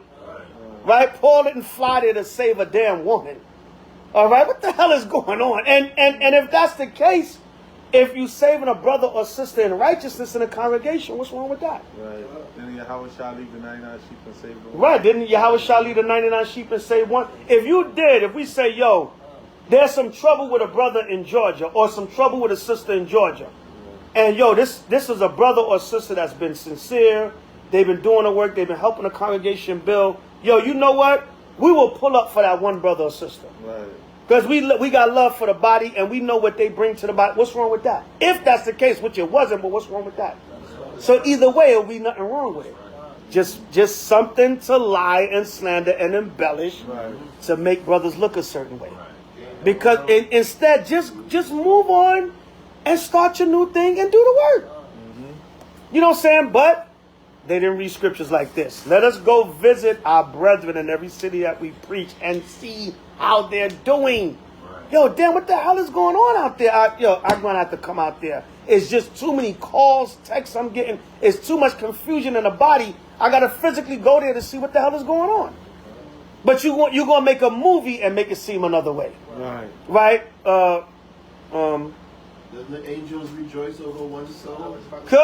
Right? Paul didn't fly there to save a damn woman. All right? What the hell is going on? And if that's the case, if you saving a brother or sister in righteousness in a congregation, what's wrong with that? Right. Didn't H.O.I leave the 99 sheep and save the one? Right. Didn't H.O.I leave the 99 sheep and save one? If we say, yo, there's some trouble with a brother in Georgia or some trouble with a sister in Georgia. And yo, this is a brother or sister that's been sincere. They've been doing the work. They've been helping the congregation build. Yo, you know what? We will pull up for that one brother or sister. Right. Because we got love for the body and we know what they bring to the body. What's wrong with that? If that's the case, which it wasn't, but what's wrong with that? So either way, it'll be nothing wrong with it. Just something to lie and slander and embellish to make brothers look a certain way. Because instead, just move on and start your new thing and do the work. You know what I'm saying? But they didn't read scriptures like this. Let us go visit our brethren in every city that we preach and see how they're doing. Yo, damn, what the hell is going on out there? I'm going to have to come out there. It's just too many calls, texts I'm getting. It's too much confusion in the body. I got to physically go there to see what the hell is going on. But you're going to make a movie and make it seem another way. Right? Doesn't the angels rejoice over one soul? Good!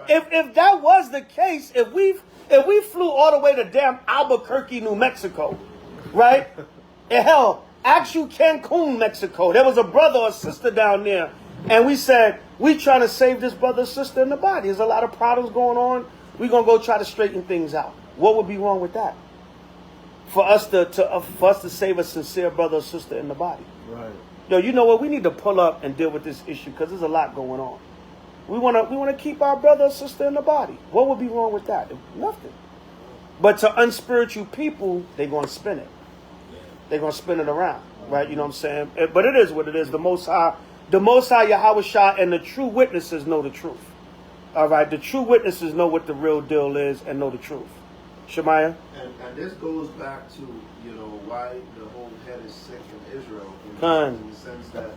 If that was the case, if we flew all the way to damn Albuquerque, New Mexico, right? And hell, actual Cancun, Mexico, there was a brother or sister down there, and we said, we trying to save this brother or sister in the body. There's a lot of problems going on. We're going to go try to straighten things out. What would be wrong with that? For us to save a sincere brother or sister in the body. Right. Yo, you know what? We need to pull up and deal with this issue because there's a lot going on. We want to keep our brother or sister in the body. What would be wrong with that? Nothing. But to unspiritual people, they're going to spin it. They're going to spin it around, right? You know what I'm saying? But it is what it is. The Most High Yahweh and the true witnesses know the truth. All right? The true witnesses know what the real deal is and know the truth. Shemaiah? And this goes back to, why the whole head is sick in Israel. In the sense that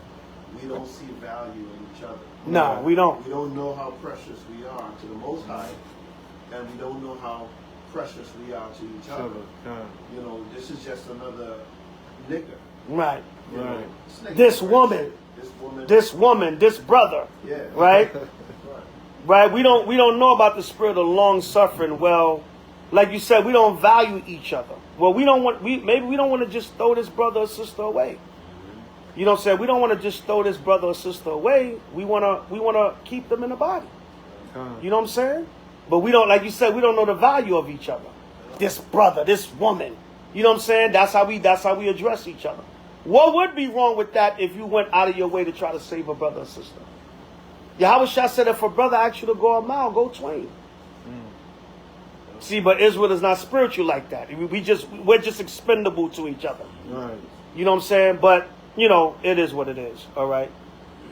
we don't see value in each other. No, we don't. We don't know how precious we are to the Most High, and we don't know how precious we are to each other. This is just another nigger. Right. This woman. this woman, this brother. Yeah. Right? Right? We don't know about the spirit of long suffering. Well, like you said, we don't value each other. Well, maybe we don't want to just throw this brother or sister away. You know what I'm saying? We don't want to just throw this brother or sister away. We wanna keep them in the body. You know what I'm saying? But we don't, like you said, we don't know the value of each other. This brother, this woman. You know what I'm saying? That's how we address each other. What would be wrong with that if you went out of your way to try to save a brother or sister? Yahweh Shah said, if a brother asks you to go a mile, go twain. See, but Israel is not spiritual like that. We're just expendable to each other. Right. You know what I'm saying? But, you know, it is what it is. All right.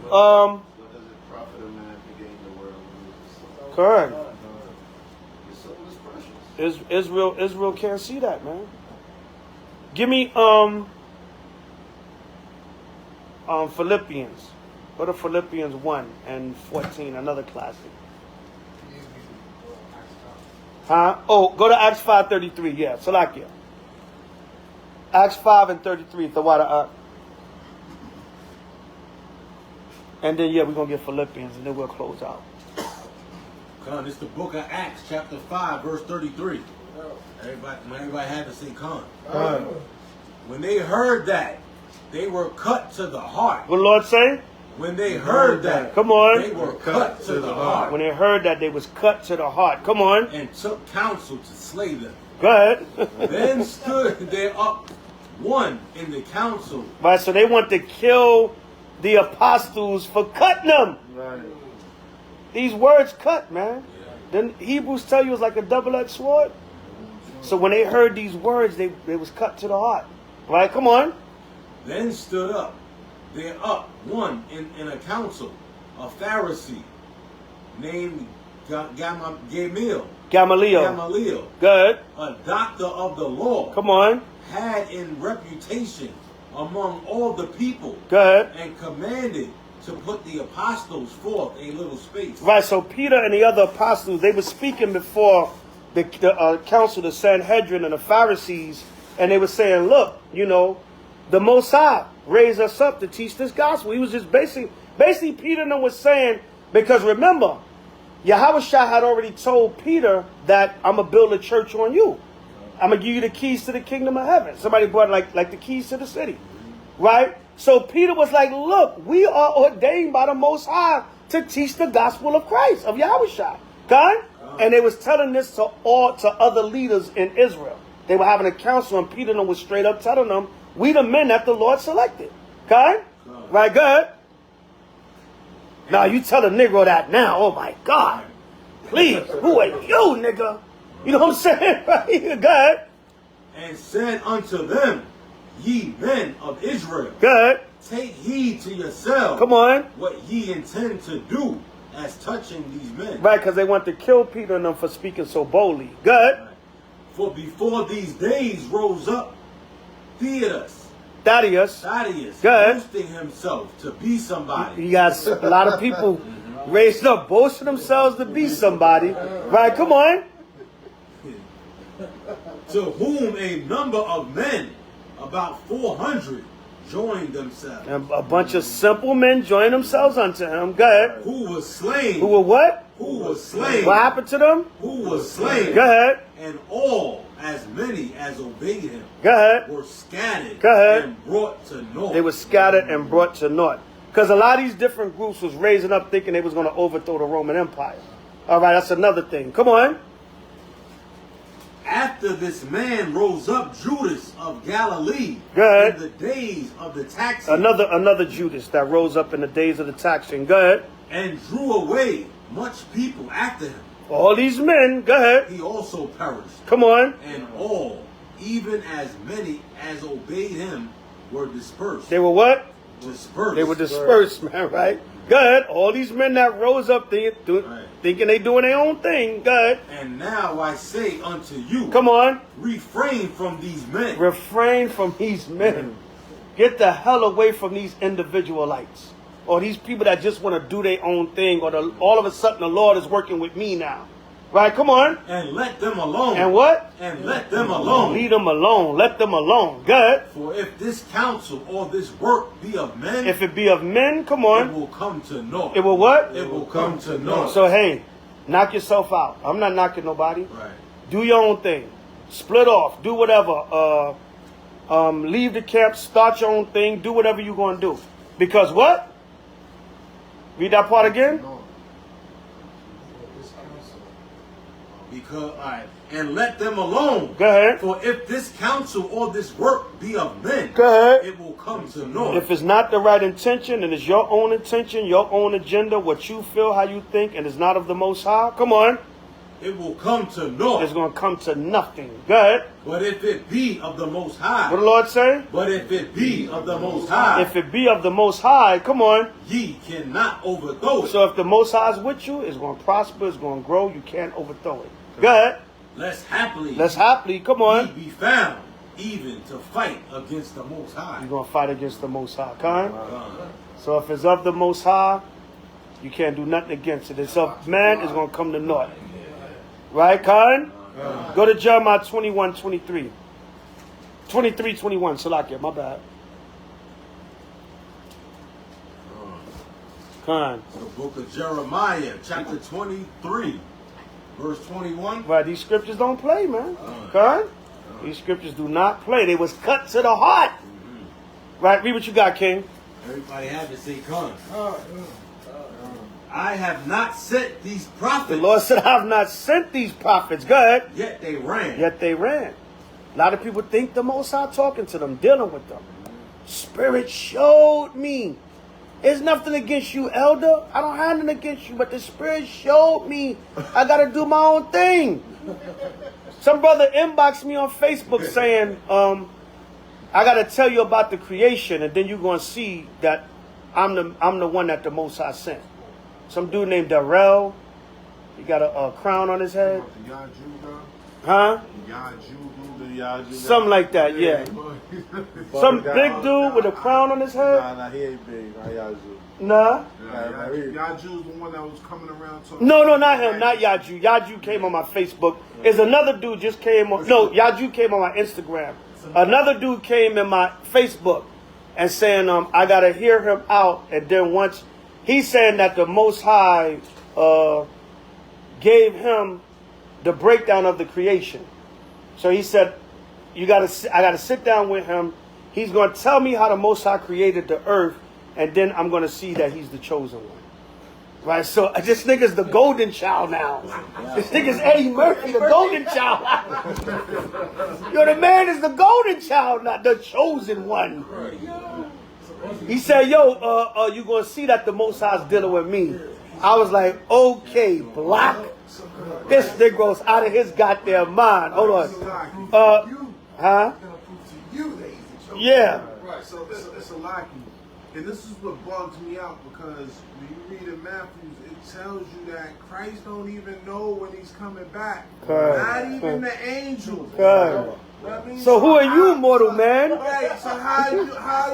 What does it profit a man to gain the world and lose his soul? Correct. His soul is precious. Israel can't see that, man. Give me Philippians. Go to Philippians 1 and 14, another classic. Huh? Oh, go to Acts 5:33. Yeah, Salakia. Acts 5 and 33. Tawada. And then, yeah, we're going to get Philippians, and then we'll close out. Khan, it's the book of Acts, chapter 5, verse 33. Everybody had to say Khan. When they heard that, they were cut to the heart. What the Lord say? When they heard that, come on, they were cut to the heart. When they heard that, they was cut to the heart. Come on. And took counsel to slay them. Go ahead. Then stood there up one in the council. Right, so they want to kill the apostles for cutting them. Right. These words cut, man. Yeah. Then Hebrews tell you it's like a double-edged sword. So when they heard these words, they was cut to the heart. Right, come on. Then stood up there up one in a council, a Pharisee named Gamaliel. Good. A doctor of the law. Come on. Had in reputation among all the people. Good. And commanded to put the apostles forth a little space. Right, so Peter and the other apostles, they were speaking before the council, the Sanhedrin and the Pharisees, and they were saying, look, you know, the Most High raised us up to teach this gospel. He was just basically Peter and them was saying, because remember, Yahweh Shah had already told Peter that I'm going to build a church on you. I'm going to give you the keys to the kingdom of heaven. Somebody brought like the keys to the city. Right? So Peter was like, look, we are ordained by the Most High to teach the gospel of Christ, of Yahweh Shah. God? And they was telling this to other leaders in Israel. They were having a council, and Peter was straight up telling them, we the men that the Lord selected. Okay? Right, good? Now you tell a Negro that now. Oh my God. Please, who are you, nigga? You know what I'm saying? Right? Good. And said unto them, ye men of Israel, good. Take heed to yourselves. Come on. What ye intend to do as touching these men. Right, because they want to kill Peter and them for speaking so boldly. Good. Right. For before these days rose up Thaddeus, good, boasting himself to be somebody. You got a lot of people raised up, boasting themselves to be somebody. Right, come on. To whom a number of men, about 400, joined themselves. And a bunch of simple men joined themselves unto him. Go ahead. Who was slain. Who were what? Who was slain. What happened to them? Who was slain. Go ahead. And all, as many as obeyed him, go ahead, were scattered. Go ahead. And brought to naught. They were scattered and brought to naught. Because a lot of these different groups was raising up thinking they was going to overthrow the Roman Empire. All right, that's another thing. Come on. After this man rose up Judas of Galilee in the days of the taxing. Another Judas that rose up in the days of the taxing. Go ahead. And drew away much people after him. All these men, go ahead. He also perished. Come on. And all, even as many as obeyed him, were dispersed. They were what? Dispersed. They were dispersed, man, right? Go ahead. All these men that rose up thinking they doing their own thing. Go ahead. And now I say unto you. Come on. Refrain from these men. Refrain from these men. Get the hell away from these individualites. Or these people that just want to do their own thing. Or all of a sudden the Lord is working with me now. Right, come on. And let them alone. And what? And let them alone. Leave them alone. Let them alone. Good. For if this counsel or this work be of men, if it be of men, come on. It will come to naught. It will what? It will come to naught. So hey, knock yourself out. I'm not knocking nobody. Right. Do your own thing. Split off. Do whatever. Leave the camp. Start your own thing. Do whatever you're going to do. Because what? Read that part again. Because, all right, and let them alone. Go ahead. For if this counsel or this work be of men, go ahead. It will come to naught. If it's not the right intention and it's your own intention, your own agenda, what you feel, how you think, and it's not of the Most High, come on. It will come to naught. It's going to come to nothing. Go ahead. But if it be of the Most High. What the Lord say? But if it be of the Most High. If it be of the Most High, come on. Ye cannot overthrow it. So if the Most High is with you, it's going to prosper, it's going to grow, you can't overthrow it. Go ahead. Lest happily, come on. Ye be found even to fight against the Most High. You're going to fight against the Most High. So if it's of the Most High, you can't do nothing against it. It's of man, it's going to come to naught. Right, Khan? Go to Jeremiah 21:23. 23:21, Salakia, my bad. Khan. The book of Jeremiah, chapter 23, verse 21. Right, these scriptures don't play, man. Khan? These scriptures do not play. They was cut to the heart. Right, read what you got, King. Everybody have to say, Khan. I have not sent these prophets. The Lord said, I have not sent these prophets. Go ahead. Yet they ran. Yet they ran. A lot of people think the Most High talking to them, dealing with them. Spirit showed me. There's nothing against you, elder. I don't have nothing against you, but the Spirit showed me I got to do my own thing. Some brother inboxed me on Facebook saying, I got to tell you about the creation, and then you're going to see that I'm the one that the Most High sent. Some dude named Darrell. He got a crown on his head. Huh? Something like that, yeah. Some big dude with a crown on his head. Nah, he ain't big. Not Yazoo. Nah. Yaju's the one that was coming around talking. No, not him. Not Yaju. Yaju came on my Facebook. There's another dude just came on. No, Yaju came on my Instagram. Another dude came in my Facebook and saying, I got to hear him out. And then once... He's saying that the Most High gave him the breakdown of the creation. So he said, I got to sit down with him. He's going to tell me how the Most High created the earth, and then I'm going to see that he's the chosen one. Right? So this nigga's the golden child now. This nigga's Eddie Murphy, the golden child. Yo, the man is the golden child, not the chosen one. He said, yo, you going to see that the Most High is dealing with me. I was like, okay, block. This nigga's out of his goddamn mind. Hold on. Huh? Yeah. Right, so it's a locky. And this is what bugs me out, because when you read in Matthews, it tells you that Christ don't even know when he's coming back. Not even the angels. So who are you, mortal man? Right, so how you how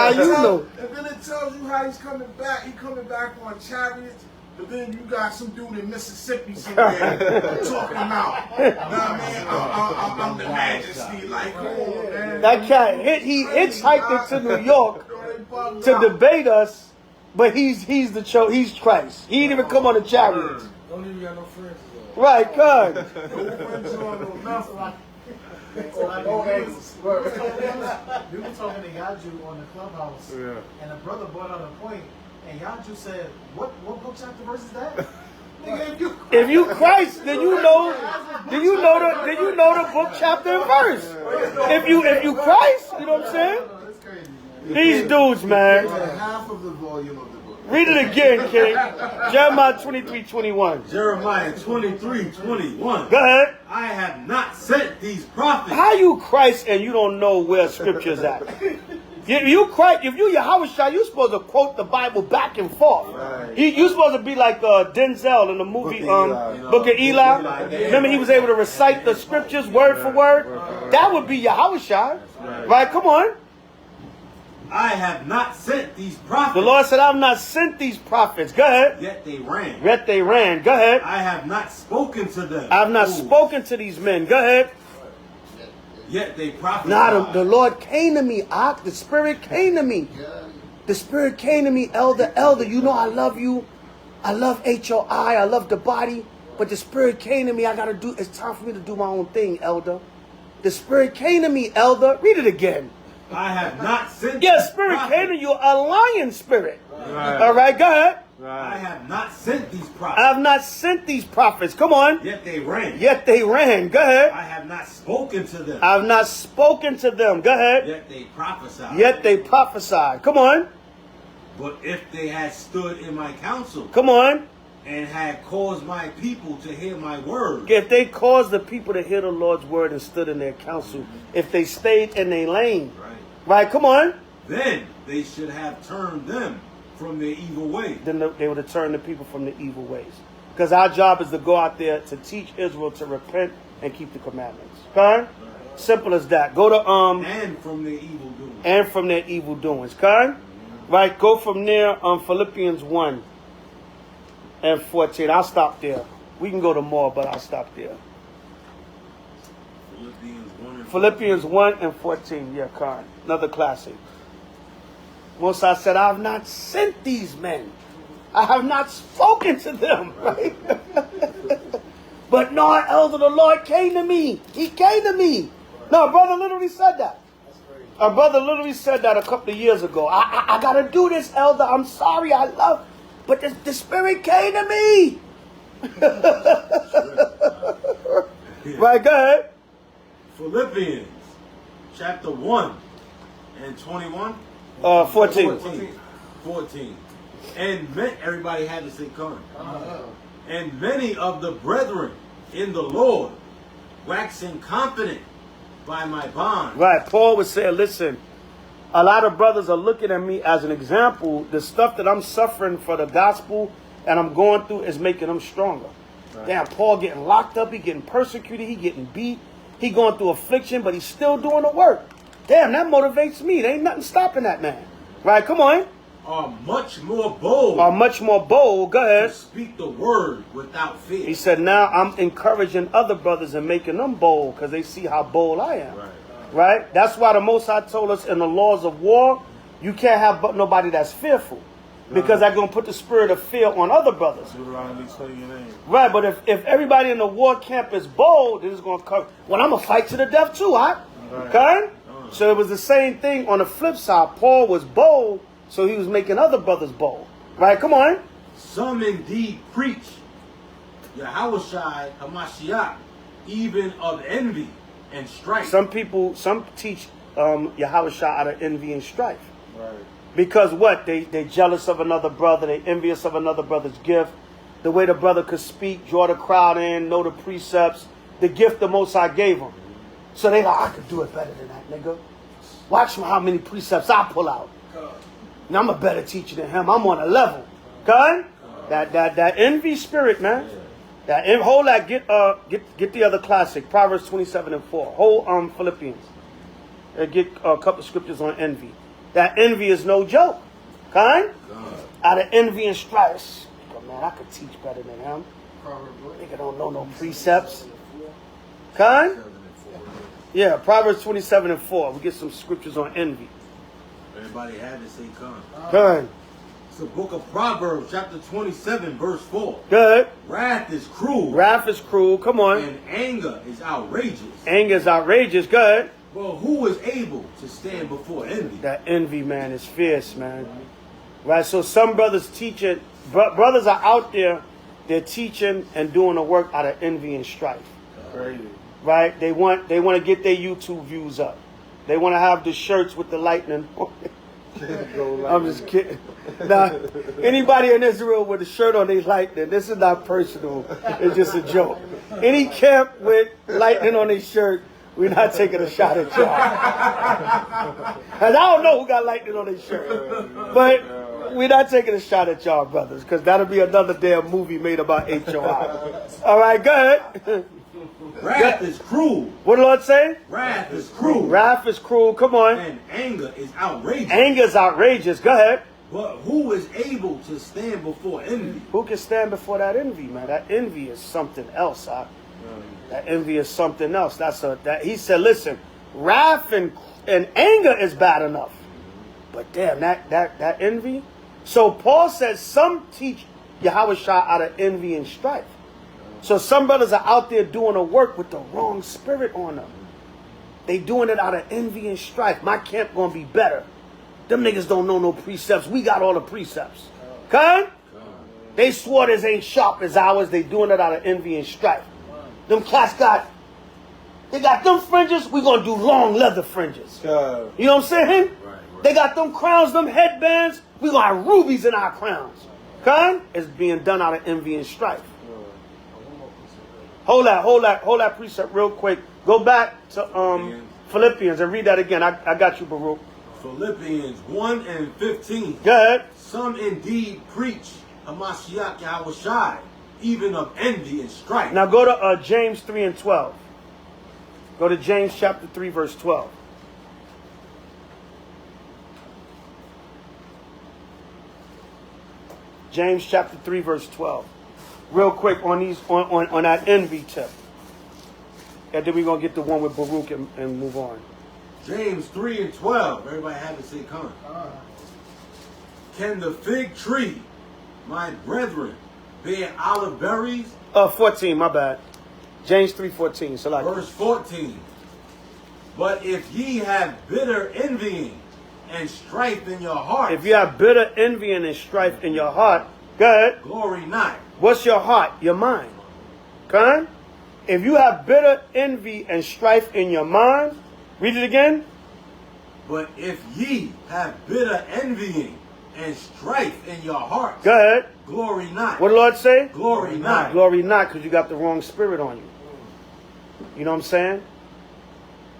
you know? And then it tells you how he's coming back. He's coming back on chariots. But then you got some dude in Mississippi somewhere talking about, I'm the majesty. Like, come on, man. That cat, he hitchhiked into New York to debate us, but he's Christ. He didn't even come on the chariots. Don't even got no friends. Right, God. No friends on nothing. We were talking to Yaju on the clubhouse, and a brother brought out a point, and Yaju said, "What book chapter verse is that?" Nigga, if you Christ, then you know the book chapter and verse. If you Christ, you know what I'm saying? These dudes, man. Half of the volume of the book. Read it again, King. Jeremiah 23:21. Jeremiah 23:21. Go ahead. I have not sent these prophets. How you Christ and you don't know where scripture's at? If you Yahushua, you supposed to quote the Bible back and forth. Right. You supposed to be like Denzel in the movie Book of Eli. Remember he was able to recite the scriptures word for word? That would be Yahushua. Right? Come on. I have not sent these prophets. The Lord said, I have not sent these prophets. Go ahead. Yet they ran. Yet they ran. Go ahead. I have not spoken to them. I have not spoken to these men. Go ahead. Yet they prophesied. Now the Lord came to me. The Spirit came to me. The Spirit came to me, elder, you know I love you. I love H.O.I. I love the body. But the Spirit came to me. It's time for me to do my own thing, elder. The Spirit came to me, elder. Read it again. I have not sent. Yeah, Spirit came to you, a lion spirit. Right. All right, go ahead. Right. I have not sent these prophets. I have not sent these prophets. Come on. Yet they ran. Yet they ran. Go ahead. I have not spoken to them. I have not spoken to them. Go ahead. Yet they prophesied. Yet they prophesied. Come on. But if they had stood in my counsel. Come on. And had caused my people to hear my word. If they caused the people to hear the Lord's word and stood in their counsel, if they stayed in their lane, right? Come on. Then they should have turned them from their evil ways. Then they would have turned the people from the evil ways. Because our job is to go out there to teach Israel to repent and keep the commandments. Okay? Simple as that. Go to and from their evil doings. And from their evil doings. Okay? Right? Go from there Philippians 1 and 14. I'll stop there. We can go to more, but I'll stop there. Philippians 1 and 14. Yeah, Karen. Another classic. Moses said, I have not sent these men. I have not spoken to them. Right? But no, elder, the Lord came to me. He came to me. No, our brother literally said that. Our brother literally said that a couple of years ago. I got to do this, elder. I'm sorry. I love. But the Spirit came to me. Right, go ahead. Philippians chapter 1 and 21. 14. 14. And everybody had to say come. And many of the brethren in the Lord waxing confident by my bond. Right. Paul was saying, listen, a lot of brothers are looking at me as an example. The stuff that I'm suffering for the gospel and I'm going through is making them stronger. Right. Damn, Paul getting locked up, he getting persecuted, he getting beat, he going through affliction, but he's still doing the work. Damn, that motivates me. There ain't nothing stopping that man. Right, come on. Are much more bold. Go ahead. To speak the word without fear. He said, now I'm encouraging other brothers and making them bold because they see how bold I am. Right? That's why the Most High told us in the laws of war, you can't have nobody that's fearful. Because they're going to put the spirit of fear on other brothers. Right, but if everybody in the war camp is bold, then it's going to come. Well, I'm going to fight to the death too, huh? Okay? So it was the same thing on the flip side. Paul was bold, so he was making other brothers bold. Right, come on. Some indeed preach Yahushua Hamashiach, even of envy and strife. Some teach Yahushua out of envy and strife. Right. Because what? They jealous of another brother. They envious of another brother's gift. The way the brother could speak, draw the crowd in, know the precepts. The gift the Most High gave him. So they like, I could do it better than that, nigga. Watch how many precepts I pull out. Now I'm a better teacher than him. I'm on a level. Okay? That envy spirit, man. Hold that. Get the other classic. Proverbs 27 and 4. Hold Philippians. Get a couple of scriptures on envy. That envy is no joke. Okay? Out of envy and strife. Oh, man, I could teach better than him. Nigga don't know no precepts. Okay? Yeah, Proverbs 27 and 4. We get some scriptures on envy. Everybody had to say come. Good. It's the book of Proverbs, chapter 27, verse 4. Good. Wrath is cruel. Wrath is cruel. Come on. And anger is outrageous. Anger is outrageous. Good. Well, who is able to stand before envy? That envy, man, is fierce, man. Right? So some brothers teaching, brothers are out there, they're teaching and doing the work out of envy and strife. Crazy. Right? They want to get their YouTube views up. They want to have the shirts with the lightning on it. I'm just kidding. Now, anybody in Israel with a shirt on their lightning, this is not personal. It's just a joke. Any camp with lightning on their shirt, we're not taking a shot at y'all. And I don't know who got lightning on their shirt. But we're not taking a shot at y'all, brothers, because that'll be another damn movie made about H.O.I. All right, go ahead. Wrath is cruel. What did the Lord say? Wrath is cruel. Wrath is cruel. Come on. And anger is outrageous. Anger is outrageous. Go ahead. But who is able to stand before envy? Who can stand before that envy, man? That envy is something else. That envy is something else. He said, listen, wrath and anger is bad enough. But damn, that envy. So Paul says some teach Yahweh out of envy and strife. So some brothers are out there doing a work with the wrong spirit on them. They doing it out of envy and strife. My camp gonna be better. Them niggas don't know no precepts. We got all the precepts. Okay? They swore this ain't sharp as ours. They doing it out of envy and strife. Them cats got them fringes. We gonna do long leather fringes. You know what I'm saying? They got them crowns, them headbands. We gonna have rubies in our crowns. Okay? It's being done out of envy and strife. Hold that precept real quick. Go back to Philippians and read that again. I got you, Baruch. Philippians 1:15. Go ahead. Some indeed preach Hamashiach Yahweh, even of envy and strife. Now go to James 3:12. Go to James chapter 3, verse 12. James chapter 3, verse 12. Real quick on that envy tip. And then we're going to get the one with Baruch and move on. James 3:12. Everybody have it say come. Can the fig tree, my brethren, bear olive berries? 14, my bad. James 3:14. So like verse 14. But if ye have bitter envying and strife in your heart. If you have bitter envying and strife in your heart, go ahead. Glory not. What's your heart? Your mind. Okay? If you have bitter envy and strife in your mind, read it again. But if ye have bitter envying and strife in your heart, go ahead. Glory not. What did the Lord say? Glory not. Glory not, because you got the wrong spirit on you. You know what I'm saying?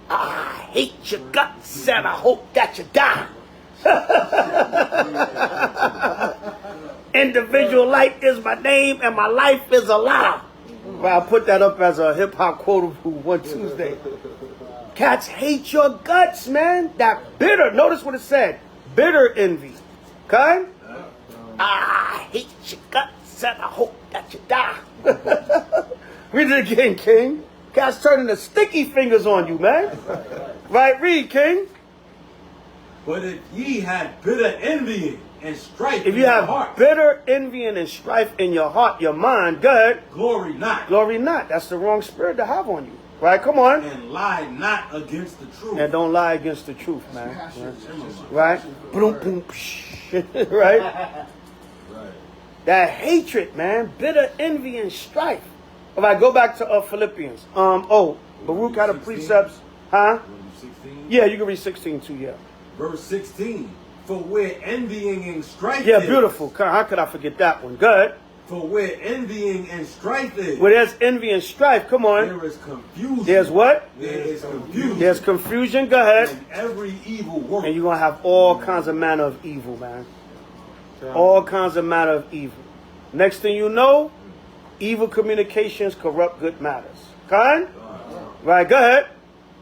I hate your guts and I hope that you die. Individual life is my name and my life is a lie. Well, I'll put that up as a hip-hop quotable one Tuesday. Cats hate your guts, man. That bitter. Notice what it said. Bitter envy. Okay? I hate your guts and I hope that you die. Read it again, King. Cats turning the sticky fingers on you, man. Right, read, King. But if ye have bitter envying and strife if you have heart, bitter envying and strife in your heart, your mind, good. Glory not. Glory not. That's the wrong spirit to have on you. Right? Come on. And lie not against the truth. And don't lie against the truth, man. Right? Boom, boom, right? Right. That hatred, man. Bitter envy and strife. All right, go back to Philippians. Baruch had a precepts. Huh? 16? Yeah, you can read 16 too, yeah. Verse 16. For where envying and strife is. is. Beautiful. How could I forget that one? Good. For where envying and strife is. Where there's envy and strife, come on. There is confusion. There's what? There is confusion. There's confusion, go ahead. And every evil work. And you're going to have all kinds of manner of evil, man. All kinds of manner of evil. Next thing you know, evil communications corrupt good matters. Okay? Right, go ahead.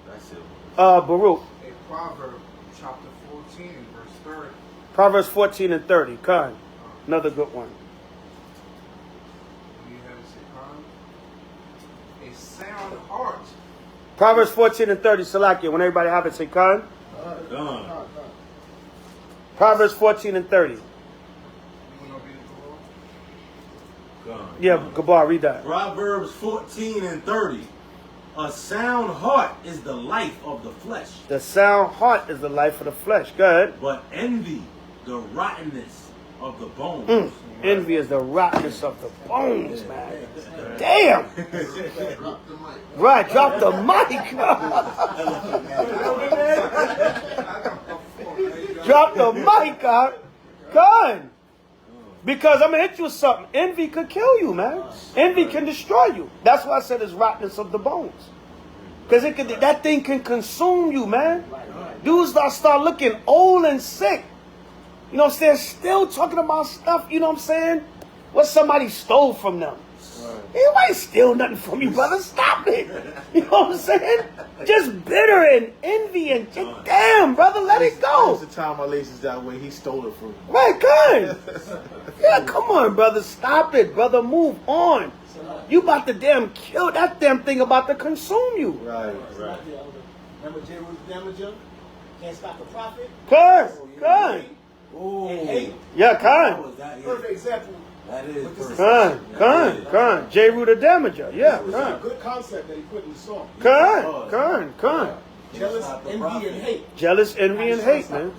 That's it. Baruch. A proverb, chapter 14, verse 30. Proverbs 14 and 30. Khan. Another good one. You have it, say, a sound heart. Proverbs 14 and 30. Salakia. When everybody have it, say Khan. Proverbs 14 and 30. Yeah, Gabar, read that. Proverbs 14 and 30. A sound heart is the life of the flesh. The sound heart is the life of the flesh. Go ahead. But envy, the rottenness of the bones. Envy is the rottenness of the bones, man. Damn. Right, drop the mic. Drop the mic out. Gun. Because I'm going to hit you with something. Envy could kill you, man. Envy can destroy you. That's why I said it's rottenness of the bones. Because that thing can consume you, man. Dudes start looking old and sick. You know what I'm saying? Still talking about stuff, you know what I'm saying? What somebody stole from them. Anybody steal nothing from you, brother. Stop it. You know what I'm saying? Just bitter and envy and damn, brother, let it go. I used to tie my laces that way. He stole it from me. Right, good. Yeah, come on, brother. Stop it, brother. Move on. You about to damn kill that damn thing about to consume you. Right. Remember J.Root's damager? Can't stop the prophet. Good. And hate. Yeah, kind. Perfect example. That is Con. J-Root the Damager. Yeah, It was a good concept that he put in the song. Con. Jealous, envy, and hate. Jealous, envy, and hate, man.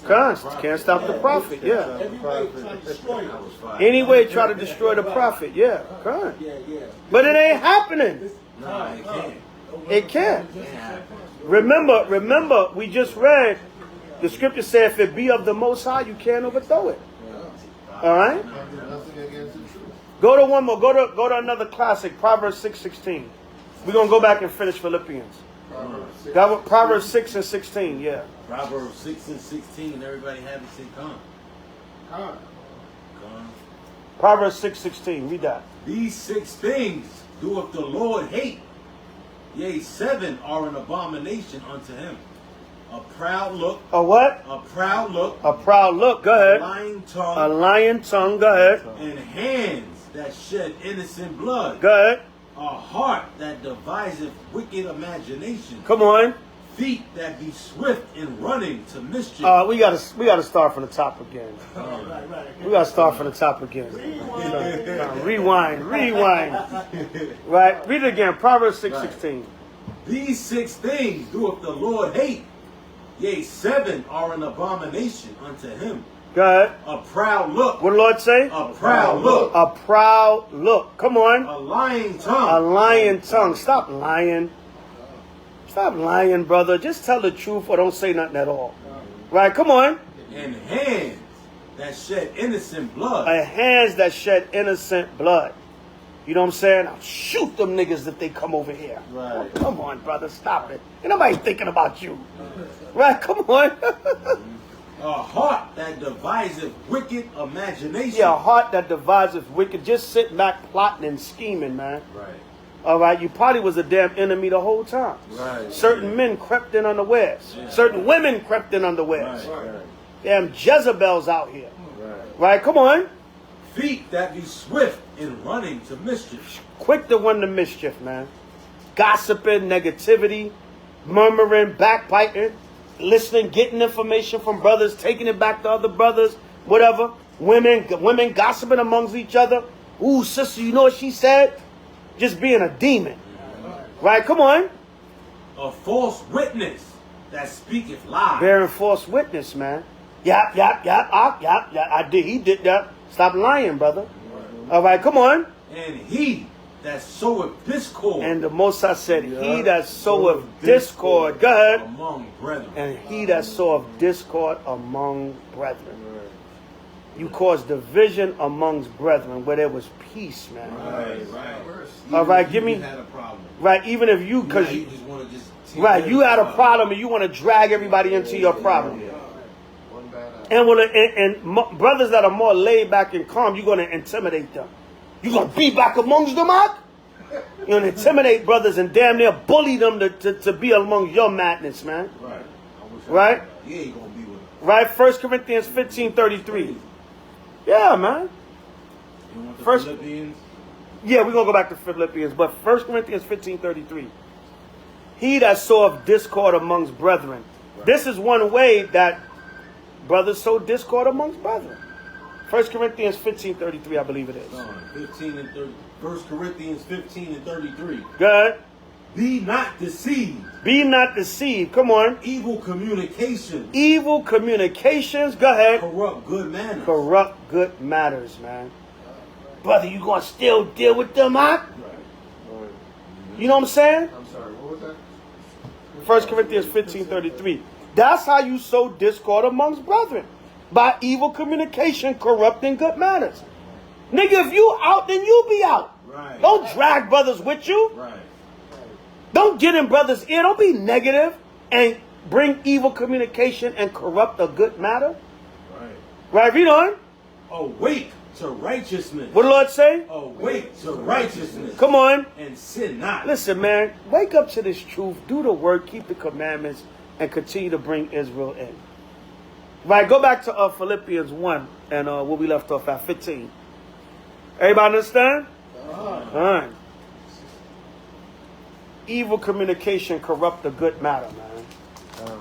Con. Can't stop the prophet. Yeah. Every way trying to destroy you. Any way try to destroy the prophet. Yeah. Con. But it ain't happening. No, it can't. It can't. Remember, we just read the scripture said, if it be of the Most High, you can't overthrow it. All right. Go to one more. Go to another classic, Proverbs 6:16. We're gonna go back and finish Philippians. Proverbs 6 and 16. Yeah. Proverbs 6 and 16. Everybody have it. Say come. Proverbs 6:16. Read that. These 6 things doeth the Lord hate. Yea, 7 are an abomination unto him. A proud look. A what? A proud look. A proud look. Go ahead. A lying tongue. A lying tongue. Go ahead. And hands that shed innocent blood. Go ahead. A heart that deviseth wicked imagination. Come on. Feet that be swift in running to mischief. We gotta start from the top again. We gotta start from the top again. Rewind. Right. Read it again. Proverbs 6:16. These 6 things doeth the Lord hate. Yea, 7 are an abomination unto him. Go ahead. A proud look. What did the Lord say? A proud look. A proud look. Come on. A lying tongue. A lying tongue. Stop lying. Stop lying, brother. Just tell the truth or don't say nothing at all. Right? Come on. And hands that shed innocent blood. Hands that shed innocent blood. You know what I'm saying? I'll shoot them niggas if they come over here. Right. Oh, come on, brother. Stop it. Ain't nobody thinking about you. Right? Come on. A heart that deviseth wicked imagination. Yeah, a heart that deviseth wicked. Just sitting back plotting and scheming, man. Right. All right, you probably was a damn enemy the whole time. Right. Certain men crept in unawares. Yeah. Certain women crept in unawares. Right. Damn Jezebels out here. Right. Right, come on. Feet that be swift in running to mischief. Quick to run to mischief, man. Gossiping, negativity, murmuring, backbiting, listening, getting information from brothers, taking it back to other brothers, whatever. Women gossiping amongst each other. Ooh, sister, you know what she said? Just being a demon. Right, come on. A false witness that speaketh lies. Bearing false witness, man. I did. He did that. Stop lying, brother. All right, come on. And he that soweth discord. And the Most High said, he that soweth discord. Go ahead. Among brethren. And he that soweth discord among brethren. You caused division amongst brethren where there was peace, man. Right. All right, give me. You had a problem. Right, even if you, because you just want to just. right, you had a problem and you want to drag everybody into your problem. And brothers that are more laid back and calm, you're going to intimidate them. You're going to be back amongst them, Mark? You're going to intimidate brothers and damn near bully them to be among your madness, man. Right. Right? You ain't going to be with them. Right? 1 Corinthians 15:33. Yeah, man. You want the First- Philippians? Yeah, we're going to go back to Philippians, but 1 Corinthians 15:33. He that soweth discord amongst brethren. Right. This is one way that brothers sow discord amongst brethren. 1 Corinthians 15:33, I believe it is. 15 and 30. 1 Corinthians 15 and 33. Good. Be not deceived. Be not deceived. Come on. Evil communication. Evil communications. Go ahead. Corrupt good manners. Corrupt good matters, man. Brother, you gonna still deal with them, huh? Right. You know what I'm saying? I'm sorry, what was that? 1 Corinthians 15:33. That's how you sow discord amongst brethren. By evil communication, corrupting good manners. Nigga, if you out, then you be out. Right. Don't drag brothers with you. Right. Don't get in brothers' ear. Don't be negative and bring evil communication and corrupt a good matter. Right. Right, read on. Awake, to righteousness. What the Lord say? Awake to righteousness. Come on. And sin not. Listen, man. Wake up to this truth. Do the work. Keep the commandments. And continue to bring Israel in. Right. Go back to Philippians 1 and where we left off at 15. Everybody understand? All right. Evil communication corrupt the good matter, man.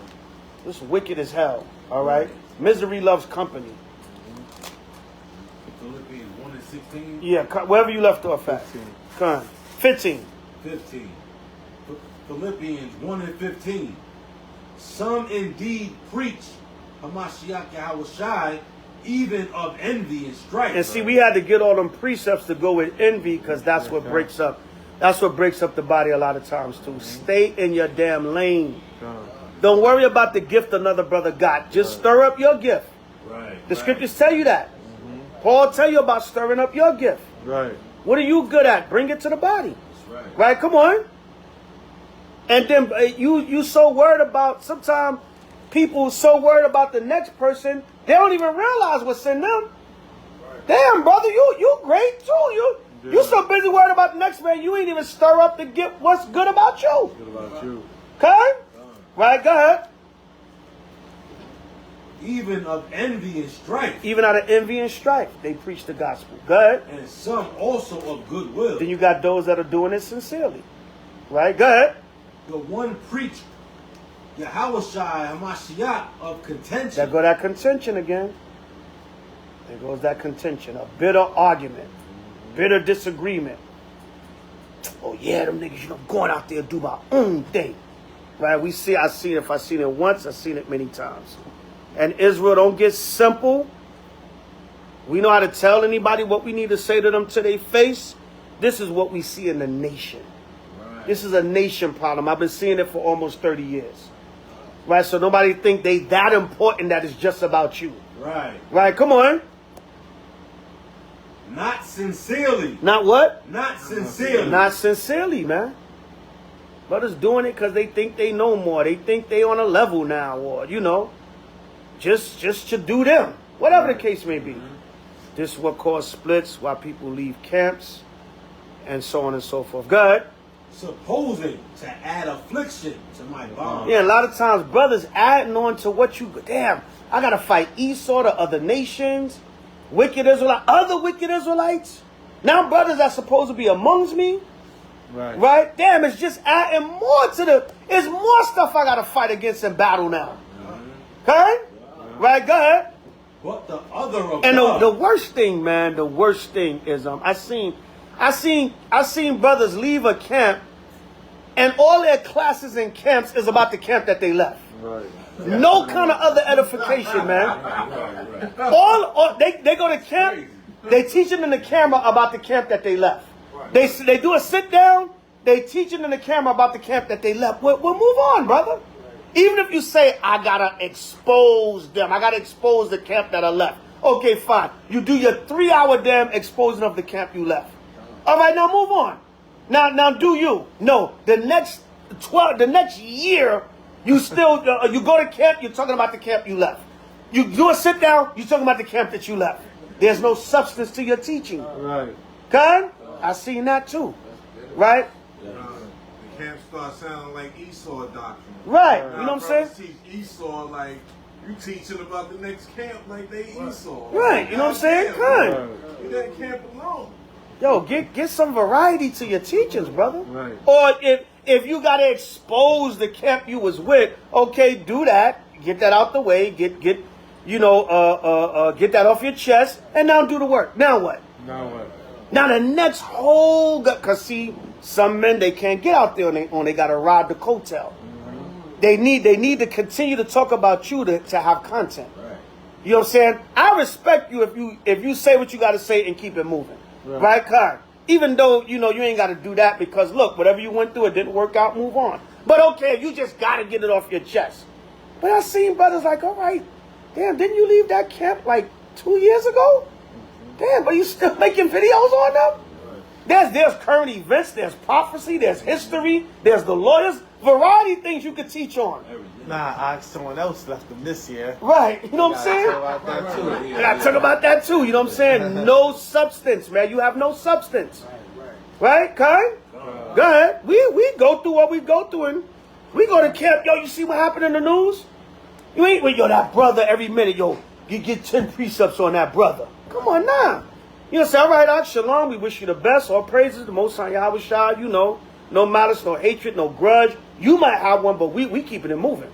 This is wicked as hell. All right. Misery loves company. Philippians 1 and 16. Yeah, wherever you left off at. 15. 15. Philippians 1 and 15. Some indeed preach Hamashiach Yahushai, even of envy and strife. And see, we had to get all them precepts to go with envy, because that's what breaks up. That's what breaks up the body a lot of times too. Stay in your damn lane. Don't worry about the gift another brother got. Just stir up your gift. Right. The scriptures tell you that. Paul tell you about stirring up your gift. Right. What are you good at? Bring it to the body. That's right. Right? Come on. And then you so worried about, sometimes people so worried about the next person, they don't even realize what's in them. Right. Damn, brother, you great too. You so busy worried about the next man, you ain't even stir up to get what's good about you. Good about you. Okay? Right, go ahead. Even of envy and strife. Even out of envy and strife, they preach the gospel. Go ahead. And some also of goodwill. Then you got those that are doing it sincerely. Right, go ahead. The one preached Yahushai Hamashiach of contention. There go that contention again. There goes that contention. A bitter argument. Bitter disagreement. Oh yeah, them niggas, going out there do my own thing. Right? I've seen it. If I've seen it once, I've seen it many times. And Israel don't get simple. We know how to tell anybody what we need to say to them to their face. This is what we see in the nation. Right. This is a nation problem. I've been seeing it for almost 30 years. Right? So nobody think they that important that it's just about you. Right. Right? Come on. Not sincerely. Not what? Not sincerely. Not sincerely, man. Brothers doing it because they think they know more. They think they on a level now, or just to do them. Whatever the case may be. This is what causes splits, why people leave camps, and so on and so forth. Go ahead. Supposing to add affliction to my bond. Yeah, a lot of times brothers adding on to what you. Damn, I gotta fight Esau, the other nations. Wicked Israelites, other wicked Israelites. Now brothers are supposed to be amongst me. Right? Damn, it's just adding more to it's more stuff I gotta fight against in battle now. Okay? Right, go ahead. But the other of and God. The worst thing, man, the worst thing is I seen brothers leave a camp and all their classes and camps is about the camp that they left. Right. No kind of other edification, man. All they go to camp, they teaching in the camera about the camp that they left. They do a sit down, they teaching in the camera about the camp that they left. We'll move on, brother. Even if you say, I gotta expose them, I gotta expose the camp that I left. Okay, fine. You do your 3-hour damn exposing of the camp you left. All right, now move on. Now do you? No, the next year. You still, you go to camp, you're talking about the camp you left. You do a sit down, you're talking about the camp that you left. There's no substance to your teaching. Right. Okay? I seen that too. Right? The camp starts sounding like Esau doctrine. Right. You know what I'm saying? Teach Esau like, you teaching about the next camp like they Esau. Right. You know what I'm saying? Good. Leave that camp alone. Yo, get some variety to your teachings, brother. Right. Or if you gotta expose the camp you was with, okay, do that. Get that out the way. Get that off your chest, and now do the work. Now what? Now the next whole, cause see, some men they can't get out there on their own. They gotta ride the coattail. They need to continue to talk about you to have content. Right. You know what I'm saying? I respect you if you say what you gotta say and keep it moving. Right, Kai? Even though, you ain't got to do that because, look, whatever you went through, it didn't work out, move on. But, okay, you just got to get it off your chest. But I seen brothers like, all right, damn, didn't you leave that camp like 2 years ago? Damn, but you still making videos on them? There's current events, there's prophecy, there's history, there's the lawyers. variety of things you could teach on. Nah, someone else left them this year. Right, you know what I'm saying? About that too. And I talk about that too, you know what I'm saying? No substance, man. You have no substance. Right, Kai? Go ahead. We go through what we go through, and we go to camp. Yo, you see what happened in the news? You ain't with, yo, that brother every minute, yo, you get 10 precepts on that brother. Come on now. You know, say, all right, Ak Shalom, we wish you the best. All praises, the Most High Yahweh Shai, you know. No malice, no hatred, no grudge. You might have one, but we keeping it moving.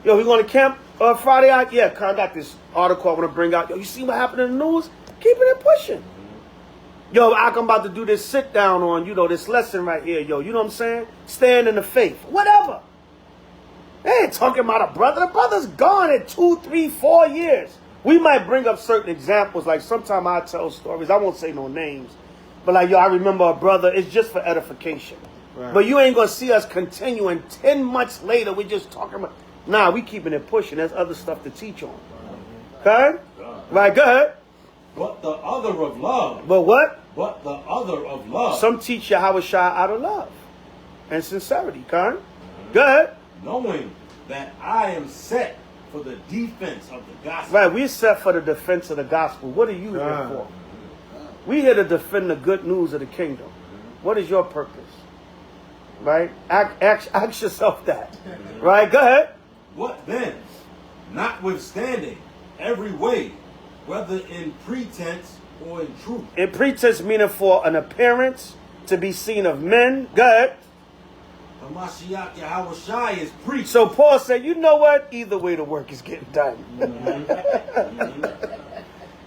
Yo, we going to camp Friday out? Yeah, I got this article I want to bring out. Yo, you see what happened in the news? Keeping it pushing. Yo, I'm about to do this sit down on, you know, this lesson right here, yo. You know what I'm saying? Stand in the faith. Whatever. They ain't talking about a brother. The brother's gone in 2, 3, 4 years. We might bring up certain examples. Like sometimes I tell stories. I won't say no names. But like, yo, I remember a brother. It's just for edification. Right. But you ain't going to see us continuing 10 months later. We're just talking about. Nah, we keeping it pushing. There's other stuff to teach on. Okay? Right, go ahead. But the other of love. But what? But the other of love. Some teach Yahweh Shai out of love and sincerity. Khan. Go ahead. Knowing that I am set for the defense of the gospel. Right, we're set for the defense of the gospel. What are you here for? We here to defend the good news of the kingdom. What is your purpose? Right? Ask yourself that. Right? Go ahead. What then? Notwithstanding every way, whether in pretense or in truth. In pretense meaning for an appearance, to be seen of men. Go ahead. Hamashiach Yahweh Shai is preached. So Paul said, you know what? Either way the work is getting done.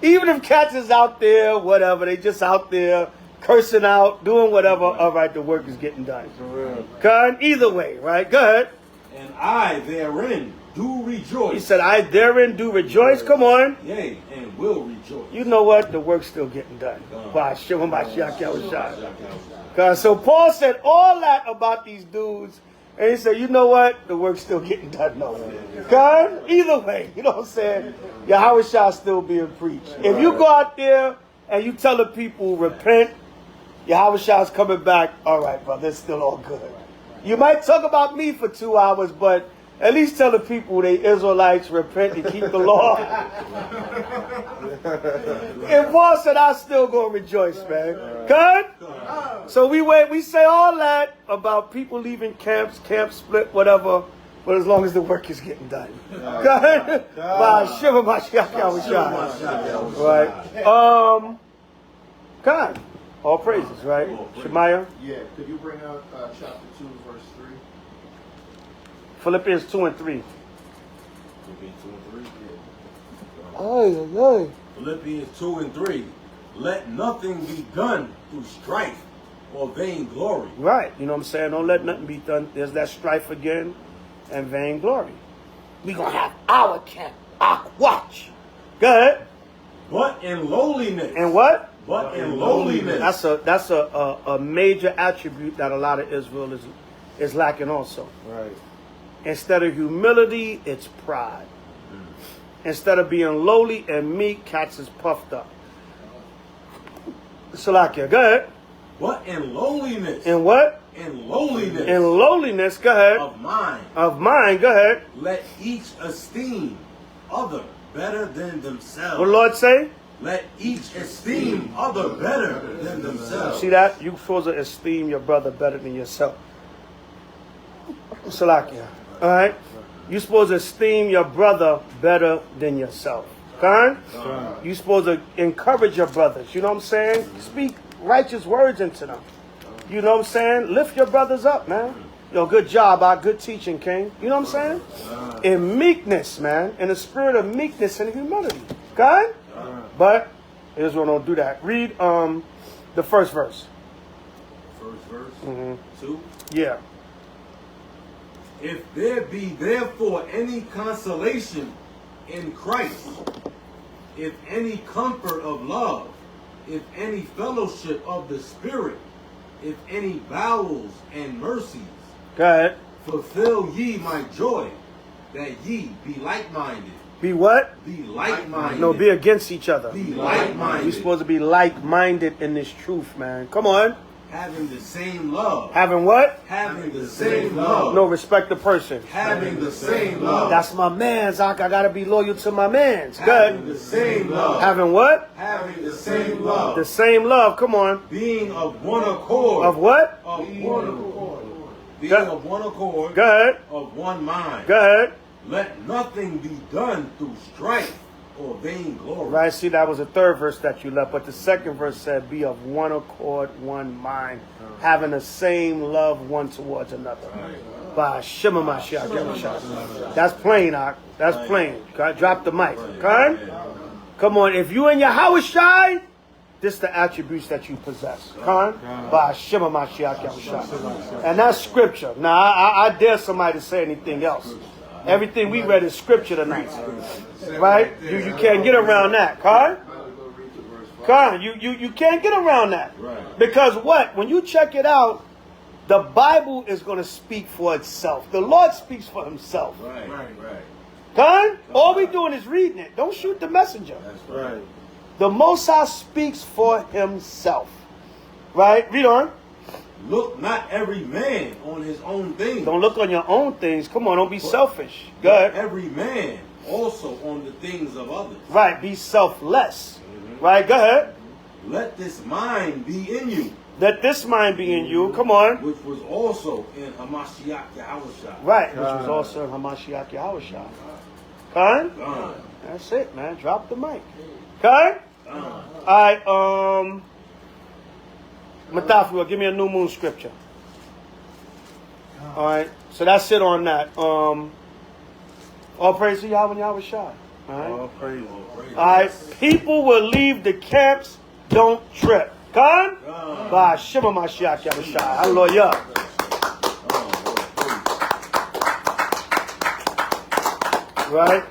Even if cats is out there, whatever, they just out there cursing out, doing whatever, all right, the work is getting done. Con, either way, right? Go ahead. And I therein do rejoice. He said, I therein do rejoice. Come on. Yea, and will rejoice. You know what? The work's still getting done. By Shema Mashiach Yahushua. So Paul said all that about these dudes, and he said, you know what? The work's still getting done. No. God, either way, you know what I'm saying? Yahweh shall still being preached. If you go out there and you tell the people, repent, Yahweh shall's coming back, all right, brother, it's still all good. You might talk about me for 2 hours, but at least tell the people they Israelites repent and keep the law. And Paul said, I still gonna rejoice, man. Good? So we say all that about people leaving camps, camp split, whatever, but as long as the work is getting done. Good? By Shiva Mashiach Yahushua. Right. God. All praises, right? Shemaiah? Yeah, could you bring out chapter 2, verse 3? Philippians 2 and 3. Philippians 2 and 3. Aye. Philippians 2 and 3. Let nothing be done through strife or vain glory. Right. You know what I'm saying? Don't let nothing be done. There's that strife again and vain glory. We're going to have our camp, our watch. Go ahead. But in lowliness. And what? But in lowliness. That's a major attribute that a lot of Israel is lacking also. Right. Instead of humility, it's pride. Instead of being lowly and meek, cats is puffed up. Salakia, go ahead. But in lowliness. In what? In lowliness. In lowliness, go ahead. Of mind. Of mind, go ahead. Let each esteem other better than themselves. What the Lord say? Let each esteem other better than themselves. See that? You're supposed to esteem your brother better than yourself. Salakia. All right? You're supposed to esteem your brother better than yourself. Khan? You're supposed to encourage your brothers. You know what I'm saying? Speak righteous words into them. You know what I'm saying? Lift your brothers up, man. Yo, good job, good teaching, King. You know what I'm saying? In meekness, man. In the spirit of meekness and humility. God? But Israel don't do that. Read the first verse. First verse? 2? Yeah. If there be therefore any consolation in Christ, if any comfort of love, if any fellowship of the Spirit, if any bowels and mercies, Go ahead. fulfill ye my joy, that ye be like-minded. Be what? Be like-minded. No, be against each other. Be like-minded. We're supposed to be like-minded in this truth, man. Come on. Having the same love. Having what? Having the same love. No, respect the person. Having the same love. That's my man's. I gotta be loyal to my man's. Having Good. the same love. Having what? Having the same love. The same love. Come on. Being of one accord. Of what? Of one accord. Being Go- of one accord. Go ahead. Of one mind. Go ahead. Let nothing be done through strife or vain glory. Right, see, that was the third verse that you left, but the second verse said, be of one accord, one mind, having the same love one towards another. By Shema Mashiach. That's plain, Ak. That's plain. God, drop the mic. Okay? Come on, if you and your H.O.I, this is the attributes that you possess. Con? By Shema Mashiach. And that's scripture. Now, I dare somebody to say anything else. Everything we read is scripture tonight. Right? You can't get around that. Con? Con, you can't get around that. Because what? When you check it out, the Bible is going to speak for itself. The Lord speaks for himself. Right. Con? All we doing is reading it. Don't shoot the messenger. That's right. The Most High speaks for himself. Right? Read on. Look not every man on his own things. Don't look on your own things. Come on, don't be selfish. Go ahead. Every man also on the things of others. Right, be selfless. Right, go ahead. Let this mind be in you. Let this mind be in you. Come on. Which was also in Hamashiach Yahushua. Right, which was also in Hamashiach Yahushua. Con? Gone. That's it, man. Drop the mic. Con? All right, Matafua, give me a new moon scripture. All right, so that's it on that. All praise to Yahweh and Yahweh Shai. All right. All praise. All right, people will leave the camps. Don't trip. Con? By Shema Mashiach Yahweh Shai. Hallelujah. Right.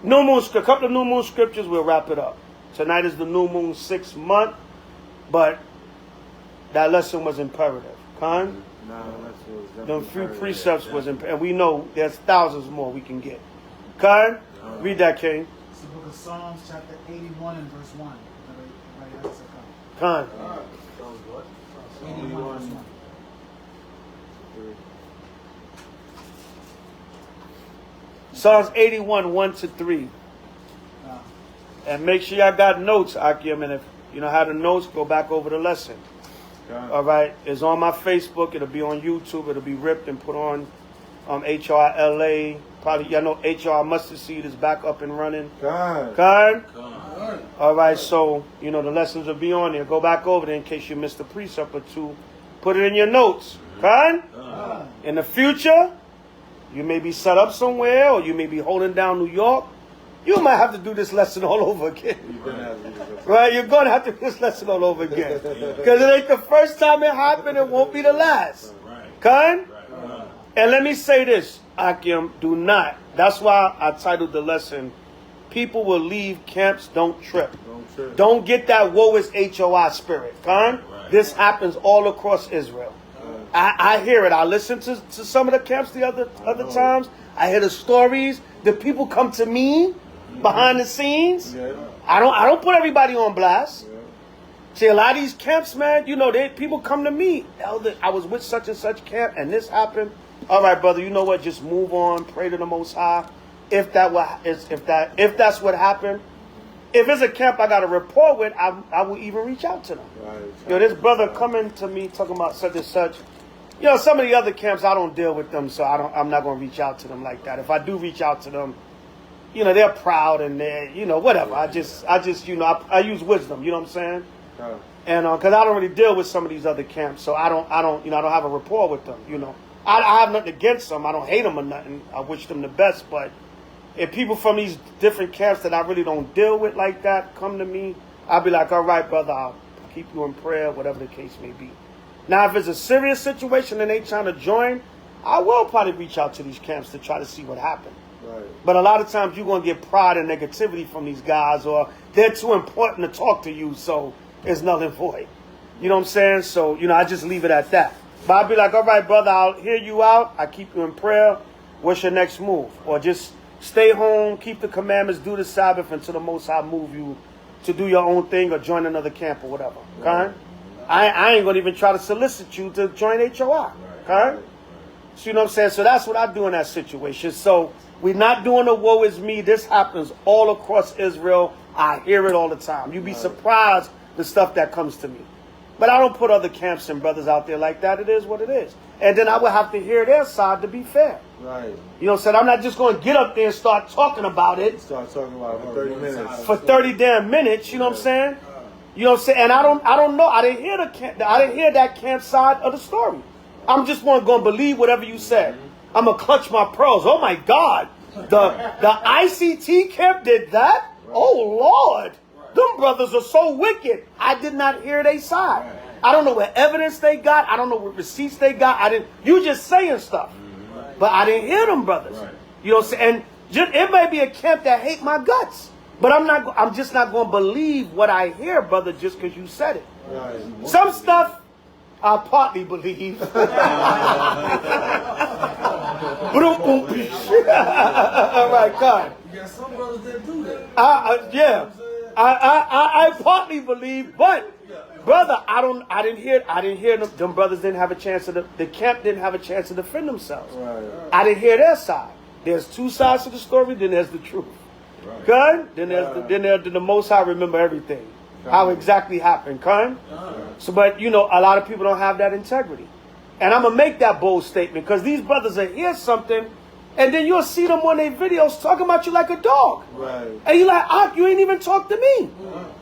New moon. A couple of new moon scriptures. We'll wrap it up. Tonight is the new moon 6th month. But that lesson was imperative. Con? The few precepts was imperative. And we know there's thousands more we can get. Con? Read that, King. It's the book of Psalms, chapter 81 and verse 1. Con. 81 verse 1. Psalms 81, 1-3. And make sure y'all got notes, Akim. And if you know how the notes, go back over the lesson. All right. It's on my Facebook. It'll be on YouTube. It'll be ripped and put on H.O.I. LA. Probably, y'all know H.O.I. Mustard Seed is back up and running. Con? All right. So, you know, the lessons will be on there. Go back over there in case you missed a precept or two. Put it in your notes. Con? In the future, you may be set up somewhere or you may be holding down New York. You might have to do this lesson all over again. Right? You're going to have to do this lesson all over again. Because it ain't the first time it happened. It won't be the last. Con? And let me say this, Akim, do not. That's why I titled the lesson, People Will Leave Camps, Don't Trip. Don't get that woe is H.O.I. spirit. Con? This happens all across Israel. I hear it. I listen to some of the camps the other times. I hear the stories. The people come to me behind the scenes. I don't put everybody on blast. See, a lot of these camps, man, you know, people come to me. Elder, I was with such and such camp and this happened. All right, brother, you know what? Just move on. Pray to the Most High. If that's what happened. If it's a camp I got a rapport with, I will even reach out to them. Yo, this brother coming to me talking about such and such. You know, some of the other camps I don't deal with them, so I'm not going to reach out to them like that. If I do reach out to them, you know, they're proud and they're, you know, whatever. I just, you know, I use wisdom. You know what I'm saying? And because I don't really deal with some of these other camps, so I don't have a rapport with them. You know, I have nothing against them. I don't hate them or nothing. I wish them the best. But if people from these different camps that I really don't deal with like that come to me, I'll be like, all right, brother, I'll keep you in prayer, whatever the case may be. Now, if it's a serious situation and they trying to join, I will probably reach out to these camps to try to see what happened. But a lot of times you're going to get pride and negativity from these guys, or they're too important to talk to you, so there's nothing for it. You know what I'm saying? So, you know, I just leave it at that. But I'll be like, all right, brother, I'll hear you out. I keep you in prayer. What's your next move? Or just stay home, keep the commandments, do the Sabbath until the Most High move you to do your own thing or join another camp or whatever. Okay? I ain't gonna even try to solicit you to join HOI. Okay? So you know what I'm saying? So that's what I do in that situation. So we're not doing the woe is me. This happens all across Israel. I hear it all the time. You'd be surprised the stuff that comes to me. But I don't put other camps and brothers out there like that. It is what it is. And then I would have to hear their side to be fair. Right. You know what I'm saying? I'm not just going to get up there and start talking about it. Start talking about it for 30 minutes. For 30 damn minutes, you know what I'm saying? You know what I'm saying? And I don't know. I didn't hear that camp side of the story. I'm just going to believe whatever you said. I'm going to clutch my pearls. Oh my God. The ICT camp did that? Oh Lord. Them brothers are so wicked. I did not hear their side. I don't know what evidence they got. I don't know what receipts they got. You just saying stuff. But I didn't hear them brothers. You know what I'm saying? And it may be a camp that hate my guts. But I'm just not going to believe what I hear, brother, just because you said it. Some stuff I partly believe. All right, God. Yeah, some brothers that do that. Yeah. I partly believe, but brother, I didn't hear them brothers didn't have a chance the camp didn't have a chance to defend themselves. I didn't hear their side. There's two sides to the story, then there's the truth. Good? Then there's the Most High remember everything. How exactly happened, Khan? So but you know, a lot of people don't have that integrity. And I'm gonna make that bold statement because these brothers will hear something. And then you'll see them on their videos talking about you like a dog. Right. And you're like, you ain't even talk to me.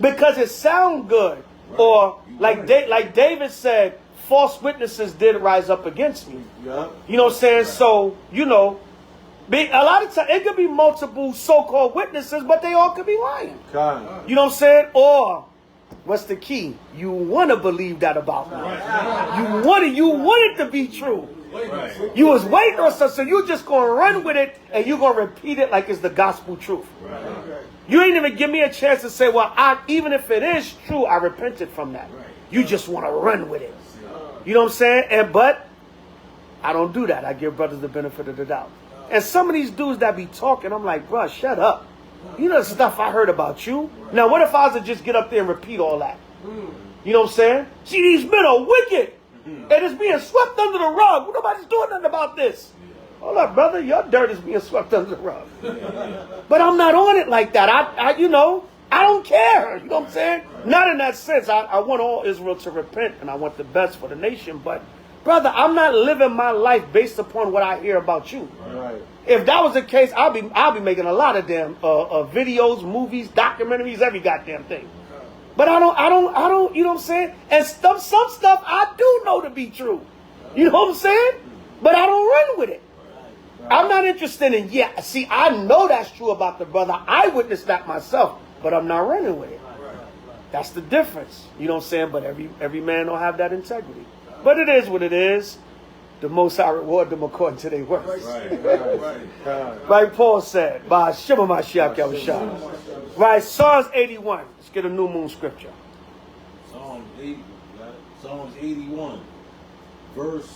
Because it sound good. Or like David said, false witnesses did rise up against me. Yeah. You know what I'm saying? So, you know, a lot of times it could be multiple so-called witnesses, but they all could be lying. God. You know what I'm saying? Or what's the key? You want to believe that about me. Right. You want it to be true. Right. You was waiting on something, so you just going to run with it, and you're going to repeat it like it's the gospel truth. Right. You ain't even give me a chance to say, well, even if it is true, I repented from that. Right. You just want to run with it. You know what I'm saying? But I don't do that. I give brothers the benefit of the doubt. And some of these dudes that be talking, I'm like, bro, shut up. You know the stuff I heard about you. Now, what if I was to just get up there and repeat all that? You know what I'm saying? See, these men are wicked. And it's being swept under the rug. Nobody's doing nothing about this. Hold up, brother. Your dirt is being swept under the rug. But I'm not on it like that. I don't care. You know what I'm saying? Not in that sense. I want all Israel to repent, and I want the best for the nation. But, brother, I'm not living my life based upon what I hear about you. Right. If that was the case, I'll be making a lot of damn videos, movies, documentaries, every goddamn thing. But I don't, you know what I'm saying? And some stuff I do know to be true. You know what I'm saying? But I don't run with it. I'm not interested in, see, I know that's true about the brother. I witnessed that myself, but I'm not running with it. That's the difference. You know what I'm saying? But every man don't have that integrity. But it is what it is. The Most High reward them according to their works. Like Paul said, by Shema Mashiach Yahushua. Right, Psalms 81. Let's get a new moon scripture. Psalms 81, verse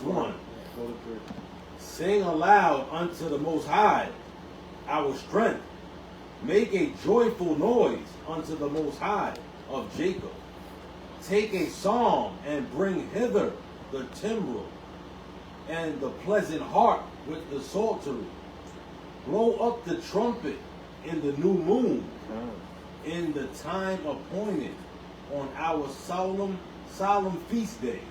1. Sing aloud unto the Most High, our strength. Make a joyful noise unto the Most High of Jacob. Take a psalm and bring hither the timbrel and the pleasant harp with the psaltery. Blow up the trumpet in the new moon, in the time appointed on our solemn feast day.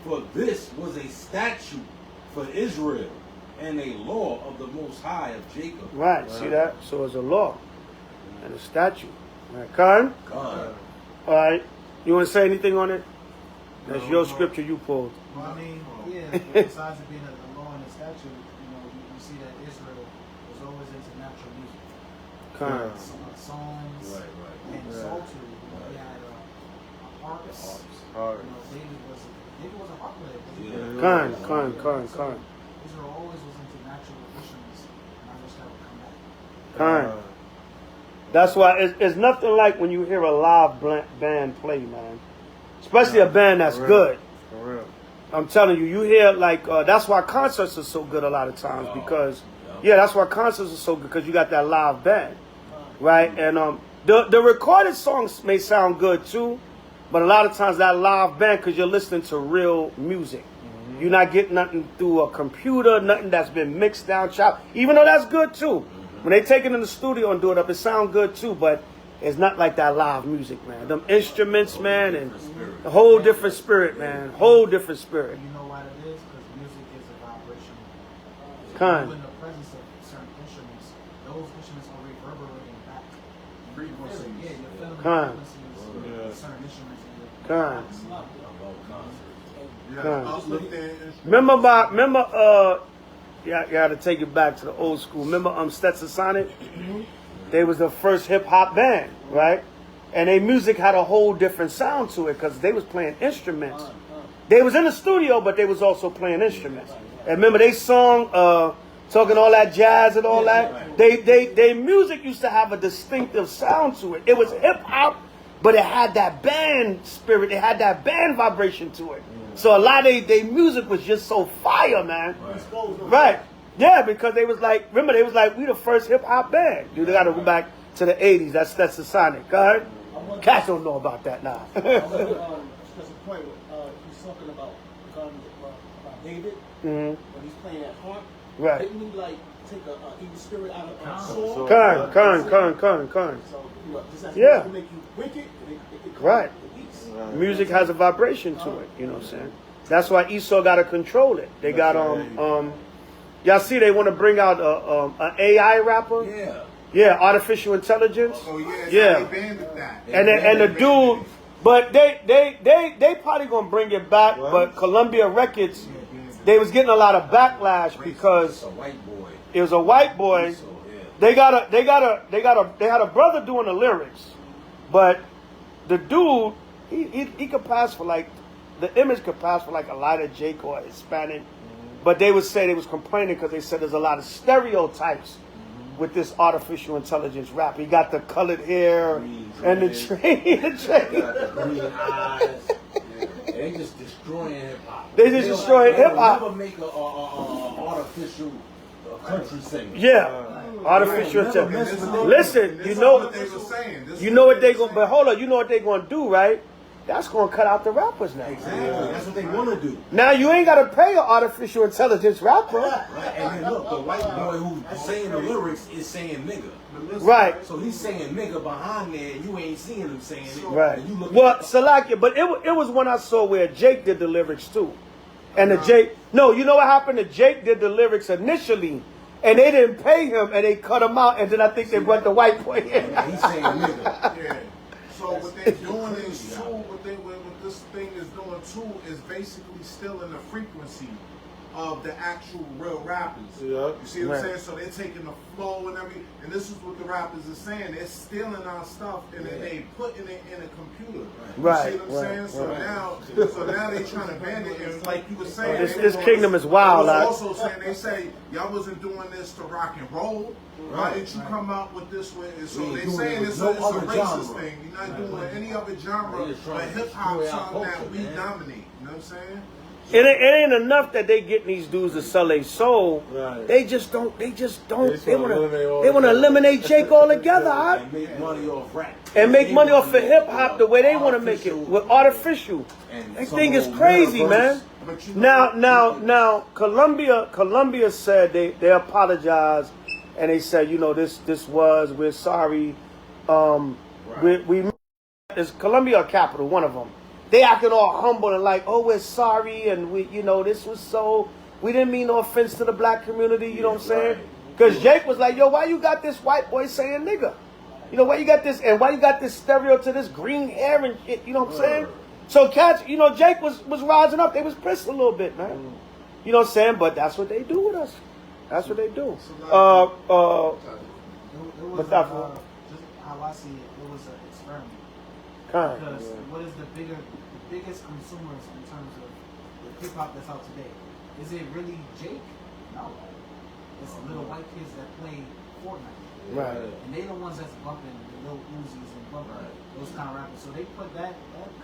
For this was a statute for Israel and a law of the Most High of Jacob. Right, see that? So it's a law and a statute. All right, Khan? Khan. All right. You want to say anything on it? That's your scripture you pulled. Well, I mean, besides it being a law and a statute, you see that Israel was always into natural music. Songs and psaltery. We had harps. David was a harp player. Khan. Israel always was into natural traditions, and I wish that would come back. Khan. That's why it's nothing like when you hear a live band play, man. Especially a band that's good. For real. I'm telling you, you hear like, that's why concerts are so good a lot of times because, that's why concerts are so good because you got that live band, right? And The recorded songs may sound good too, but a lot of times that live band, because you're listening to real music. You're not getting nothing through a computer, nothing that's been mixed down, chopped. Even though that's good too. When they take it in the studio and do it up, it sounds good too, but it's not like that live music, man. Them instruments, man, and a whole different spirit, man. Whole different spirit. You know why that is? Because music is a vibration. Kind. In the presence of certain instruments, those instruments are reverberating back. Frequencies. Yeah, you're feeling Kind. the frequencies of certain instruments. Kind. Yeah. Remember, you got to take it back to the old school. Remember, Stetson Sonic? They was the first hip hop band, right? And their music had a whole different sound to it because they was playing instruments. They was in the studio, but they was also playing instruments. And remember, they sung, talking all that jazz and all that. They music used to have a distinctive sound to it. It was hip hop, but it had that band spirit. It had that band vibration to it. So a lot of their music was just so fire, man. Right. Yeah, because they was like, remember, they was like, we the first hip hop band. You got to go back to the 80s. That's the Sonic. Go ahead. Cats don't know about that now. There's a point where he's talking about David when he's playing at harp. Right. Didn't he like take a evil spirit out of soul? Con. So you know, this has to make you wicked. It Right. peace. Music has a vibration to it. You know what I'm saying? That's why Esau got to control it. They got y'all see they want to bring out an AI rapper. Yeah. Yeah, artificial intelligence. Oh yeah. Yeah. They banned that. And the dude, but they probably gonna bring it back. But Columbia Records, they was getting a lot of backlash because a white boy. it was a white boy. So, yeah. They had a brother doing the lyrics, but the dude he could pass for like the image could pass for like Elijah Jake or Hispanic, but they would say they was complaining because they said there's a lot of stereotypes with this artificial intelligence rap. He got the colored hair and the train. Green eyes. They just destroying hip hop. They just destroying hip hop. Never make a artificial country singer. Yeah, artificial intelligence. Listen, you know what they going. But hold on, you know what they going to do, right? That's going to cut out the rappers now. Exactly. That's what they want to do. Now you ain't got to pay an artificial intelligence rapper. Right. And then look, the white boy who's saying the lyrics is saying nigga. Right. So he's saying nigga behind there, and you ain't seeing him saying it. Right. And you look Well, Salakia, but it was when I saw where Jake did the lyrics too. And you know what happened? The Jake did the lyrics initially, and they didn't pay him, and they cut him out, and then I think they brought the white boy in. and he's saying nigga. Yeah. So what they're doing is too, what this thing is doing too is basically still in the frequency of the actual real rappers. Yeah. You see what I'm saying? So they're taking the flow and everything, and this is what the rappers are saying. They're stealing our stuff and then they putting it in a computer. Right. You see what I'm saying? So now they trying to ban it, and like you were saying, This kingdom is wild. They was also saying, they say y'all wasn't doing this to rock and roll. Why didn't you come out with this way? And so they saying it's a racist thing. You're not doing any other genre but hip hop something that we dominate. You know what I'm saying? It ain't enough that they getting these dudes to sell their soul. Right. They just don't. They want to eliminate Jake altogether. And make money off rap. And make money off of hip hop the way they want to make it with artificial. That thing is crazy, man. Now, Columbia said they apologized and they said, we're sorry. Is Columbia or Capital, one of them. They acting all humble and like, oh, we're sorry, and this was so, we didn't mean no offense to the black community, you know what I'm saying? Because Jake was like, yo, why you got this white boy saying nigga? Why you got this, and why you got this stereo to this green hair and shit, you know what I'm saying? So cats, Jake was rising up, they was pissed a little bit, man. You know what I'm saying? But that's what they do with us. That's what they do. It was, just how I see it was an experiment. Because what is the biggest consumers in terms of the hip hop that's out today? Is it really Jake? No. It's little white kids that play Fortnite. Right. And they the ones that's bumping the little Uzis and bumping those kind of rappers. So they put that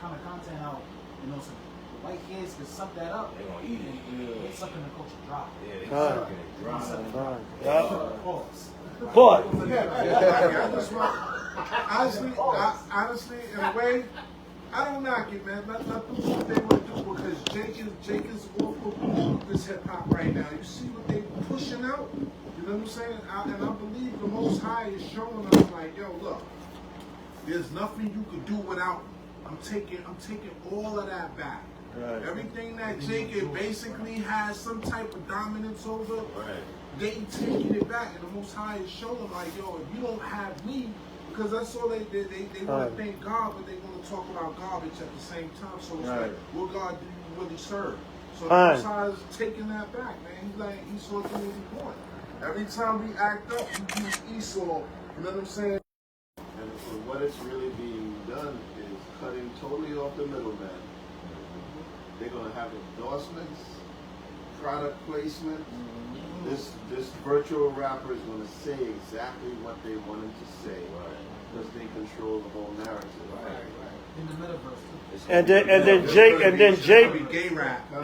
kind of content out, so the white kids can suck that up. They gonna eat it. They sucking the culture dry. Yeah, they sucking it dry. Pause. Boy. I just want honestly, in a way, I don't knock it, man. Let them do what they want to do because Jake is off this hip hop right now. You see what they pushing out? You know what I'm saying? And I believe the Most High is showing us like, yo, look, there's nothing you could do without me. I'm taking all of that back. Right. Everything that Jake basically has some type of dominance over, they taking it back, and the Most High is showing like, yo, if you don't have me, because that's all they want to thank God, but they want to talk about garbage at the same time. So it's like, what God do you really serve? So the Most High is taking that back, man. He's like Esau doing what he wants. Every time we act up, we use Esau. You know what I'm saying? And so what it's really being done is cutting totally off the middleman. They're going to have endorsements, product placement. This virtual rapper is going to say exactly what they want him to say because they control the whole narrative. In the metaverse. And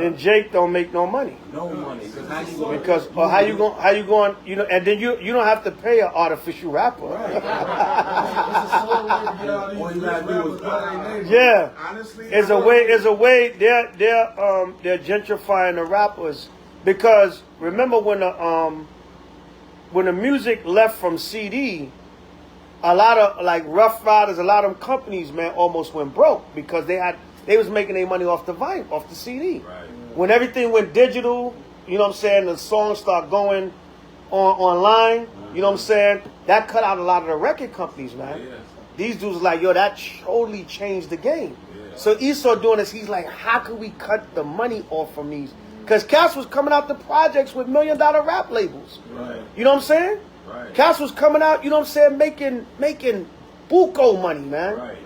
then Jake don't make no money. No money. Because how you going? You know, and then you don't have to pay an artificial rapper. Yeah. Honestly, It's a way they're gentrifying the rappers because remember when the music left from CD. A lot of like Rough Riders, a lot of them companies, man, almost went broke because they was making their money off the vinyl, off the CD. Right. When everything went digital, you know what I'm saying, the songs start going online, you know what I'm saying, that cut out a lot of the record companies, man. Yeah. These dudes are like, yo, that totally changed the game. Yeah. So Esau doing this, he's like, how can we cut the money off from these? Because Cass was coming out the projects with $1 million rap labels. Right. You know what I'm saying? Right. Cass was coming out, you know what I'm saying, making buco money, man. Right.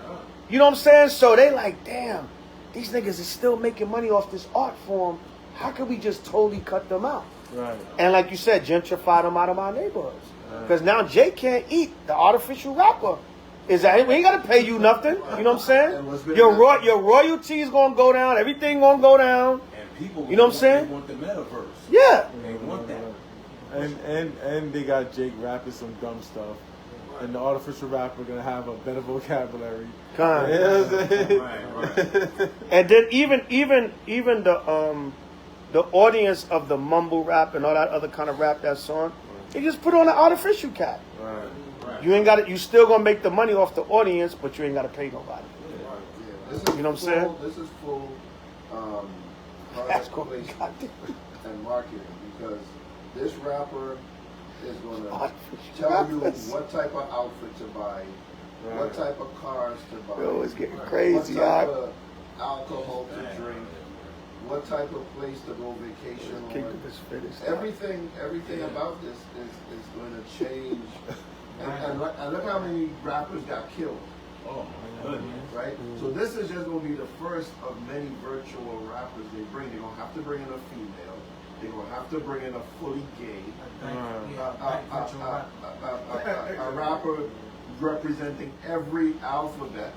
You know what I'm saying? So they like, damn, these niggas is still making money off this art form. How can we just totally cut them out? Right. And like you said, gentrify them out of our neighborhoods. Because now Jay can't eat. The artificial rapper is that we ain't gotta pay you nothing. You know what I'm saying? Your royalties gonna go down. Everything gonna go down. And people, you know what I'm saying? They want the metaverse. Yeah. They want that. And they got Jake rapping some dumb stuff, and the artificial rapper gonna have a better vocabulary. Right. And then even the audience of the mumble rap and all that other kind of rap that's on, they just put on an artificial cap. Right. You ain't got it. You still gonna make the money off the audience, but you ain't gotta pay nobody. Yeah. You know what I'm saying? This is full product placement and marketing because this rapper is going to tell you what type of outfit to buy, what type of cars to buy, it's getting crazy, what type of alcohol to drink, what type of place to go vacation on. Everything about this is going to change. And look how many rappers got killed. Oh my goodness. Right? So this is just going to be the first of many virtual rappers they bring. They're going to have to bring in a female. They're going to have to bring in a fully gay, a rapper representing every alphabet.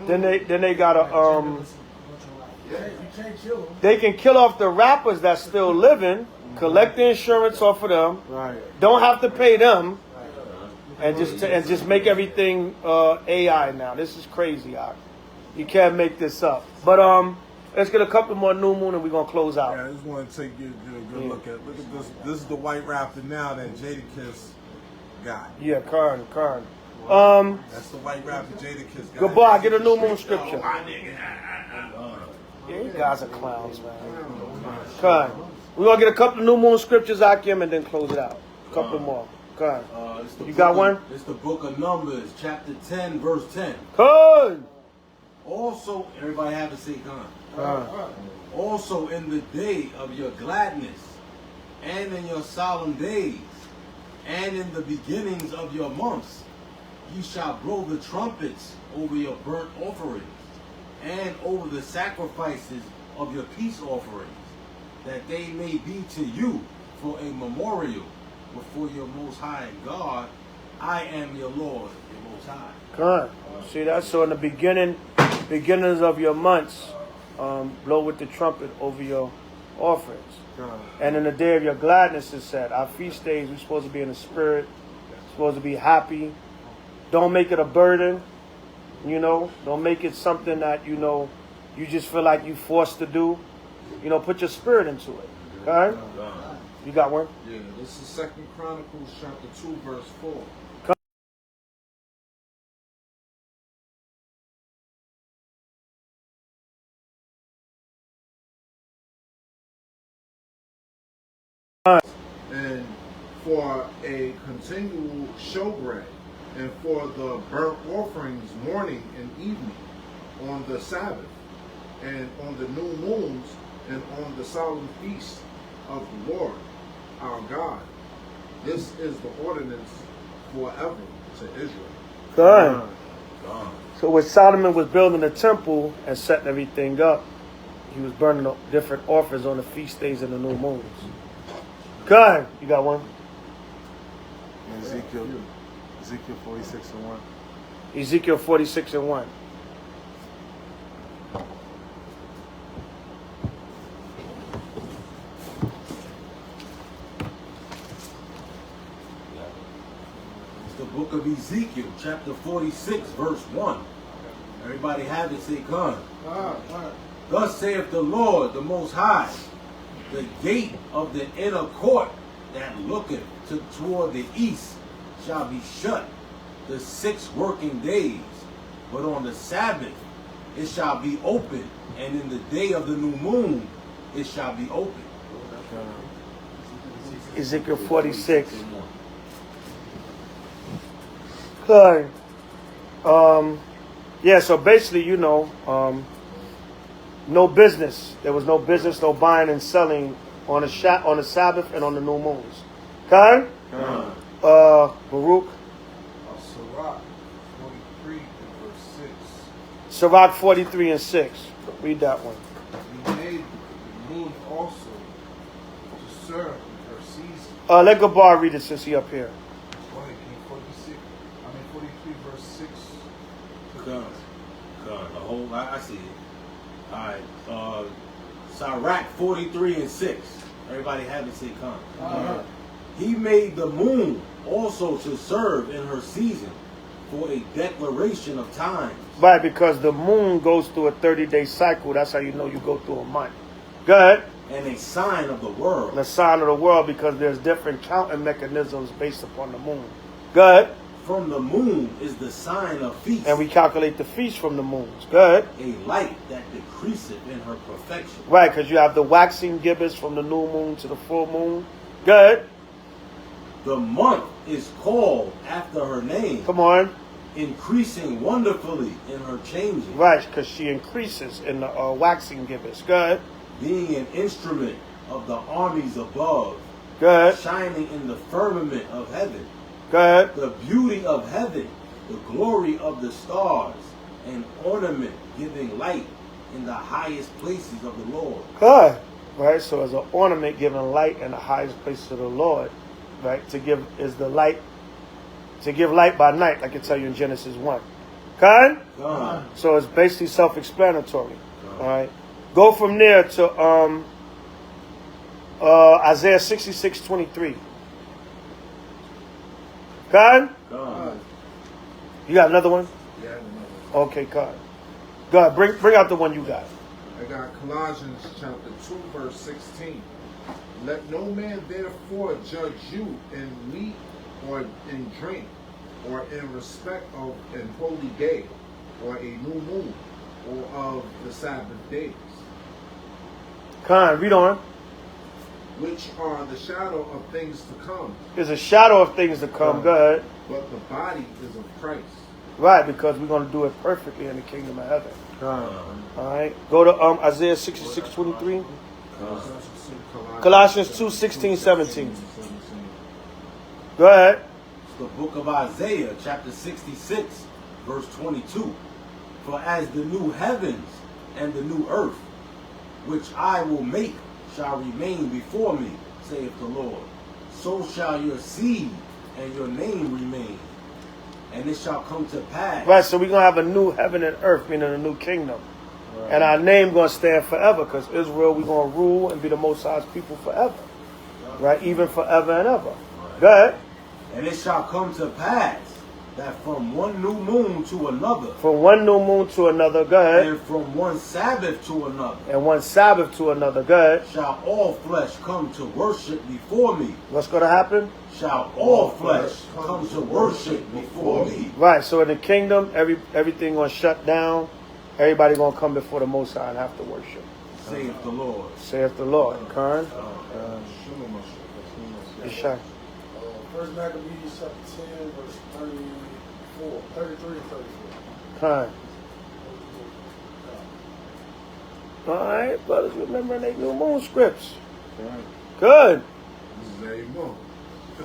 Then they got a they can kill off the rappers that's still living, collect the insurance off of them, don't have to pay them, and just make everything AI now. This is crazy, you can't make this up. But let's get a couple more New Moon and we're going to close out. Yeah, I just want to take you a good look at this. This is the white rapper now that Jadakiss got. Yeah, Karen. That's the white rapper Jadakiss got. Goodbye, get a New Moon scripture. Yeah, you guys are clowns, man. Karen. We're going to get a couple of New Moon scriptures, Akim, and then close it out. A couple more. Karen. You got one? It's the book of Numbers, chapter 10, verse 10. Karen. Also, everybody have to say Khan. Also in the day of your gladness, and in your solemn days, and in the beginnings of your months, ye shall blow the trumpets over your burnt offerings, and over the sacrifices of your peace offerings, that they may be to you for a memorial before your Most High God. I am your Lord, your Most High. Good. See that? So in the beginnings of your months, blow with the trumpet over your offerings. And in the day of your gladness, it said, our feast days, we're supposed to be in the spirit, supposed to be happy. Don't make it a burden. You know, don't make it something that, you know, you just feel like you forced to do. You know, put your spirit into it. Okay? You got one? Yeah, this is 2 Chronicles chapter 2, verse 4. And for a continual showbread, and for the burnt offerings morning and evening, on the Sabbath, and on the new moons, and on the solemn feast of the Lord our God. This is the ordinance forever to Israel. Good. So when Solomon was building the temple and setting everything up, he was burning up different offerings on the feast days and the new moons. Good. You got one? Ezekiel 46 and 1. Ezekiel 46 and 1. It's the book of Ezekiel, chapter 46, verse 1. Everybody have it, say come. Thus saith the Lord, the Most High, the gate of the inner court that looketh toward the east shall be shut the 6 working days, but on the Sabbath it shall be open, and in the day of the new moon it shall be open. Ezekiel 46. Good. Yeah, so basically, you know, no business. There was no business, no buying and selling on the Sabbath and on the new moons. Okay? Baruch. Sirach 43 and verse 6. Sirach 43 and 6. Read that one. He made the moon also to serve in her season. Let Gabar read it since he up here. Go ahead, King. 43 verse 6. Come. The whole, I see it. All right. Sirach 43 and 6. Everybody have it, say come. He made the moon also to serve in her season for a declaration of times. Right, because the moon goes through a 30-day cycle. That's how you know you go through a month. Go ahead. And a sign of the world. The sign of the world, because there's different counting mechanisms based upon the moon. Go ahead. From the moon is the sign of feast. And we calculate the feast from the moons. Go ahead. A light that decreaseth in her perfection. Right, because you have the waxing gibbous from the new moon to the full moon. Go ahead. The month is called after her name. Come on. Increasing wonderfully in her changing. Right, because she increases in the waxing gibbous. Go ahead. Being an instrument of the armies above. Go ahead. Shining in the firmament of heaven. Go ahead. The beauty of heaven, the glory of the stars, an ornament giving light in the highest places of the Lord. Good. Right, so as an ornament giving light in the highest places of the Lord, right, to give light by night, like I tell you in Genesis 1. Okay? So it's basically self-explanatory. All right. Go from there to Isaiah 66:23. God? You got another one? Yeah, another one. Okay, God. God, bring out the one you got. I got Colossians chapter 2, verse 16. Let no man therefore judge you in meat or in drink, or in respect of an holy day, or a new moon, or of the Sabbath days. Read on. Which are the shadow of things to come. There's a shadow of things to come. Go ahead. But the body is of Christ. Right, because we're going to do it perfectly in the kingdom of heaven. All right. Go to Isaiah 66:23. Colossians 2:16-17. Go ahead. It's the book of Isaiah, chapter 66, verse 22. For as the new heavens and the new earth, which I will make, shall remain before me, saith the Lord, so shall your seed and your name remain, and it shall come to pass. Right, so we're going to have a new heaven and earth, meaning a new kingdom. Right. And our name going to stand forever, because Israel, we're going to rule and be the Most High's people forever. Right, even forever and ever. Right. Go ahead. And it shall come to pass that from one new moon to another, From one new moon to another, go ahead. and from one Sabbath to another, And one Sabbath to another, go ahead. shall all flesh come to worship before me. What's going to happen? Shall all flesh come to worship before me. Right, so in the kingdom, everything going to shut down. Everybody going to come before the Most High and have to worship. Saith the Lord. Saith the Lord. Karen? Ishak. First Maccabees chapter 10, verse 34, 33 and 34. Karen. All right, brothers, remembering they new moon scripts. Good.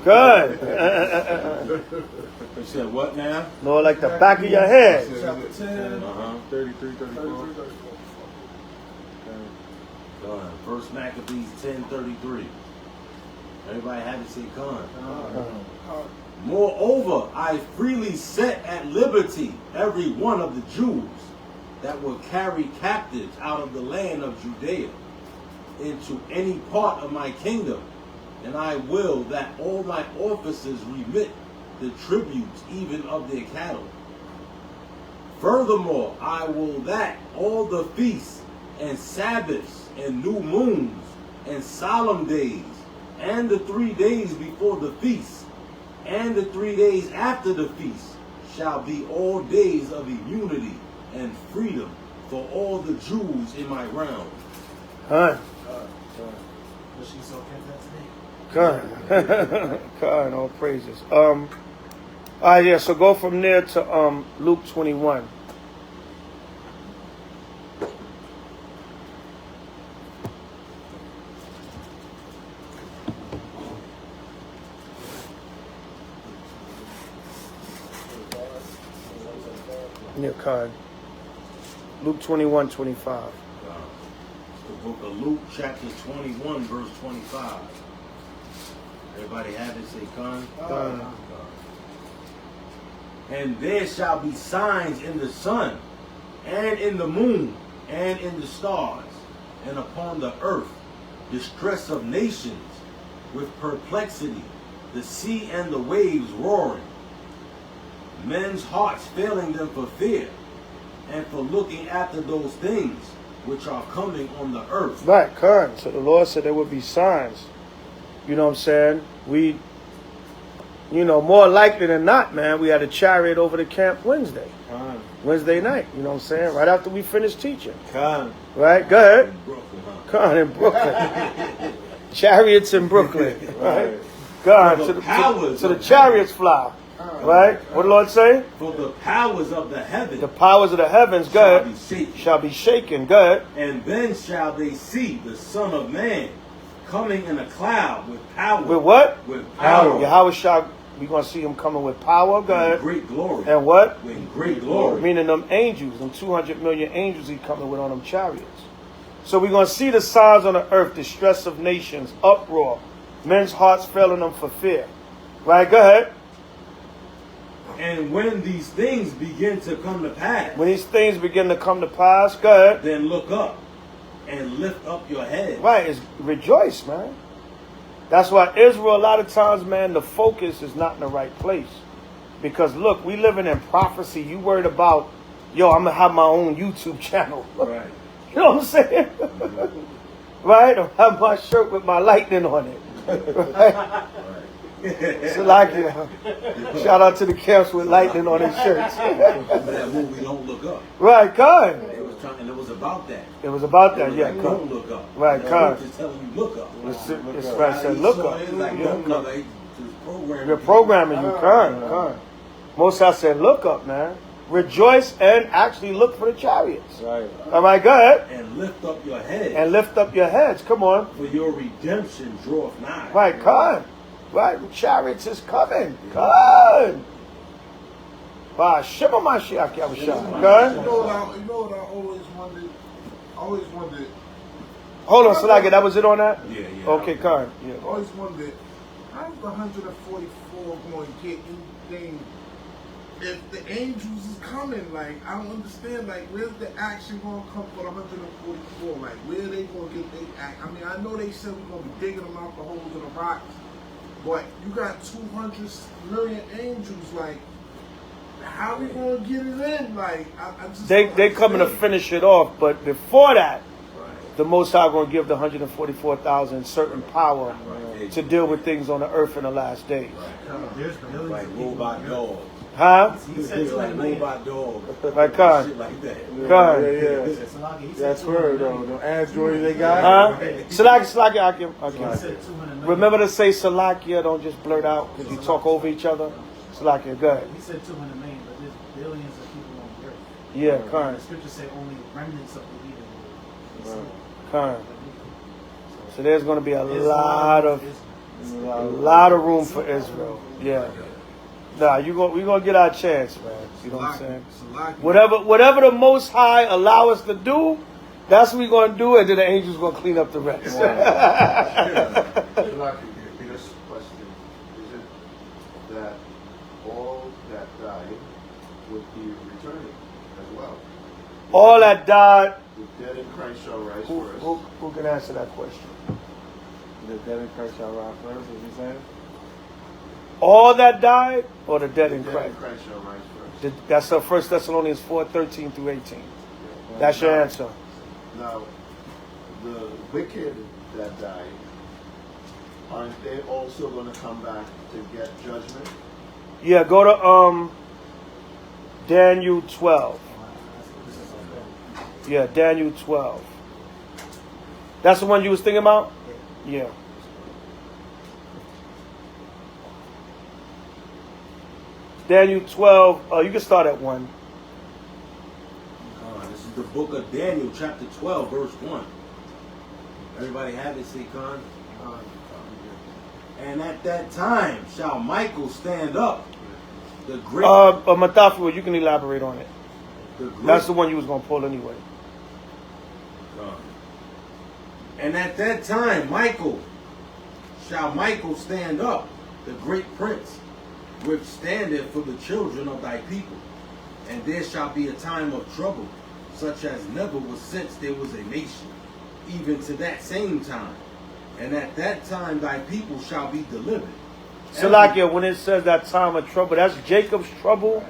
Good. You said what now? Lord, like the back of your head. Chapter 10, 33, 34. 33, 34. Done. First Maccabees 10:33. Everybody had to say Con. Moreover, I freely set at liberty every one of the Jews that were carried captives out of the land of Judea into any part of my kingdom, and I will that all my officers remit the tributes even of their cattle. Furthermore, I will that all the feasts and Sabbaths and new moons and solemn days and the 3 days before the feast and the 3 days after the feast shall be all days of immunity and freedom for all the Jews in my realm. Karen. Was she so kept that today? Karen. Karen, all praises. Yeah, so go from there to Luke 21. Yeah, Karen. Luke 21, 25. The book of Luke, chapter 21, verse 25. Everybody have it? Say Con. And there shall be signs in the sun, and in the moon, and in the stars, and upon the earth, distress of nations, with perplexity, the sea and the waves roaring, men's hearts failing them for fear, and for looking after those things which are coming on the earth. Right, current. So the Lord said there would be signs. You know what I'm saying? More likely than not, man, we had a chariot over the camp Wednesday night. You know what I'm saying? Right after we finished teaching. Right? Go ahead. In Brooklyn. Chariots in Brooklyn. Right? God, so the chariots fly. Right? What the Lord say? For the powers of the heavens. The powers of the heavens, go ahead, shall be shaken. Go ahead. And then shall they see the Son of Man coming in a cloud with power. With what? With power. Yahweh shall, we're going to see him coming with power. Go ahead. With great glory. And what? With great glory. Meaning them angels, them 200 million angels he coming with on them chariots. So we're going to see the signs on the earth, distress of nations, uproar, men's hearts failing them for fear. Right? Go ahead. And when these things begin to come to pass. When these things begin to come to pass, go ahead. Then look up and lift up your head. Right, it's rejoice, man. That's why Israel, a lot of times, man, the focus is not in the right place. Because look, we living in prophecy. You worried about, yo, I'm going to have my own YouTube channel. Right. You know what I'm saying? Right? I'll have my shirt with my lightning on it. Right? So like, shout out to the camps with lightning on their shirts. That movie, Don't Look Up. Right, God. And it was about that. It was about that, yeah. Like, don't look up. Right, God. Just telling you, look up. It's right, said look up. It's like, You're programming you, God. Most I said, look up, man. Rejoice and actually look for the chariots. Right. All right, go ahead. And lift up your head. And lift up your heads. Come on. For your redemption draweth nigh. Right, God. Right, the chariots is coming. God. Wow, Shema Mashiach Yahushua. God. You know what I always wondered? Hold on, Salaki, that was it on that? Yeah. Okay, God. Yeah. I always wondered, how's the 144 going to get anything if the angels is coming? Like, I don't understand. Like, where's the action going to come for the 144? Like, where are they going to get their act? I mean, I know they said we're going to be digging them out the holes of the rocks, but you got 200 million angels. Like, how we gonna get it in? Like, I just They coming to finish it off, but before that, the Most High going to give the 144,000 certain power to deal with things on the earth in the last days. There's billions Like of people robot on Earth. dog. Huh? He said It's like 200 million. robot dog. Like God. Shit like that. God. Yeah. Salaki, he said That's 200 word though. million. The android they got. Huh? Salakia, I He can. said 200 million. Remember to say Salakia, don't just blurt out because you talk over each other. Salakia, go ahead. He said 200 million, but there's billions of people on the earth. Yeah, The Khan. scriptures say only remnants of the heathen will. Khan. So there's going to be a lot of room for Israel. Yeah. Nah, we gonna get our chance, man. You know what I'm saying? Whatever the Most High allow us to do, that's what we gonna do, and then the angels gonna clean up the rest. This question: is it that all that died would be returning as well? All that died. The dead in Christ shall rise Who first. can answer that question? The dead in Christ shall rise first. What you saying? All that died, or the dead in The dead Christ? in Christ shall rise first. That's 1 Thessalonians 4:13 through 18. That's your answer. Now, the wicked that died, aren't they also going to come back to get judgment? Yeah, go to Daniel 12. Yeah, Daniel 12. That's the one you was thinking about? Yeah. Daniel 12. You can start at 1. This is the book of Daniel, chapter 12, verse 1. Everybody have it, say Khan? And at that time shall Michael stand up, the great... Matafi, you can elaborate on it. That's the one you was going to pull anyway. And at that time shall Michael stand up, the great prince, which standeth for the children of thy people. And there shall be a time of trouble, such as never was since there was a nation, even to that same time. And at that time thy people shall be delivered. Salakia, when it says that time of trouble, that's Jacob's trouble,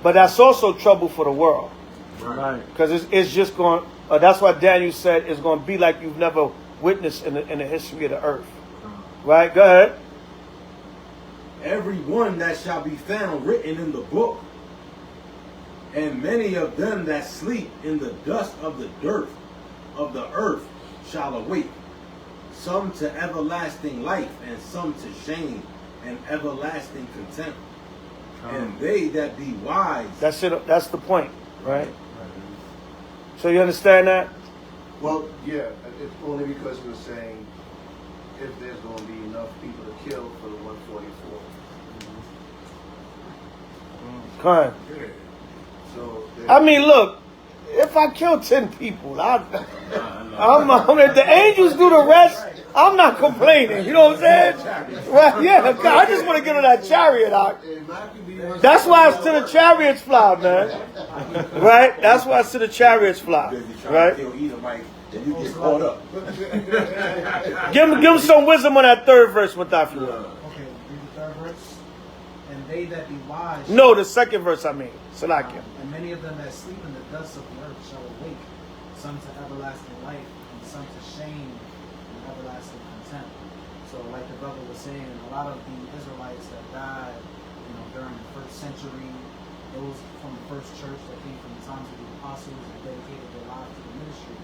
but that's also trouble for the world. Right. Because it's just going, that's why Daniel said it's going to be like you've never witnessed in the history of the earth. Right? Go ahead. Every one that shall be found written in the book, and many of them that sleep in the dust of the dirt of the earth shall awake, some to everlasting life, and some to shame and everlasting contempt. And they that be wise. That's it. That's the point, right? So you understand that? Well, yeah, it's only because he was saying if there's going to be enough people to kill for the 144. Come on. So I mean, look, if I kill 10 people, the angels do the rest. I'm not complaining. You know what I'm saying? Right? Yeah, God, I just want to get on that chariot out. That's why I see the chariots fly, man. Right? That's why I see the chariots fly. Right? And you get caught up. Give him some wisdom on that third verse, Matafi. Okay, read the third verse. And they that be wise. No, the second verse, I mean. Salakia. And many of them that sleep in the dust of the earth shall awake, some to everlasting life, and some to shame and everlasting contempt. So, like the brother was saying, a lot of the Israelites that died, during the first century, those from the first church that came from the times of the apostles and dedicated their lives to the ministry,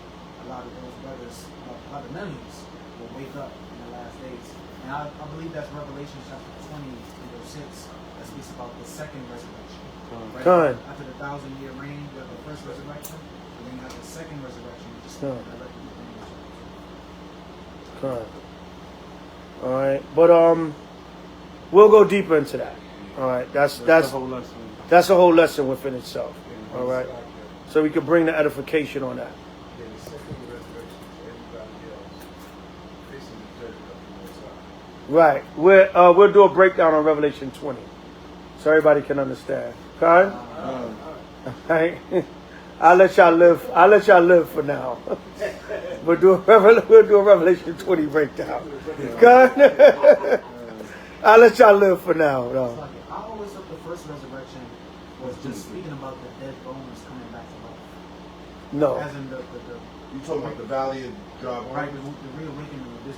a lot of those brothers, a lot of millions, will wake up in the last days. And I believe that's Revelation chapter 20, verse 6, that speaks about the second resurrection. Right? After the 1,000-year reign, you have the first resurrection, and then you have the second resurrection, which is directly the All right, but we'll go deeper into that. All right, that's the whole lesson. That's a whole lesson within itself. All right, so we can bring the edification on that. Right, we'll do a breakdown on Revelation 20, so everybody can understand. Okay? Right? I'll let y'all live. I'll let y'all live for now. We'll do a Revelation 20 breakdown. Okay? I'll let y'all live for now. No. I always thought the first resurrection was just speaking about the dead bones coming back to life. No. As in the You talking about the Valley of Dry Bones? right, the reawakening of this.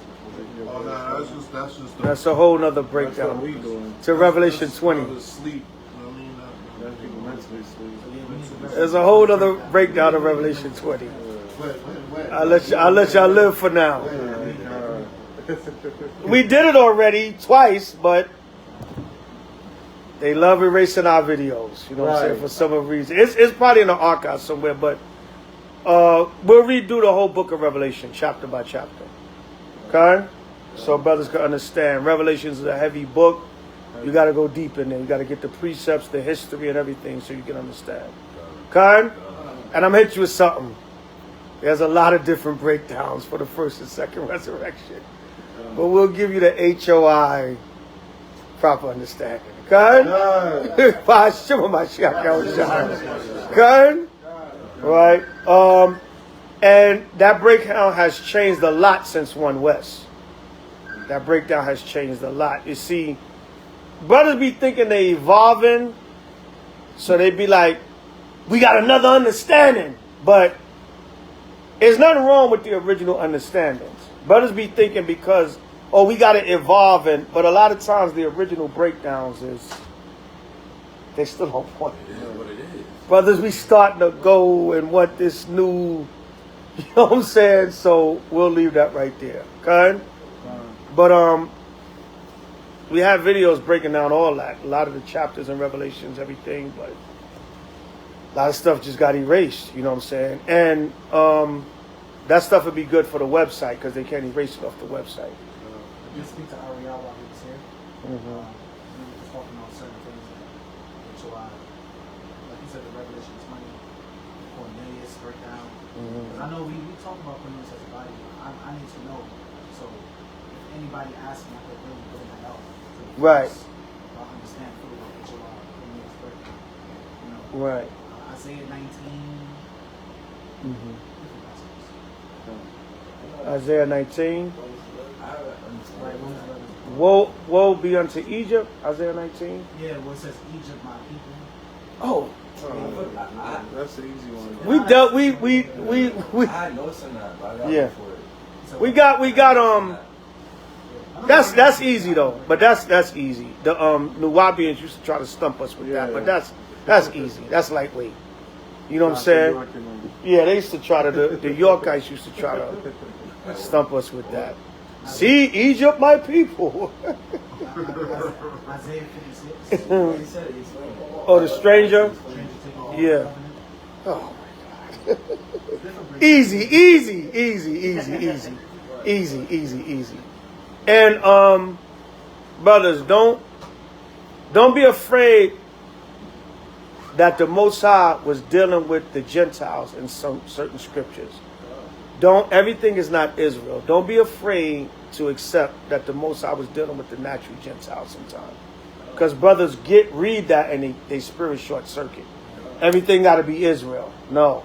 Oh, no, that's just That's a whole nother breakdown. we doing. To Revelation 20. Sleep. You know what I mean? That's people mentally sleep. There's a whole other breakdown of Revelation 20. When? I'll let y'all live for now. We did it already twice, but they love erasing our videos. You know what I'm saying? For some reason. It's probably in the archive somewhere, but we'll redo the whole book of Revelation, chapter by chapter. Okay? So brothers can understand. Revelation is a heavy book. You got to go deep in there. You got to get the precepts, the history, and everything so you can understand. Okay? And I'm hitting you with something. There's a lot of different breakdowns for the first and second resurrection. But we'll give you the H.O.I. proper understanding. Okay? Okay? Right? And that breakdown has changed a lot since 1 West. That breakdown has changed a lot. You see, brothers be thinking they evolving, so they be like, we got another understanding. But there's nothing wrong with the original understandings. Brothers be thinking because, oh, we got to evolve, but a lot of times the original breakdowns they still on point. It is what it is. Brothers, we starting to go and want this new, you know what I'm saying? So we'll leave that right there, okay? But we have videos breaking down all that. A lot of the chapters and revelations, everything, but a lot of stuff just got erased, you know what I'm saying? And that stuff would be good for the website because they can't erase it off the website. You speak to Ariel while he was here. He was talking about certain things that H.O.I. Like you said, the Revelation 20, Cornelius breakdown. Because I know we talk about Cornelius as a body. I need to know. So if anybody asks me, I could really put that out. Right. I understand fully what H.O.I. Cornelius breakdown. You know, Right. Isaiah 19. Isaiah 19. Right, Woe be unto Egypt, Isaiah 19. yeah, where it says Egypt, my people. Oh, That's an easy one. we I had notes on that, but I got yeah. for it. We got that's easy though. But that's easy. The Nuwabians used to try to stump us with that, but that's easy. That's lightweight. You know what I'm saying? Yeah, they used to try to the Yorkites used to try to stump us with that. See, Egypt, my people. Isaiah 56. Oh, the stranger? Yeah. Oh my God. Easy. And brothers, don't be afraid that the Most High was dealing with the Gentiles in some certain scriptures. Everything is not Israel. Don't be afraid to accept that the Most High was dealing with the natural Gentiles sometimes. Because brothers read that and they spirit short circuit. Everything got to be Israel. No.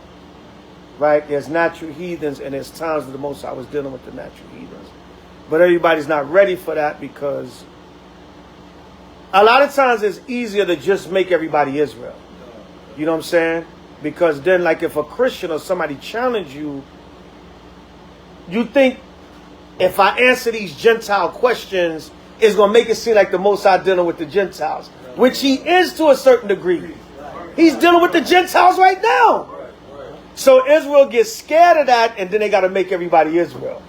Right? There's natural heathens and there's times that the Most High was dealing with the natural heathens. But everybody's not ready for that because a lot of times it's easier to just make everybody Israel. You know what I'm saying? Because then like if a Christian or somebody challenge you, you think if I answer these Gentile questions, it's going to make it seem like the Most High dealing with the Gentiles, which he is to a certain degree. He's dealing with the Gentiles right now. So Israel gets scared of that, and then they got to make everybody Israel.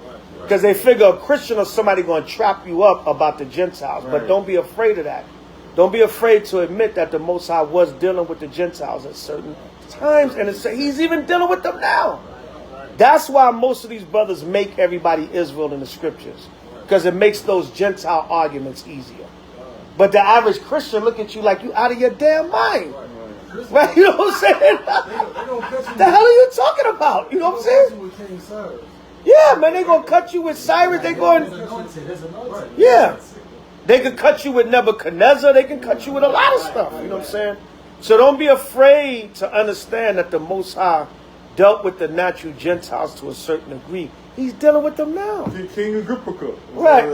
Because they figure a Christian or somebody going to trap you up about the Gentiles. But don't be afraid of that. Don't be afraid to admit that the Most High was dealing with the Gentiles at certain times, and he's even dealing with them now. That's why most of these brothers make everybody Israel in the scriptures. Because it makes those Gentile arguments easier. But the average Christian look at you like you out of your damn mind. Right? You know what I'm saying? The hell are you talking about? You know what I'm saying? Yeah, man, they gonna cut you with Cyrus. They going, yeah. They can cut you with Nebuchadnezzar. They can cut you with a lot of stuff. You know what I'm saying? So don't be afraid to understand that the Most High dealt with the natural Gentiles to a certain degree. He's dealing with them now. King Agrippa. Right.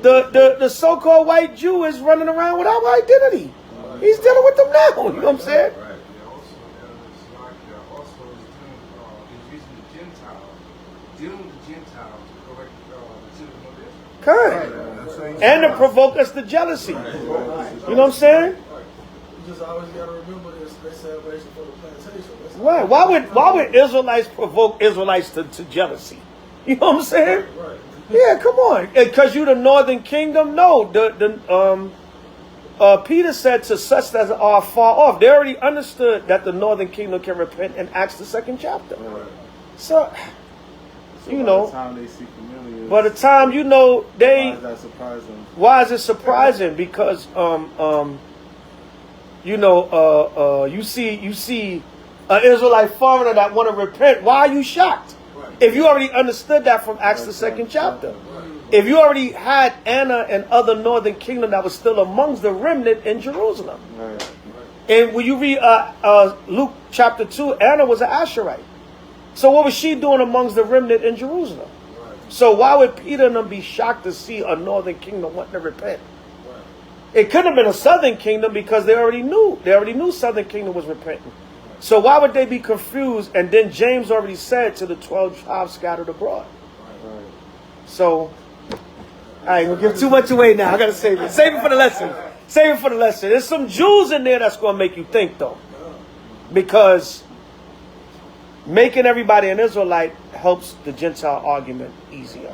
The so-called white Jew is running around without identity. He's dealing with them now. You know what I'm saying? Yeah, also, it's like also he's using the Gentiles, dealing with the Gentiles to correct the children of Israel. Correct. And to provoke us to jealousy. You know what I'm saying? You just always got to remember this. They salvation for the plantation. Right. Why would Israelites provoke Israelites to jealousy? You know what I'm saying? Right. Yeah, come on. Because you the northern kingdom? No. Peter said to such as are far off. They already understood that the northern kingdom can repent in Acts the 2nd chapter. Right. So you know. By the time they see familiar, By the time you know they. Why is that surprising? Why is it surprising? Because you see an Israelite foreigner that want to repent. Why are you shocked? Right. If you already understood that from Acts the 2nd chapter. If you already had Anna and other northern kingdom that was still amongst the remnant in Jerusalem. Right. And when you read Luke chapter 2, Anna was an Asherite. So what was she doing amongst the remnant in Jerusalem? Right. So why would Peter and them be shocked to see a northern kingdom wanting to repent? Right. It couldn't have been a southern kingdom because they already knew southern kingdom was repenting. So why would they be confused? And then James already said to the 12 tribes scattered abroad. Right. So I ain't gonna give too much away now. I gotta save it. Save it for the lesson. Save it for the lesson. There's some Jews in there that's gonna make you think though. Because making everybody an Israelite helps the Gentile argument easier.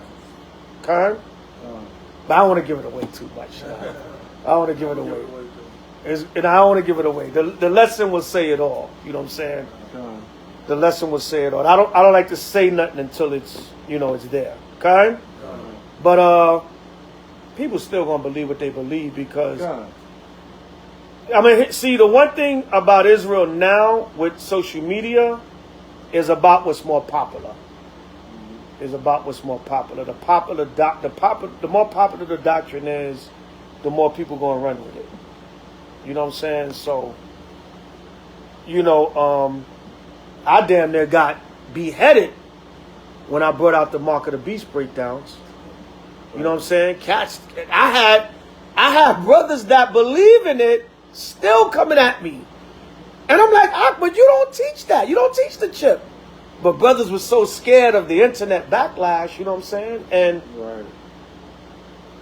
Okay? But I don't want to give it away too much. I don't want to give it away. And I don't want to give it away. The lesson will say it all. You know what I'm saying? The lesson will say it all. I don't like to say nothing until it's it's there. Okay? But people still gonna believe what they believe because I mean, see, the one thing about Israel now with social media is about what's more popular. Is about what's more popular. The more popular the doctrine is, the more people gonna run with it. You know what I'm saying? So, I damn near got beheaded when I brought out the Mark of the Beast breakdowns. You know what I'm saying? Cats. I had brothers that believe in it still coming at me, and I'm like, but you don't teach that. You don't teach the chip. But brothers were so scared of the internet backlash. You know what I'm saying? And Right.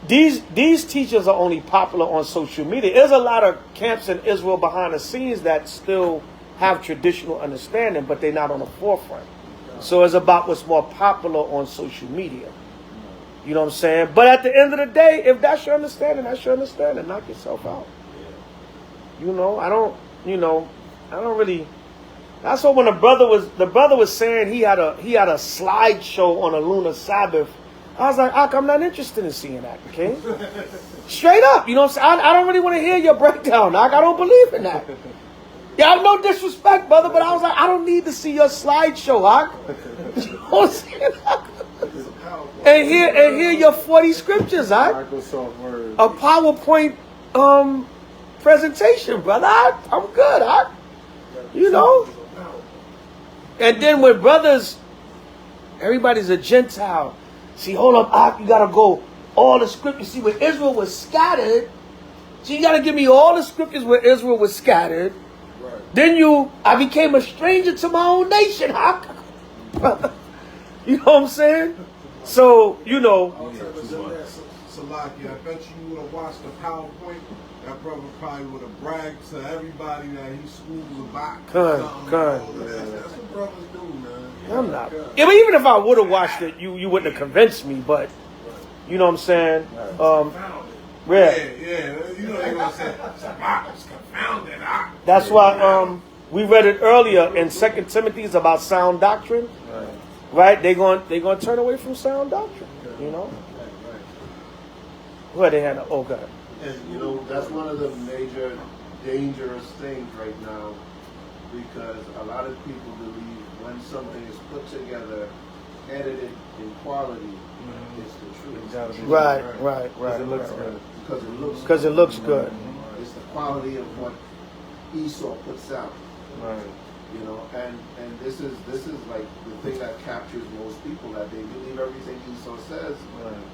these teachers are only popular on social media. There's a lot of camps in Israel behind the scenes that still have traditional understanding, but they're not on the forefront. So it's about what's more popular on social media. You know what I'm saying? But at the end of the day, if that's your understanding, that's your understanding. Knock yourself out. I don't really. That's what when the brother was saying he had a slideshow on a lunar Sabbath. I was like, I'm not interested in seeing that. Okay, straight up. You know what I'm saying? I don't really want to hear your breakdown. I don't believe in that. Yeah, no disrespect, brother, but I was like, I don't need to see your slideshow, You know what I'm saying? And hear your 40 scriptures, Microsoft Word. A PowerPoint presentation, brother. I'm good, And then when brothers, everybody's a Gentile. See, hold up, you gotta go all the scriptures. See, where Israel was scattered. See, you gotta give me all the scriptures where Israel was scattered. Right. Then I became a stranger to my own nation, brother. You know what I'm saying? So, Salaki, I bet you would have watched the PowerPoint. That brother probably would have bragged to everybody that he schooled about. That's what brothers do, man. I'm not. Yeah, but even if I would have watched it, you wouldn't have convinced me. But you know what I'm saying? Yeah. You know they're gonna say Sabak is confounded. That's why we read it earlier in 2 Timothy about sound doctrine. Right? They're gonna turn away from sound doctrine. Where they had God. And that's one of the major dangerous things right now, because a lot of people believe when something is put together, edited in quality, it's the truth. Right. Because it looks good. Because it looks good. It's the quality of what Esau puts out. Right. And this is like the thing that captures most people, that they believe everything Esau says,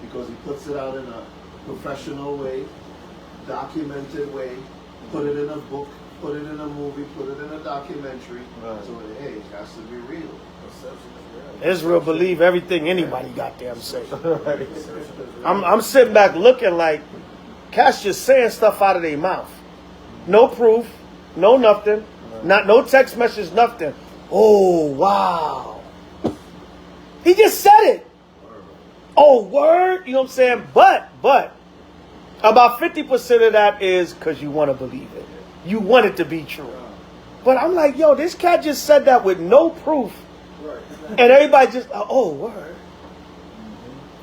because he puts it out in a professional way, documented way, put it in a book, put it in a movie, put it in a documentary. Right. So hey, it has to be real. Israel believe everything anybody goddamn say. I'm sitting back looking like cats just saying stuff out of their mouth. No proof, no nothing, no text message, nothing. Oh wow. He just said it. Oh word, you know what I'm saying? But about 50% of that is because you want to believe it. You want it to be true. But I'm like, yo, this cat just said that with no proof. And everybody just, oh, word.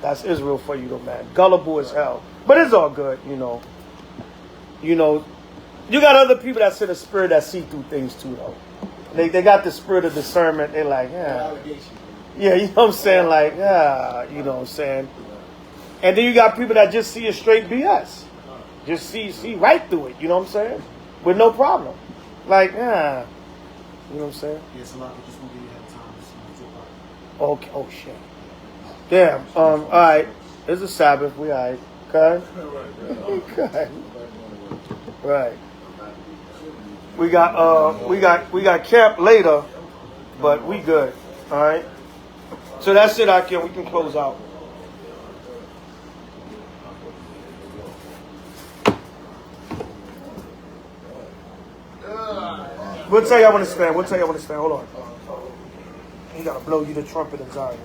That's Israel for you, though, man. Gullible as hell. But it's all good, you know. You know, you got other people that's in the spirit that see through things, too, though. They got the spirit of discernment. They're like, yeah. Yeah, you know what I'm saying? Like, yeah, you know what I'm saying? And then you got people that just see a straight BS. Just see right through it, you know what I'm saying? With no problem. Like, yeah. You know what I'm saying? Yes, a lot of just want to give you ahead of time. Okay. Oh shit. Damn. All right. It's a Sabbath. We all right. Okay. Okay. Right. We got camp later, but we good. All right. So that's it, Akim. We can close out. We'll tell you I want to stand. Hold on. He gotta blow you the trumpet in Zion.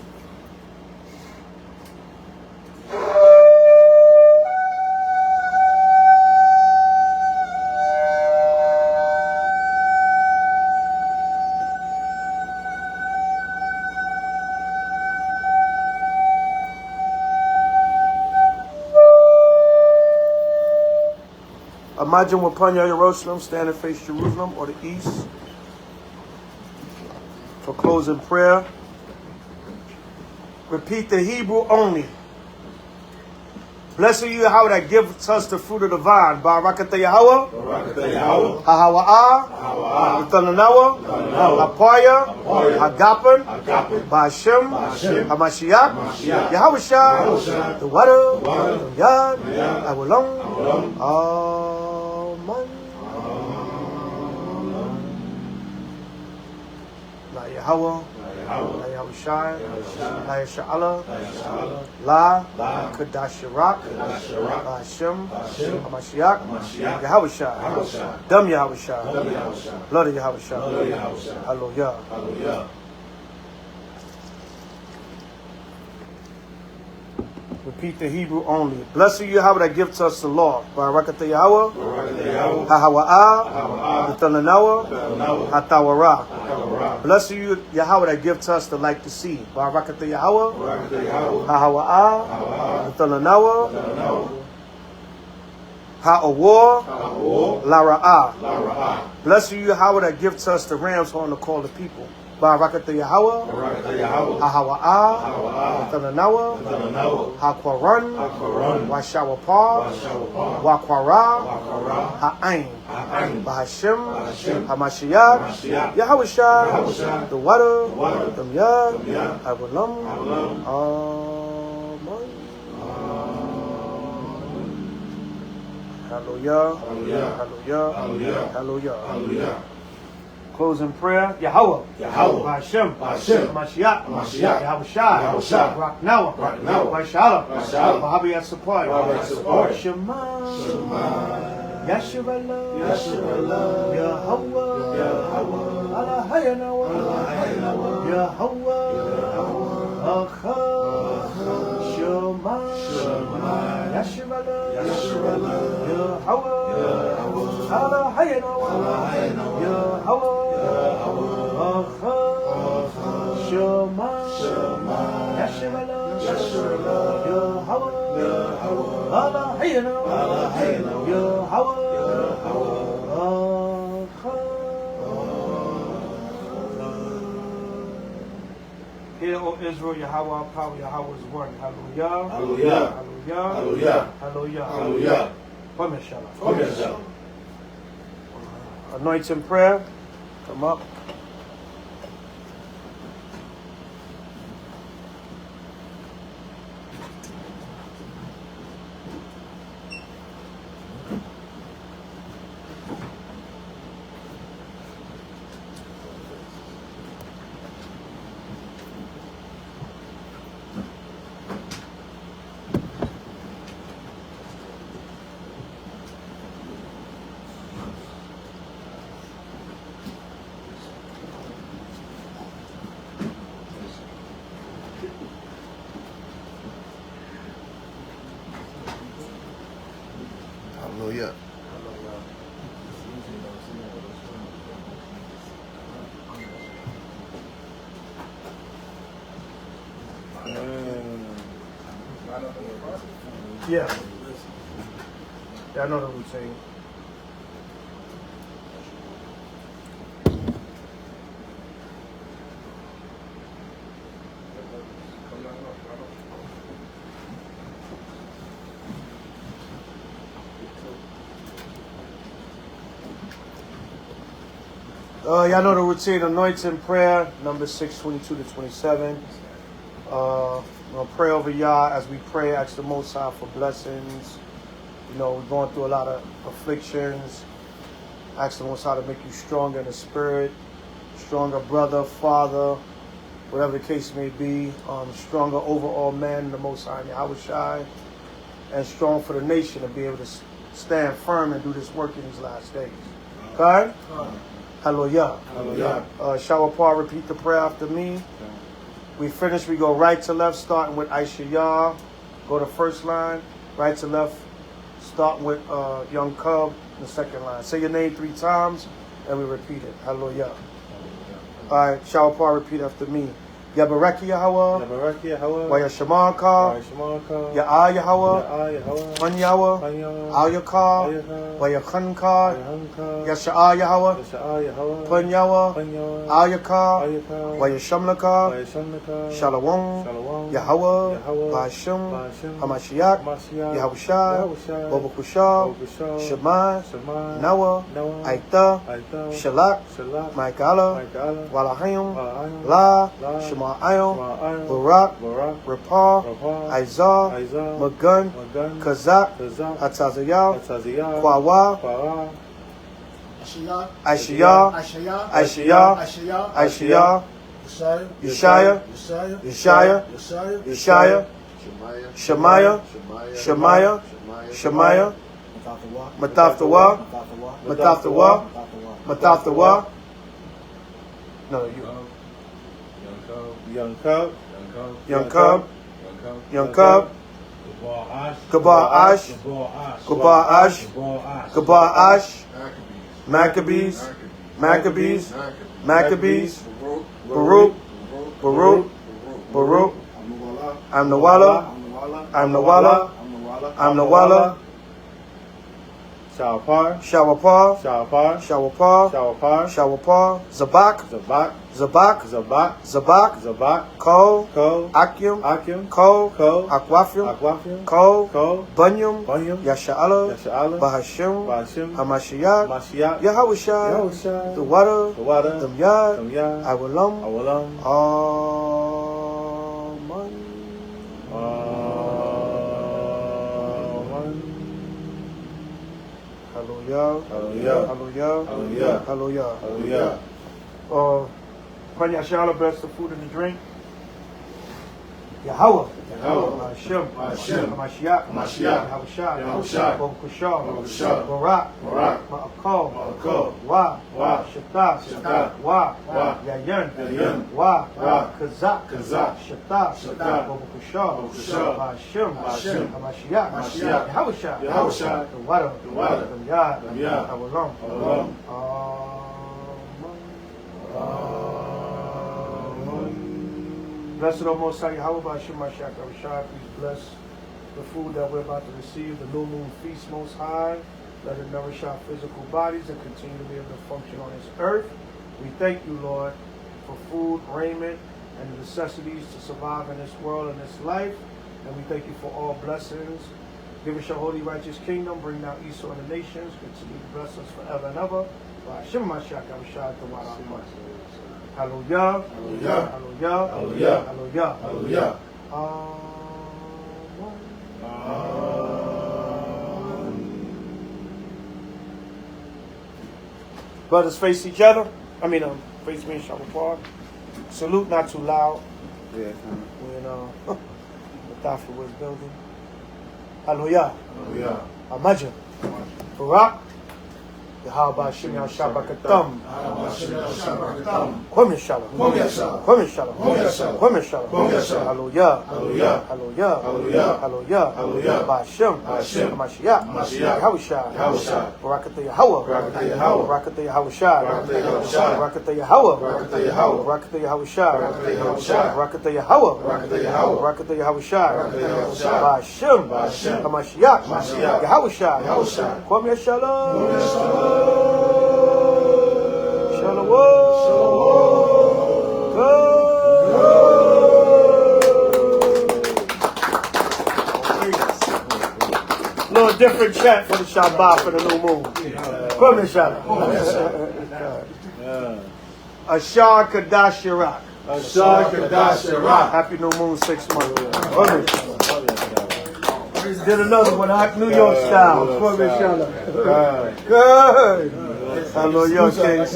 Imagine Wapanya Jerusalem, stand and face Jerusalem or the east. For closing prayer, repeat the Hebrew only. Blessed are you, Yahweh, that gives us the fruit of the vine. Barakata Yahweh, Hahawa'ah, Utananawa, Hapaya, Hagapan, Ba'ashem, Hamashiach, Yahweh Shah, the water, the yad, Awalong, Amen. La Yahweh, La Yahushai, La Yasha'Allah, La Kadashirak, La Hashem, Hamashiach, Yahushai, Dam Yahushai, Blood of Yahushai, Hallelujah. Repeat the Hebrew only. Blessed are you, Yahweh, that gives us the law. Barakata Yahweh, Hahawa'ah, Utananawa, Hatawara. Blessed are you, Yahweh, that gives us the light to see. Barakata Yahweh, Hahawa'ah, Utananawa, Ha'awar, Lara'ah. Blessed are you, Yahweh, that gives us the ram's horn to call the people. Barakata Yahweh, Hahawa'ah, Utananawa, Ha'kwaran, Washawapar, Wakwara, Ha'ain, Bahashem, Hamashiach, Yahushua, the water, the yad, Awalam, Amen. Hallelujah. Closing prayer, Yahweh, Hashem, Mashiach, Yahushua, Raknawa, Mashallah, Mahabiyat Support, Shema, Yashavallah, Yahweh, Alahayanawa, Yahweh, Akha, Shema, Yashavallah, Yahweh, Alahayanawa, Yahweh, Akha, Shema, Yashavallah, Yahweh, Alahayanawa, Yahweh, Hear, O Israel, Yahweh our power, Yahweh's word. Hallelujah. Anointing prayer. Come up. Hallelujah. Yeah. Yeah, I know the routine. Y'all know the routine. Anointing prayer, number 622 to 27. We'll pray over y'all as we pray. Ask the Most High for blessings. You know, we're going through a lot of afflictions. Ask the Most High to make you stronger in the spirit, stronger brother, father, whatever the case may be. Stronger overall man in the Most High, H.O.I, and strong for the nation to be able to stand firm and do this work in these last days. Okay? Hallelujah. Hallelujah. Shower part, repeat the prayer after me. We finish, we go right to left, starting with H.O.I. Go to first line, right to left, starting with Young Cub, the second line. Say your name 3 times, and we repeat it. Hallelujah. All right, shower part, repeat after me. Yabaraki Yahweh, Wayashamanka, Ya'a Yahweh, Panyawa, Ayaka, Wayakhanka, Yasha'a Yahweh, Panyawa, Ayaka, Wayashamlaka, Shalom, Yahweh, Bashim, Hamashiach, Yahushua, Bobakusha, Shema, Nawa, Aita, Shalak, Maikala, Walahayim, La, Shema'ayim, Barak, Rapah, Izah, Magun, Kazak, Hatazayah, Kwawa, Ashiyah, Yeshaya, Shemaiah, Mataftawa. No, you. Young Cub, Gabar Ash, Maccabees, Baruch, I'm Nawala, Shawapar, Zabak, Ko, Akim, Ko, Akwafim, Ko, Bunyum, Yasha'ala, Bahashim, Hamashiach, Yahushua, the water, the Yad, Awalam, Hallelujah. Panyashala, bless the food and the drink. Yahweh, Hashem, Hamashiach, Yahushua, Bobakusha, Barak, Ma'akol, Wa, Shatta, Wa, Yayan, Wa, Kazak, Shatta, Bobakusha, Hashem, Hamashiach, Yahushua, the water, the Yad, Awalam. Blessed, O Most High Yahweh, B'Hashem Mashiach, Yahushua, please bless the food that we're about to receive, the new moon feast, Most High. Let it nourish our physical bodies and continue to be able to function on this earth. We thank you, Lord, for food, raiment, and the necessities to survive in this world and this life. And we thank you for all blessings. Give us your holy, righteous kingdom. Bring down Esau and the nations. Continue to bless us forever and ever. B'Hashem Mashiach, Yahushua, the water. Hallelujah. Brothers face each other. Face me and Shabbat. Salute, not too loud. We're in the Thafra building. Hallelujah. Imagine. Barak. Yahweh Hashem Yahshabakatam. Kwame Shalom. Kwame Shalom. Kwame Shalom. Hallelujah. Hallelujah. Hallelujah. Hallelujah. Hashem. Mashiach. Yahushua. Barakatah Yahweh. Barakatah Yahushua. Barakatah Yahweh. Barakatah Yahushua. Barakatah Yahweh. Barakatah Yahushua. Hashem. Mashiach. Yahushua. Kwame Shalom. Shalom. Little different chat for the Shabbat for the new moon. Come in, Shabbat. Ashar Kadash Shirak. Ashar Kadash Shirak. Happy new moon 6 months. Did another one, New York style. Come in, Shabbat. Good. Hallelujah, Kings.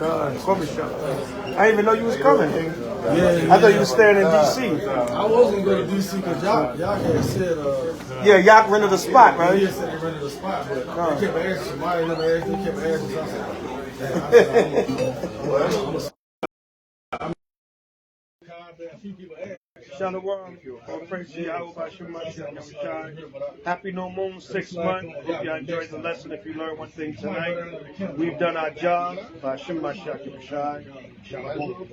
I didn't even know you was coming. I thought you was staying in D.C. I was going to go to D.C. because y'all had said... yeah, y'all rented a spot, right? Yeah, said they rented a spot, but they kept asking. Somebody never asked. They kept asking. A few people asked. Shalom. All praise to Yahweh by Shemashah. Happy new moon, 6 months. Hope y'all enjoyed the lesson. If you learned one thing tonight, we've done our job by Shemashah. Shalom.